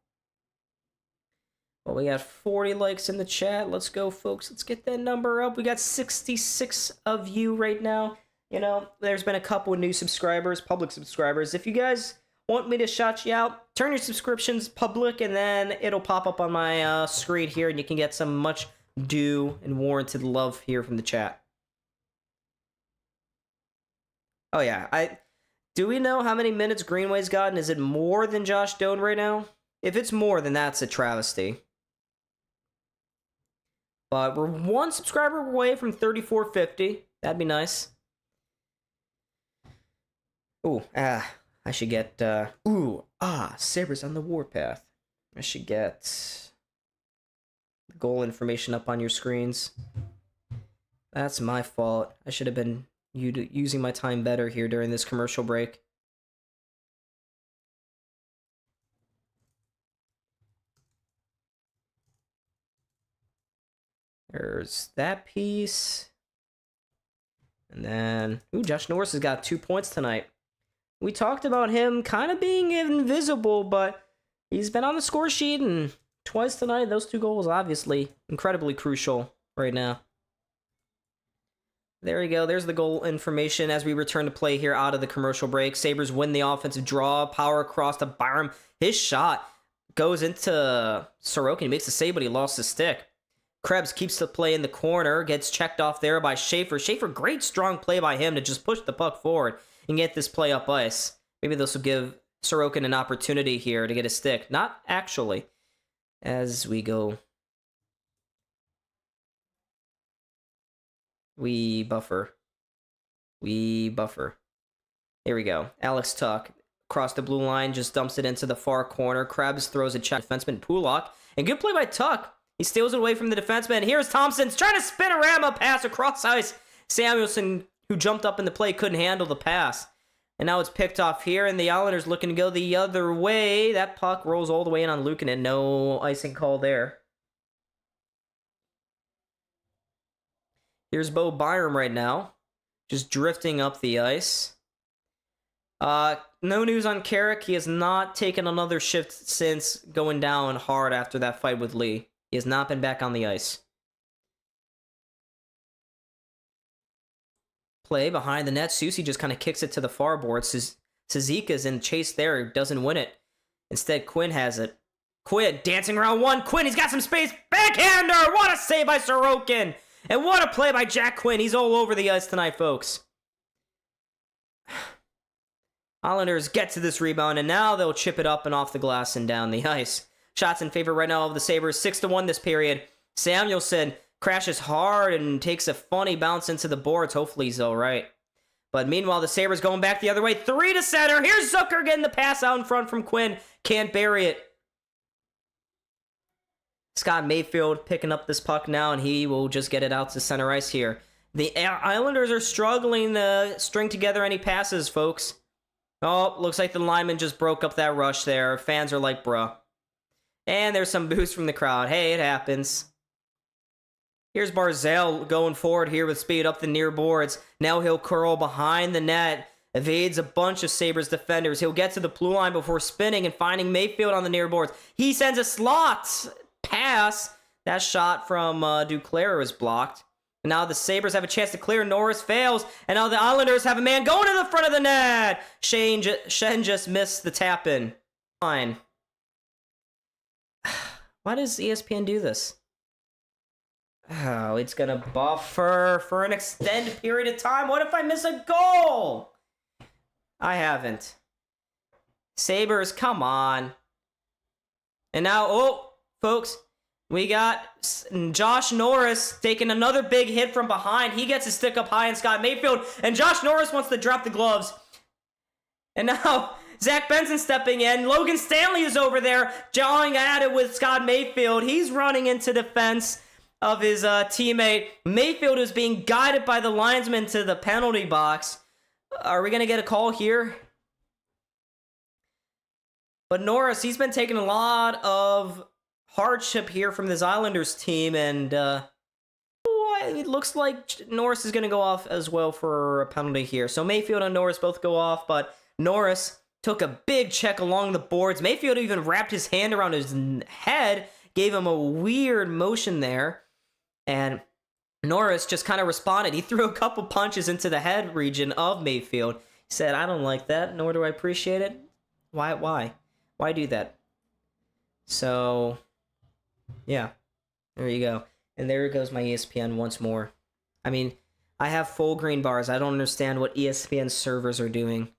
Well, we got 40 likes in the chat. Let's go, folks. Let's get that number up. We got 66 of you right now. You know, there's been a couple of new subscribers, public subscribers. If you guys want me to shout you out, turn your subscriptions public, and then it'll pop up on my screen here, and you can get some much due and warranted love here from the chat. Oh, yeah. Do we know how many minutes Greenway's gotten? Is it more than Josh Doan right now? If it's more, then that's a travesty. But we're one subscriber away from 3450. That'd be nice. Ooh, I should get, Sabres on the warpath. I should get the goal information up on your screens. That's my fault. I should have been using my time better here during this commercial break. There's that piece. And then, Josh Norris has got 2 points tonight. We talked about him kind of being invisible, but he's been on the score sheet, and twice tonight, those 2 goals obviously incredibly crucial right now. There you go. There's the goal information as we return to play here out of the commercial break. Sabres win the offensive draw. Power across to Byram. His shot goes into Sorokin. He makes the save, but he lost his stick. Krebs keeps the play in the corner. Gets checked off there by Schaefer. Schaefer, great strong play by him to just push the puck forward and get this play up ice. Maybe this will give Sorokin an opportunity here to get a stick. Not actually. As we go. We buffer. Here we go. Alex Tuck across the blue line, just dumps it into the far corner. Krebs throws a check. Defenseman Pulak. And good play by Tuck. He steals it away from the defenseman. Here's Thompson's trying to spin a Rama pass across ice. Samuelson, who jumped up in the play, couldn't handle the pass. And now it's picked off here, and the Islanders looking to go the other way. That puck rolls all the way in on Luukkonen. No icing call there. Here's Bo Byram right now, just drifting up the ice. No news on Carrick. He has not taken another shift since going down hard after that fight with Lee. He has not been back on the ice. Play behind the net. Susie just kind of kicks it to the far board. Sazika's in chase there. Doesn't win it. Instead, Quinn has it. Quinn dancing around one. Quinn, he's got some space. Backhander! What a save by Sorokin! And what a play by Jack Quinn. He's all over the ice tonight, folks. Islanders get to this rebound, and now they'll chip it up and off the glass and down the ice. Shots in favor right now of the Sabres. 6-1 this period. Samuelson crashes hard and takes a funny bounce into the boards. Hopefully he's all right. But meanwhile, the Sabres going back the other way. 3 to center. Here's Zucker getting the pass out in front from Quinn. Can't bury it. Scott Mayfield picking up this puck now, and he will just get it out to center ice here. The Islanders are struggling to string together any passes, folks. Oh, looks like the lineman just broke up that rush there. Fans are like, bruh. And there's some boost from the crowd. Hey, it happens. Here's Barzal going forward here with speed up the near boards. Now he'll curl behind the net. Evades a bunch of Sabres defenders. He'll get to the blue line before spinning and finding Mayfield on the near boards. He sends a slot pass. That shot from Duclair was blocked. And now the Sabres have a chance to clear. Norris fails. And now the Islanders have a man going to the front of the net. Shen just missed the tap-in. Fine. Why does ESPN do this? Oh, it's going to buffer for an extended period of time. What if I miss a goal? I haven't. Sabres, come on. And now, folks, we got Josh Norris taking another big hit from behind. He gets his stick up high in Scott Mayfield, and Josh Norris wants to drop the gloves. And now Zach Benson stepping in. Logan Stanley is over there jawing at it with Scott Mayfield. He's running into defense of his teammate. Mayfield is being guided by the linesman to the penalty box. Are we going to get a call here? But Norris, he's been taking a lot of hardship here from this Islanders team, and it looks like Norris is going to go off as well for a penalty here. So Mayfield and Norris both go off, but Norris took a big check along the boards. Mayfield even wrapped his hand around his head, gave him a weird motion there, and Norris just kind of responded. He threw a couple punches into the head region of Mayfield. He said, "I don't like that, nor do I appreciate it." Why do that? So, yeah, there you go. And there goes my ESPN once more. I mean, I have full green bars. I don't understand what ESPN servers are doing.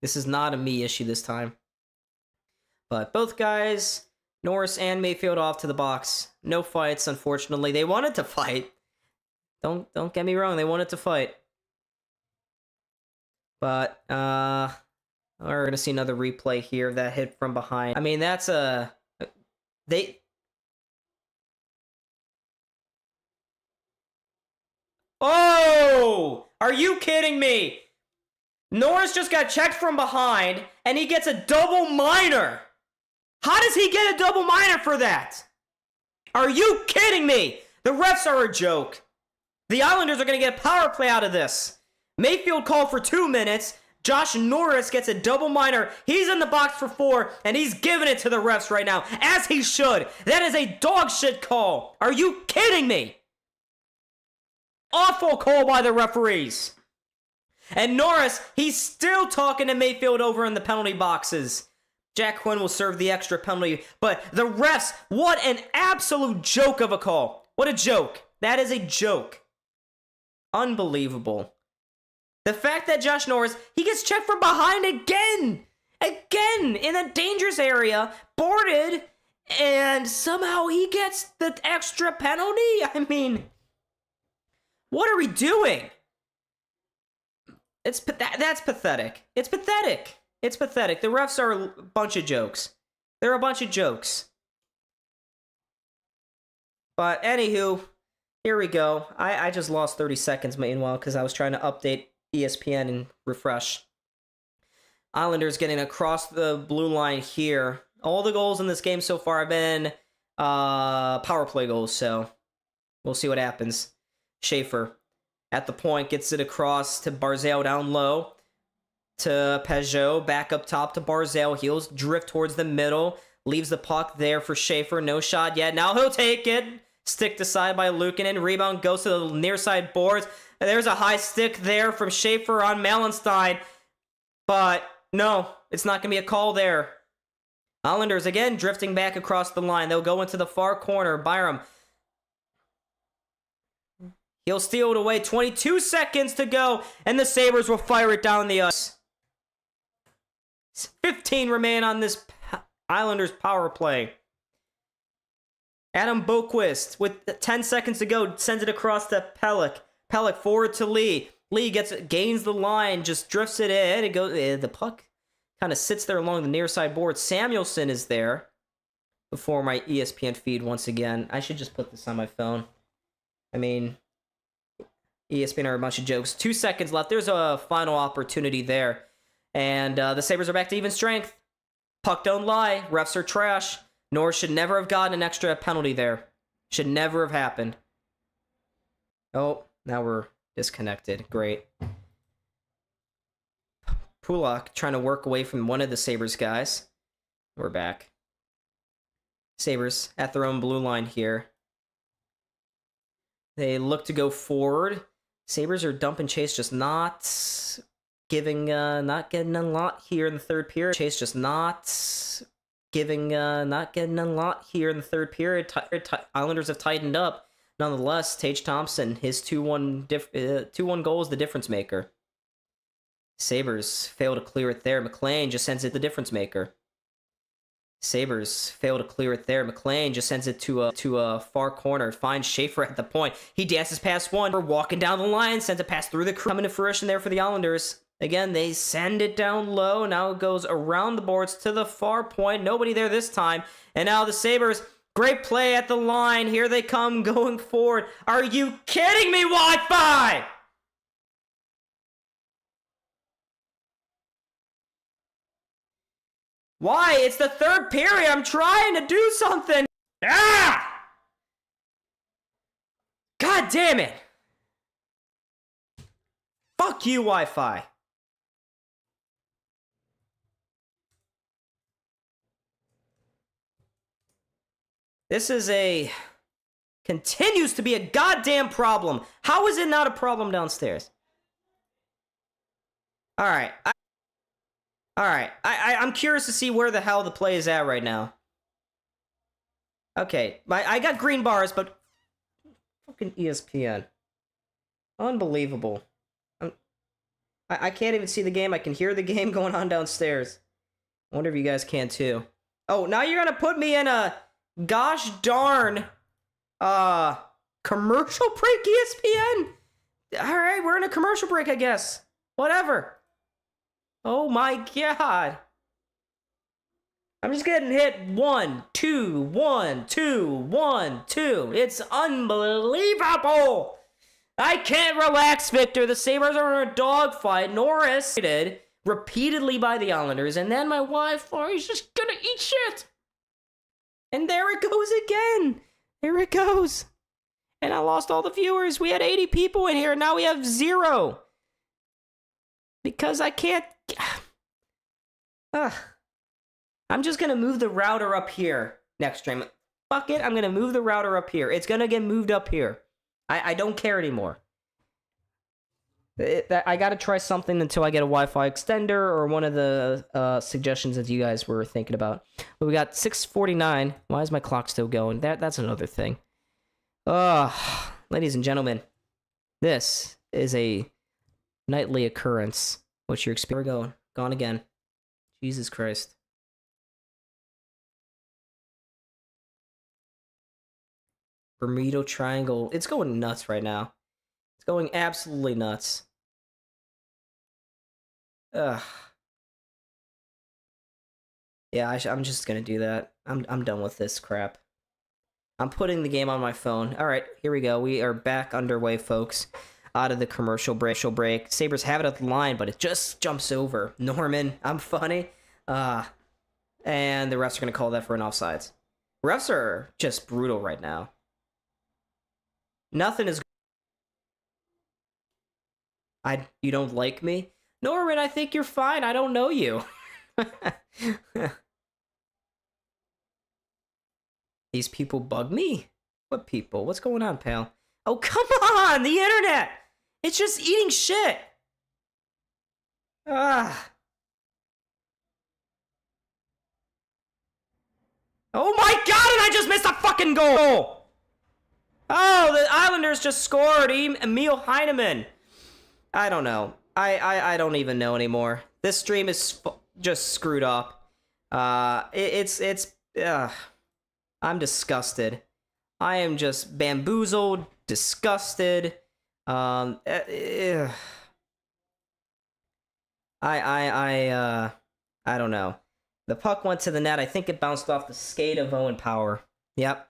This is not a me issue this time. But both guys, Norris and Mayfield, off to the box. No fights, unfortunately. They wanted to fight. Don't get me wrong, they wanted to fight. But, we're gonna see another replay here of that hit from behind. I mean, that's Oh! Are you kidding me? Norris just got checked from behind, and he gets a double minor. How does he get a double minor for that? Are you kidding me? The refs are a joke. The Islanders are going to get a power play out of this. Mayfield called for 2 minutes. Josh Norris gets a double minor. He's in the box for 4, and he's giving it to the refs right now, as he should. That is a dog shit call. Are you kidding me? Awful call by the referees. And Norris, he's still talking to Mayfield over in the penalty boxes. Jack Quinn will serve the extra penalty, but the refs, what an absolute joke of a call. What a joke. That is a joke. Unbelievable. The fact that Josh Norris, he gets checked from behind again, in a dangerous area, boarded, and somehow he gets the extra penalty? I mean, what are we doing? That's pathetic. It's pathetic. It's pathetic. The refs are a bunch of jokes. They're a bunch of jokes. But anywho, here we go. I just lost 30 seconds meanwhile because I was trying to update ESPN and refresh. Islanders getting across the blue line here. All the goals in this game so far have been power play goals, so we'll see what happens. Schaefer at the point gets it across to Barzal down low to Peugeot, back up top to Barzal. Heels drift towards the middle, leaves the puck there for Schaefer. No shot yet. Now he'll take it. Stick to side by Luukkonen. Rebound goes to the near side boards. And there's a high stick there from Schaefer on Malenstein. But no, it's not going to be a call there. Islanders again drifting back across the line. They'll go into the far corner. Byram. He'll steal it away. 22 seconds to go. And the Sabres will fire it down the ice. 15 remain on this Islanders power play. Adam Boquist, with 10 seconds to go, sends it across to Pelech. Pelech forward to Lee. Lee gains the line, just drifts it in. It goes. The puck kind of sits there along the near side board. Samuelson is there. Before my ESPN feed once again. I should just put this on my phone. I mean, ESPN are a bunch of jokes. 2 seconds left. There's a final opportunity there. And the Sabres are back to even strength. Puck don't lie. Refs are trash. Norris should never have gotten an extra penalty there. Should never have happened. Oh, now we're disconnected. Great. Pulak trying to work away from one of the Sabres guys. We're back. Sabres at their own blue line here. They look to go forward. Sabres are dumping Chase, just not getting a lot here in the third period. Chase just not getting a lot here in the third period. Islanders have tightened up. Nonetheless, Tage Thompson, his 2-1 goal is the difference maker. Sabres fail to clear it there. McLean just sends it the difference maker. Sabres fail to clear it there. McLean just sends it to a far corner. Finds Schaefer at the point. He dances past one. Walking down the line, sends a pass through the crew. Coming to fruition there for the Islanders. Again, they send it down low. Now it goes around the boards to the far point. Nobody there this time. And now the Sabres, great play at the line. Here they come going forward. Are you kidding me, Wi-Fi? Why? It's the third period. I'm trying to do something. Ah! God damn it. Fuck you, Wi-Fi. This is continues to be a goddamn problem. How is it not a problem downstairs? Alright. I'm curious to see where the hell the play is at right now. Okay. I got green bars, but fucking ESPN. Unbelievable. I can't even see the game. I can hear the game going on downstairs. I wonder if you guys can too. Oh, now you're gonna put me in a gosh darn commercial break, ESPN? Alright, we're in a commercial break, I guess. Whatever. Oh my god. I'm just getting hit 1, 2, 1, 2, 1, 2. It's unbelievable. I can't relax, Victor. The Sabres are in a dogfight. Norris repeatedly by the Islanders, and then my Wi-Fi is just gonna eat shit. And there it goes again. There it goes. And I lost all the viewers. We had 80 people in here, and now we have 0. Because I can't... I'm just gonna move the router up here next stream. Fuck it, I'm gonna move the router up here. It's gonna get moved up here. I don't care anymore. I gotta try something until I get a Wi-Fi extender or one of the suggestions that you guys were thinking about. But we got 6:49. Why is my clock still going? That's another thing. Ladies and gentlemen, this is a nightly occurrence. What's your experience? Gone again. Jesus Christ. Bermuda Triangle. It's going nuts right now. It's going absolutely nuts. Ugh. Yeah, I'm just gonna do that. I'm done with this crap. I'm putting the game on my phone. Alright, here we go. We are back underway, folks. Out of the commercial break. Sabres have it at the line, but it just jumps over. Norman, I'm funny. And the refs are gonna call that for an offsides. Refs are just brutal right now. Nothing is... You don't like me? Norman, I think you're fine. I don't know you. These people bug me? What people? What's going on, pal? Oh, come on! The internet! It's just eating shit! Ah. Oh my god, and I just missed a fucking goal! Oh, the Islanders just scored. Emil Heineman. I don't know. I don't even know anymore. This stream is just screwed up. I'm disgusted. I am just bamboozled, disgusted. I don't know. The puck went to the net. I think it bounced off the skate of Owen Power. Yep.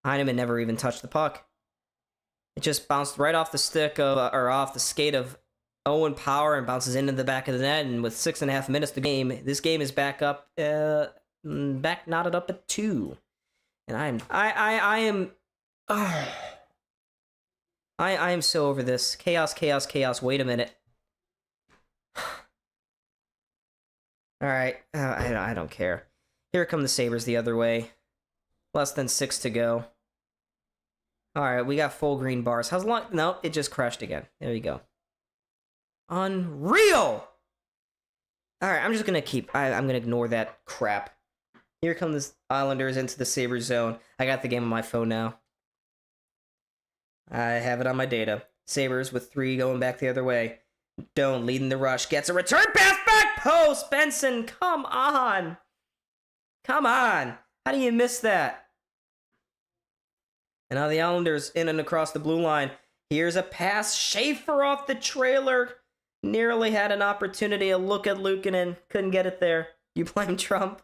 Heineman never even touched the puck. It just bounced right off the stick of, or off the skate of Owen Power and bounces into the back of the net. And with 6.5 minutes to game, this game is back up, back knotted up at 2. And I am so over this. Chaos. Wait a minute. All right, I don't care. Here come the Sabres the other way. Less than 6 to go. Alright, we got full green bars. How's long? No, it just crashed again. There you go. Unreal! Alright, I'm just gonna I'm gonna ignore that crap. Here come the Islanders into the Sabres zone. I got the game on my phone now. I have it on my data. Sabres with 3 going back the other way. Doan leading the rush. Gets a return pass back post! Benson, come on! Come on! How do you miss that? And now the Islanders in and across the blue line. Here's a pass. Schaefer off the trailer. Nearly had an opportunity. A look at Luukkonen. Couldn't get it there. You blame Trump?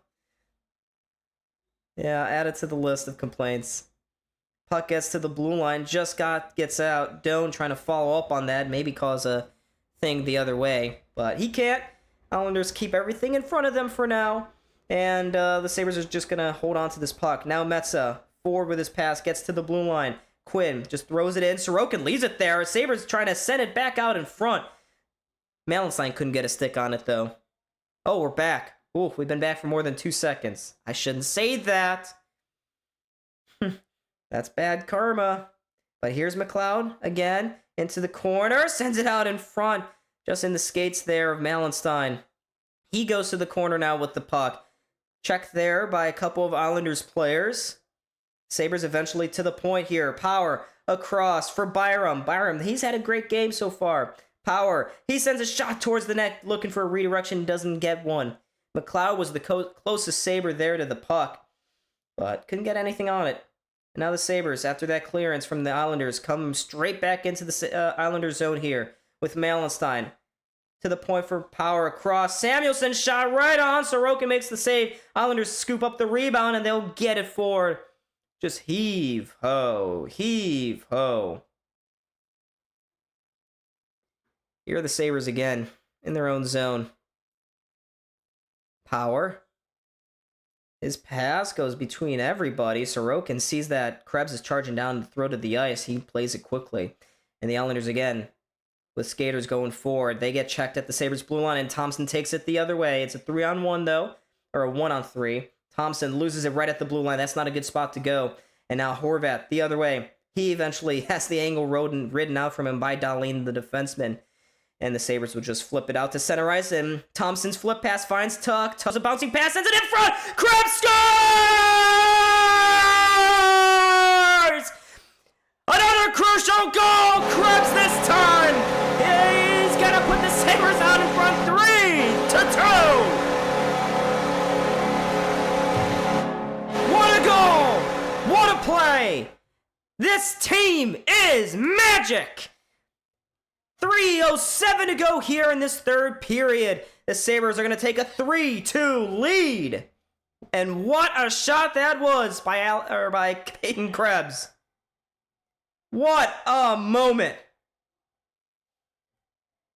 Yeah, add it to the list of complaints. Puck gets to the blue line. Gets out. Doan trying to follow up on that. Maybe cause a thing the other way. But he can't. Islanders keep everything in front of them for now. And the Sabres are just going to hold on to this puck. Now Metsa, forward with his pass, gets to the blue line. Quinn just throws it in. Sorokin leaves it there. Sabres trying to send it back out in front. Malenstein couldn't get a stick on it, though. Oh, we're back. Ooh, we've been back for more than 2 seconds. I shouldn't say that. That's bad karma. But here's McLeod again into the corner. Sends it out in front. Just in the skates there of Malenstein. He goes to the corner now with the puck. Checked there by a couple of Islanders players. Sabres eventually to the point here. Power across for Byram. Byram, he's had a great game so far. Power. He sends a shot towards the net looking for a redirection. Doesn't get one. McLeod was the closest Sabre there to the puck. But couldn't get anything on it. And now the Sabres, after that clearance from the Islanders, come straight back into the Islanders zone here with Malenstein. To the point for Power across. Samuelson shot right on. Sorokin makes the save. Islanders scoop up the rebound and they'll get it forward. Just heave ho. Heave ho. Here are the Sabres again in their own zone. Power. His pass goes between everybody. Sorokin sees that Krebs is charging down the throat of the ice. He plays it quickly. And the Islanders again, with skaters going forward. They get checked at the Sabres blue line, and Thompson takes it the other way. It's a 3-on-1, though, or a 1-on-3. Thompson loses it right at the blue line. That's not a good spot to go. And now Horvat the other way. He eventually has the angle ridden out from him by Dahlin, the defenseman. And the Sabres would just flip it out to center ice, and Thompson's flip pass finds Tuck. Tuck's a bouncing pass, sends it in front! Krebs scores! Another crucial goal! Krebs this time! He's gonna put the Sabres out in front 3-2! What a goal! What a play! This team is magic! 3:07 to go here in this third period. The Sabres are going to take a 3-2 lead. And what a shot that was by Peyton Krebs. What a moment.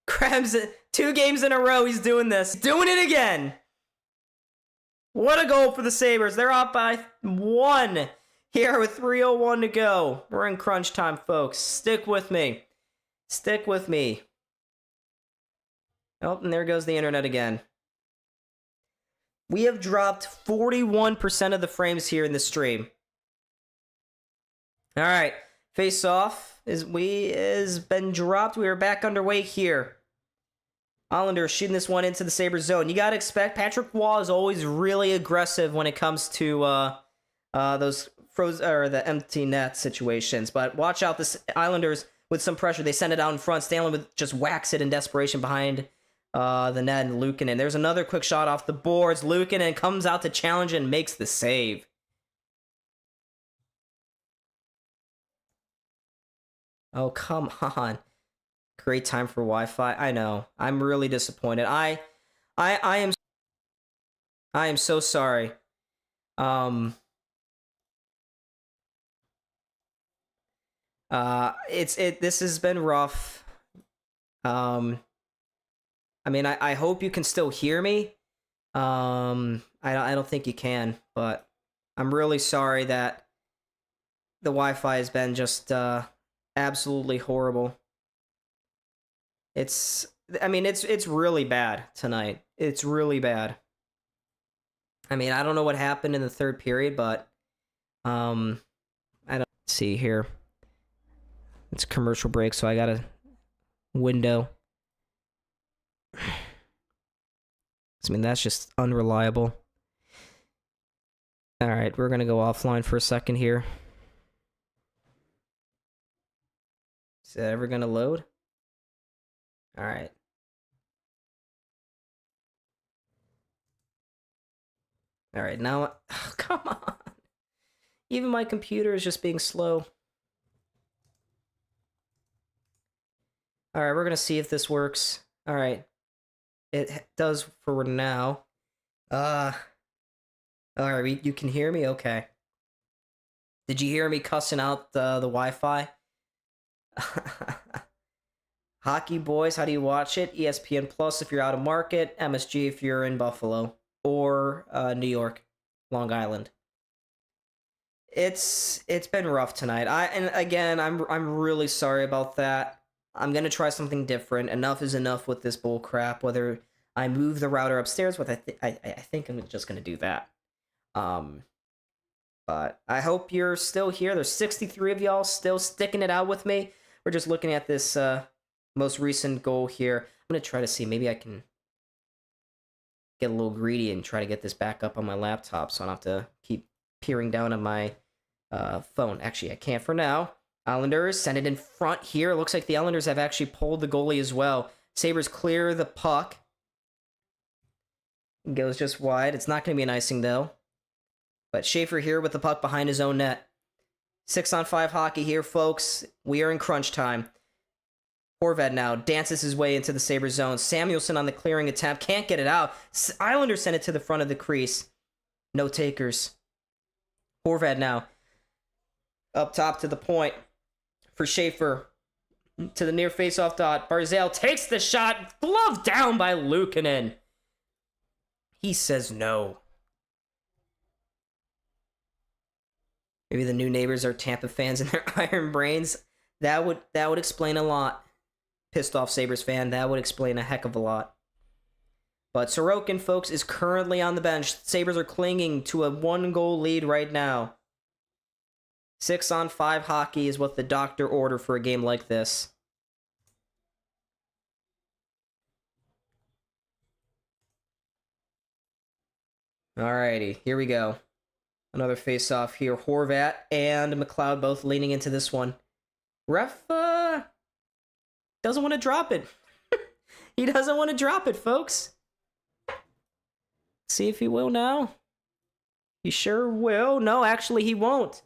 Krebs, 2 games in a row, he's doing this. Doing it again. What a goal for the Sabres. They're up by 1 here with 3:01 to go. We're in crunch time, folks. Stick with me. Stick with me. Oh, and there goes the internet again. We have dropped 41% of the frames here in the stream. All right, face off has been dropped. We are back underway here. Islanders shooting this one into the Sabres zone. You gotta expect Patrick Waugh is always really aggressive when it comes to those the empty net situations. But watch out, the Islanders. With some pressure, they send it out in front. Stanley would just whacks it in desperation behind the net and Luukkonen. There's another quick shot off the boards. Luukkonen comes out to challenge and makes the save. Oh, come on. Great time for Wi-Fi. I know. I'm really disappointed. I am so sorry. This has been rough. I mean, I hope you can still hear me. I don't think you can, but I'm really sorry that the Wi-Fi has been just absolutely horrible. It's really bad tonight. It's really bad. I mean, I don't know what happened in the third period, but I don't see here. It's a commercial break, so I got a window. I mean, that's just unreliable. All right, we're going to go offline for a second here. Is that ever going to load? All right. All right, now... Oh, come on. Even my computer is just being slow. All right, we're going to see if this works. All right. It does for now. All right, you can hear me? Okay. Did you hear me cussing out the Wi-Fi? Hockey Boys, how do you watch it? ESPN Plus if you're out of market. MSG if you're in Buffalo. or New York, Long Island. It's been rough tonight. I'm really sorry about that. I'm gonna try something different. Enough is enough with this bull crap. Whether I move the router upstairs, I think I'm just gonna do that. But I hope you're still here. There's 63 of y'all still sticking it out with me. We're just looking at this most recent goal here. I'm gonna try to see, maybe I can get a little greedy and try to get this back up on my laptop so I don't have to keep peering down at my phone. Actually, I can't for now. Islanders send it in front here. It looks like the Islanders have actually pulled the goalie as well. Sabres clear the puck. It goes just wide. It's not going to be an icing, though. But Schaefer here with the puck behind his own net. 6-on-5 hockey here, folks. We are in crunch time. Horvat now dances his way into the Sabres zone. Samuelson on the clearing attempt. Can't get it out. Islanders send it to the front of the crease. No takers. Horvat now. Up top to the point. For Schaefer. To the near face-off dot. Barzal takes the shot. Glove down by Luukkonen. He says no. Maybe the new neighbors are Tampa fans and their iron brains. That would explain a lot. Pissed off Sabres fan. That would explain a heck of a lot. But Sorokin, folks, is currently on the bench. Sabres are clinging to a 1-goal lead right now. 6-on-5 hockey is what the doctor ordered for a game like this. Alrighty, here we go. Another face-off here. Horvat and McLeod both leaning into this one. Ref doesn't want to drop it. He doesn't want to drop it, folks. See if he will now. He sure will. No, actually, he won't.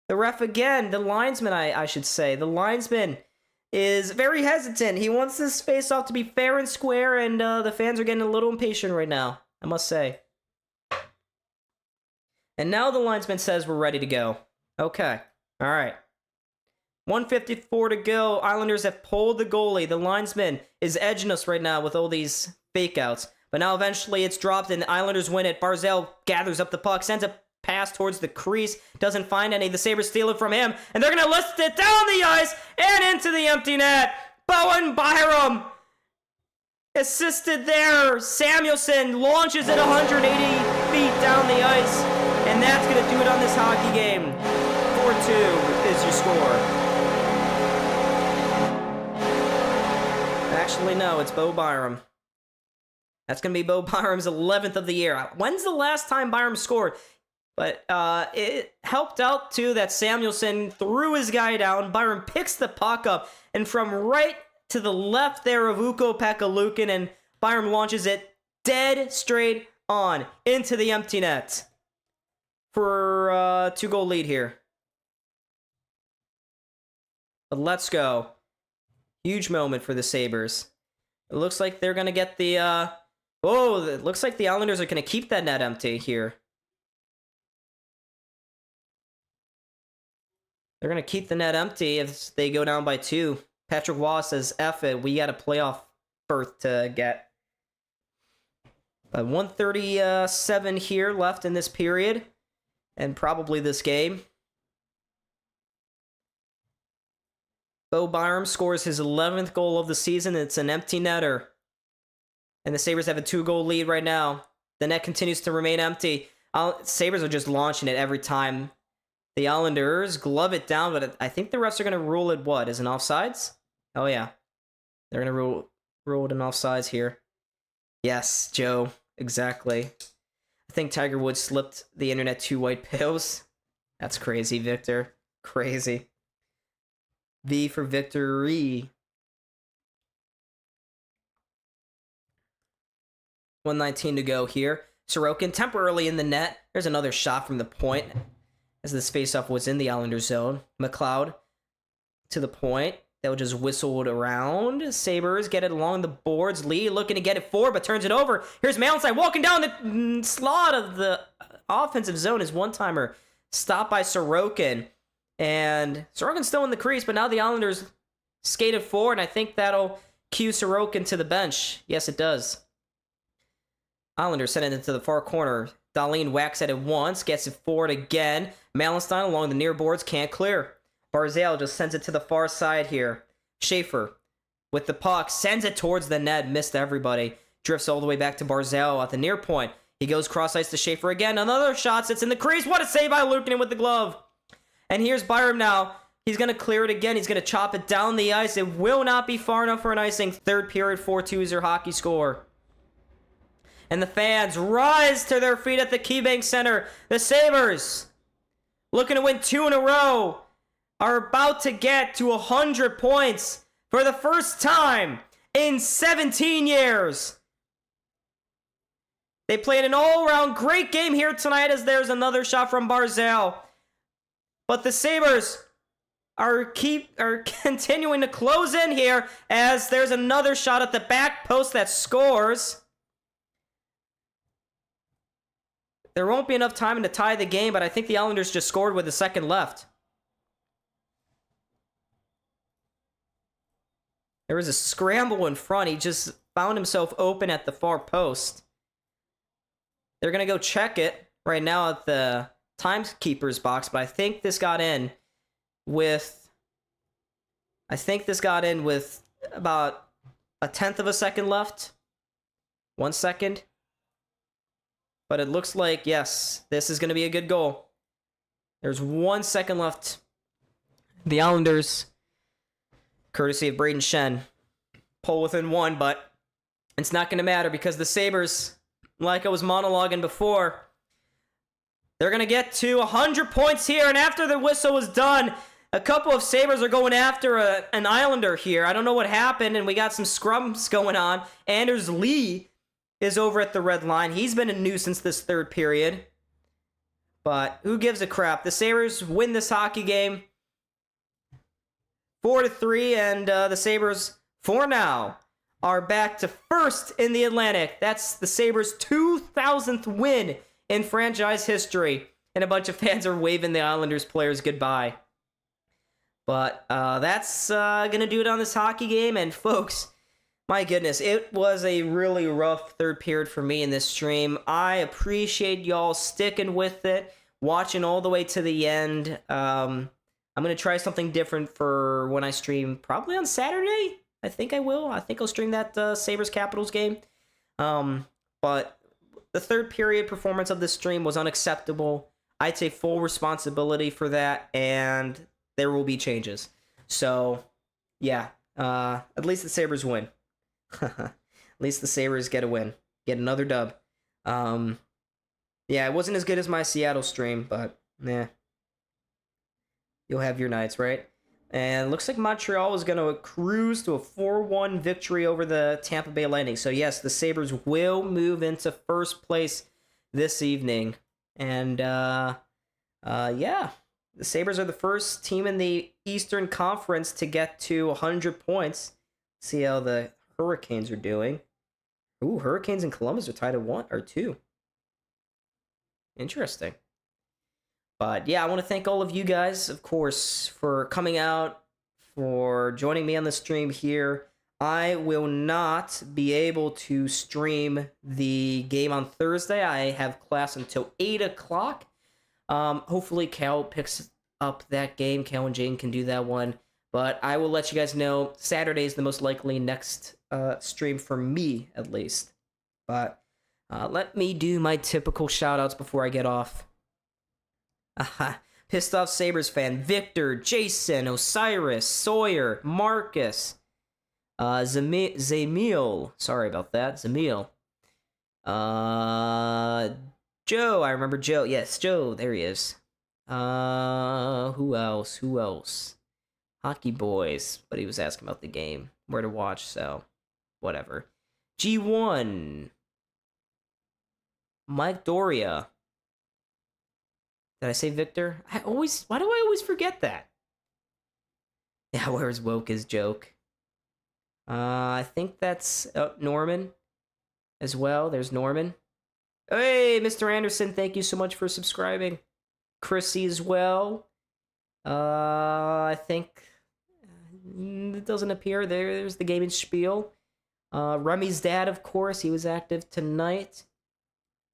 The ref again, the linesman, I should say. The linesman is very hesitant. He wants this face-off to be fair and square, and the fans are getting a little impatient right now, I must say. And now the linesman says we're ready to go. Okay. All right. 1:54 to go. Islanders have pulled the goalie. The linesman is edging us right now with all these fake outs. But now eventually it's dropped and the Islanders win it. Barzal gathers up the puck, sends a pass towards the crease, doesn't find any. The Sabres steal it from him, and they're going to lift it down the ice and into the empty net. Bowen Byram assisted there. Samuelson launches it 180 feet down the ice, and that's going to do it on this hockey game. 4-2 is your score. Actually, no, it's Bo Byram. That's going to be Bo Byram's 11th of the year. When's the last time Byram scored? But it helped out, too, that Samuelson threw his guy down. Byram picks the puck up, and from right to the left there of Ukko-Pekka Luukkonen, Byram launches it dead straight on into the empty net for a 2-goal lead here. But let's go. Huge moment for the Sabres. It looks like they're going to get the... it looks like the Islanders are going to keep that net empty here. They're going to keep the net empty if they go down by 2. Patrick Wallace says, F it, we got a playoff berth to get. 1:37 here left in this period, and probably this game. Bo Byram scores his 11th goal of the season. It's an empty netter. And the Sabres have a 2-goal lead right now. The net continues to remain empty. Sabres are just launching it every time. The Islanders glove it down, but I think the refs are going to rule it what? As an offsides? Oh, yeah. They're going to rule it an offsides here. Yes, Joe. Exactly. I think Tiger Woods slipped the internet 2 white pills. That's crazy, Victor. Crazy. V for victory. 1:19 to go here. Sorokin temporarily in the net. There's another shot from the point as this faceoff was in the Islanders zone. McLeod to the point. They'll just whistle it around. Sabres get it along the boards. Lee looking to get it forward, but turns it over. Here's Malenside walking down the slot of the offensive zone. His one-timer stopped by Sorokin. And Sorokin's still in the crease, but now the Islanders skated forward, and I think that'll cue Sorokin to the bench. Yes, it does. Islanders send it into the far corner. Dahlin whacks at it once, gets it forward again. Malenstein along the near boards, can't clear. Barzal just sends it to the far side here. Schaefer with the puck, sends it towards the net, missed everybody. Drifts all the way back to Barzal at the near point. He goes cross-ice to Schaefer again. Another shot sits in the crease. What a save by Luukkonen with the glove. And here's Byram now. He's going to clear it again. He's going to chop it down the ice. It will not be far enough for an icing. Third period, 4-2 is your hockey score. And the fans rise to their feet at the KeyBank Center. The Sabres, looking to win 2 in a row, are about to get to 100 points for the first time in 17 years. They played an all-around great game here tonight as there's another shot from Barzal. But the Sabres are continuing to close in here as there's another shot at the back post that scores. There won't be enough time to tie the game, but I think the Islanders just scored with a second left. There was a scramble in front. He just found himself open at the far post. They're going to go check it right now at the timekeeper's box, but I think this got in with about a tenth of a second left. 1 second. But it looks like, yes, this is going to be a good goal. There's 1 second left. The Islanders, courtesy of Braden Shen, pull within 1, but it's not going to matter because the Sabres, like I was monologuing before, they're going to get to 100 points here, and after the whistle is done, a couple of Sabres are going after an Islander here. I don't know what happened, and we got some scrums going on. Anders Lee is over at the red line. He's been a nuisance this third period, but who gives a crap? The Sabres win this hockey game 4-3, and the Sabres, for now, are back to first in the Atlantic. That's the Sabres' 2,000th win in franchise history. And a bunch of fans are waving the Islanders players goodbye. But that's going to do it on this hockey game. And folks, my goodness, it was a really rough third period for me in this stream. I appreciate y'all sticking with it, watching all the way to the end. I'm going to try something different for when I stream, probably on Saturday. I think I will. I think I'll stream that Sabres-Capitals game. But the third period performance of this stream was unacceptable. I take full responsibility for that, and there will be changes. So, yeah, at least the Sabres win. At least the Sabres get a win. Get another dub. Yeah, it wasn't as good as my Seattle stream, but, you'll have your nights, right? And looks like Montreal is going to cruise to a 4-1 victory over the Tampa Bay Lightning. So, yes, the Sabres will move into first place this evening. And, yeah, the Sabres are the first team in the Eastern Conference to get to 100 points. See how the Hurricanes are doing. Ooh, Hurricanes and Columbus are tied at 1 or 2. Interesting. But yeah, I want to thank all of you guys, of course, for coming out, for joining me on the stream here. I will not be able to stream the game on Thursday. I have class until 8 o'clock. Hopefully Cal picks up that game. Cal and Jane can do that one. But I will let you guys know Saturday is the most likely next stream for me, at least. But let me do my typical shout-outs before I get off. Pissed Off Sabres fan, Victor, Jason, Osiris, Sawyer, Marcus, Zamil, sorry about that, Zamil, Joe, I remember Joe, yes, Joe, there he is, who else, Hockey Boys, but he was asking about the game, where to watch, so, whatever, G1, Mike Doria. Did I say Victor? Why do I always forget that? Yeah, where's Woke's joke? I think that's Norman as well. There's Norman. Hey, Mr. Anderson, thank you so much for subscribing. Chrissy as well. I think it doesn't appear. There's the gaming spiel. Remy's dad, of course. He was active tonight.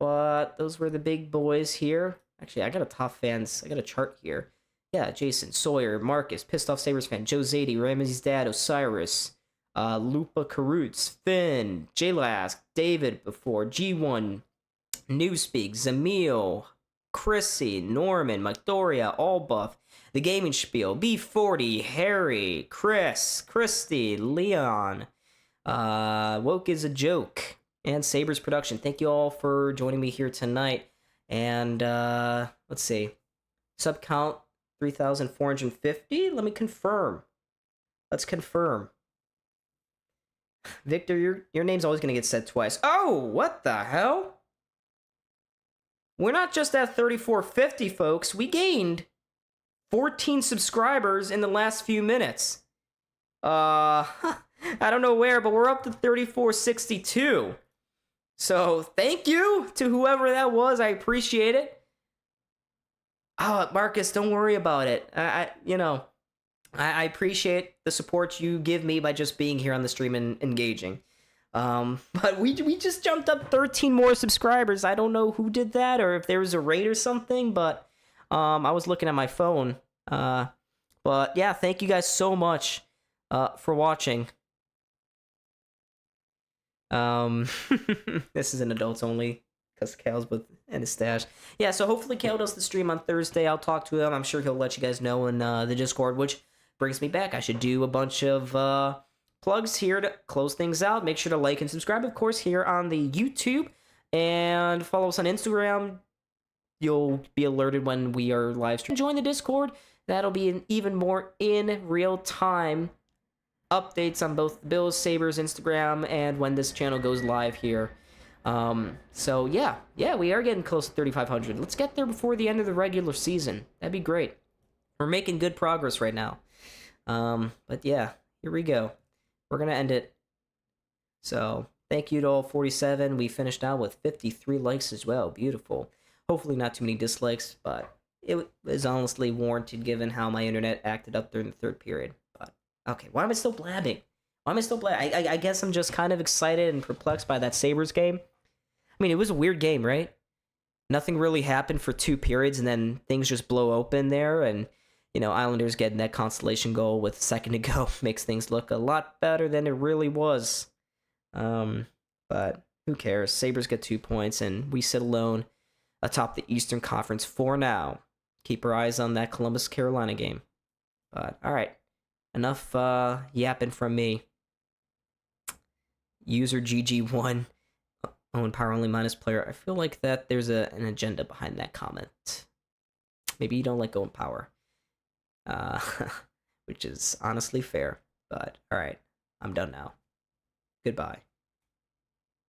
But those were the big boys here. Actually, I got a top fans. I got a chart here. Yeah, Jason, Sawyer, Marcus, Pissed Off Sabres fan, Joe Zadie, Ramsey's dad, Osiris, Lupa Karutz, Finn, J-Lask, David before, G1, Newspeak, Zamil, Chrissy, Norman, McDoria, Allbuff, The Gaming Spiel, B40, Harry, Chris, Christy, Leon, Woke is a Joke, and Sabres Production. Thank you all for joining me here tonight. And let's see. Sub count 3,450. Let me confirm. Let's confirm. Victor, your name's always going to get said twice. Oh, what the hell? We're not just at 3,450, folks. We gained 14 subscribers in the last few minutes. I don't know where, but we're up to 3,462. So thank you to whoever that was. I appreciate it. Oh, Marcus, don't worry about it. I appreciate the support you give me by just being here on the stream and engaging. But we just jumped up 13 more subscribers. I don't know who did that or if there was a raid or something, but I was looking at my phone. But yeah, thank you guys so much for watching. This is an adults only because Cal's with and his stash. Yeah, so hopefully Cal does the stream on Thursday. I'll talk to him. I'm sure he'll let you guys know in the Discord, which brings me back. I should do a bunch of plugs here to close things out. Make sure to like and subscribe, of course, here on the YouTube, and follow us on Instagram. You'll be alerted when we are live streaming. Join the Discord. That'll be an even more in real time updates on both Bills, Sabres, Instagram, and when this channel goes live here. So yeah, we are getting close to 3,500. Let's get there before the end of the regular season. That'd be great. We're making good progress right now. But yeah, here we go. We're gonna end it. So thank you to all 47. We finished out with 53 likes as well. Beautiful. Hopefully not too many dislikes, but it was honestly warranted given how my internet acted up during the third period. But okay, why am I still blabbing? I guess I'm just kind of excited and perplexed by that Sabres game. I mean, it was a weird game, right? Nothing really happened for 2 periods, and then things just blow open there, and Islanders getting that consolation goal with a second to go makes things look a lot better than it really was. But who cares? Sabres get 2 points, and we sit alone atop the Eastern Conference for now. Keep our eyes on that Columbus, Carolina game. But all right, enough yapping from me. User GG1, own power only minus player. I feel like that there's an agenda behind that comment. Maybe you don't like Owen Power. Which is honestly fair. But all right, I'm done now. Goodbye.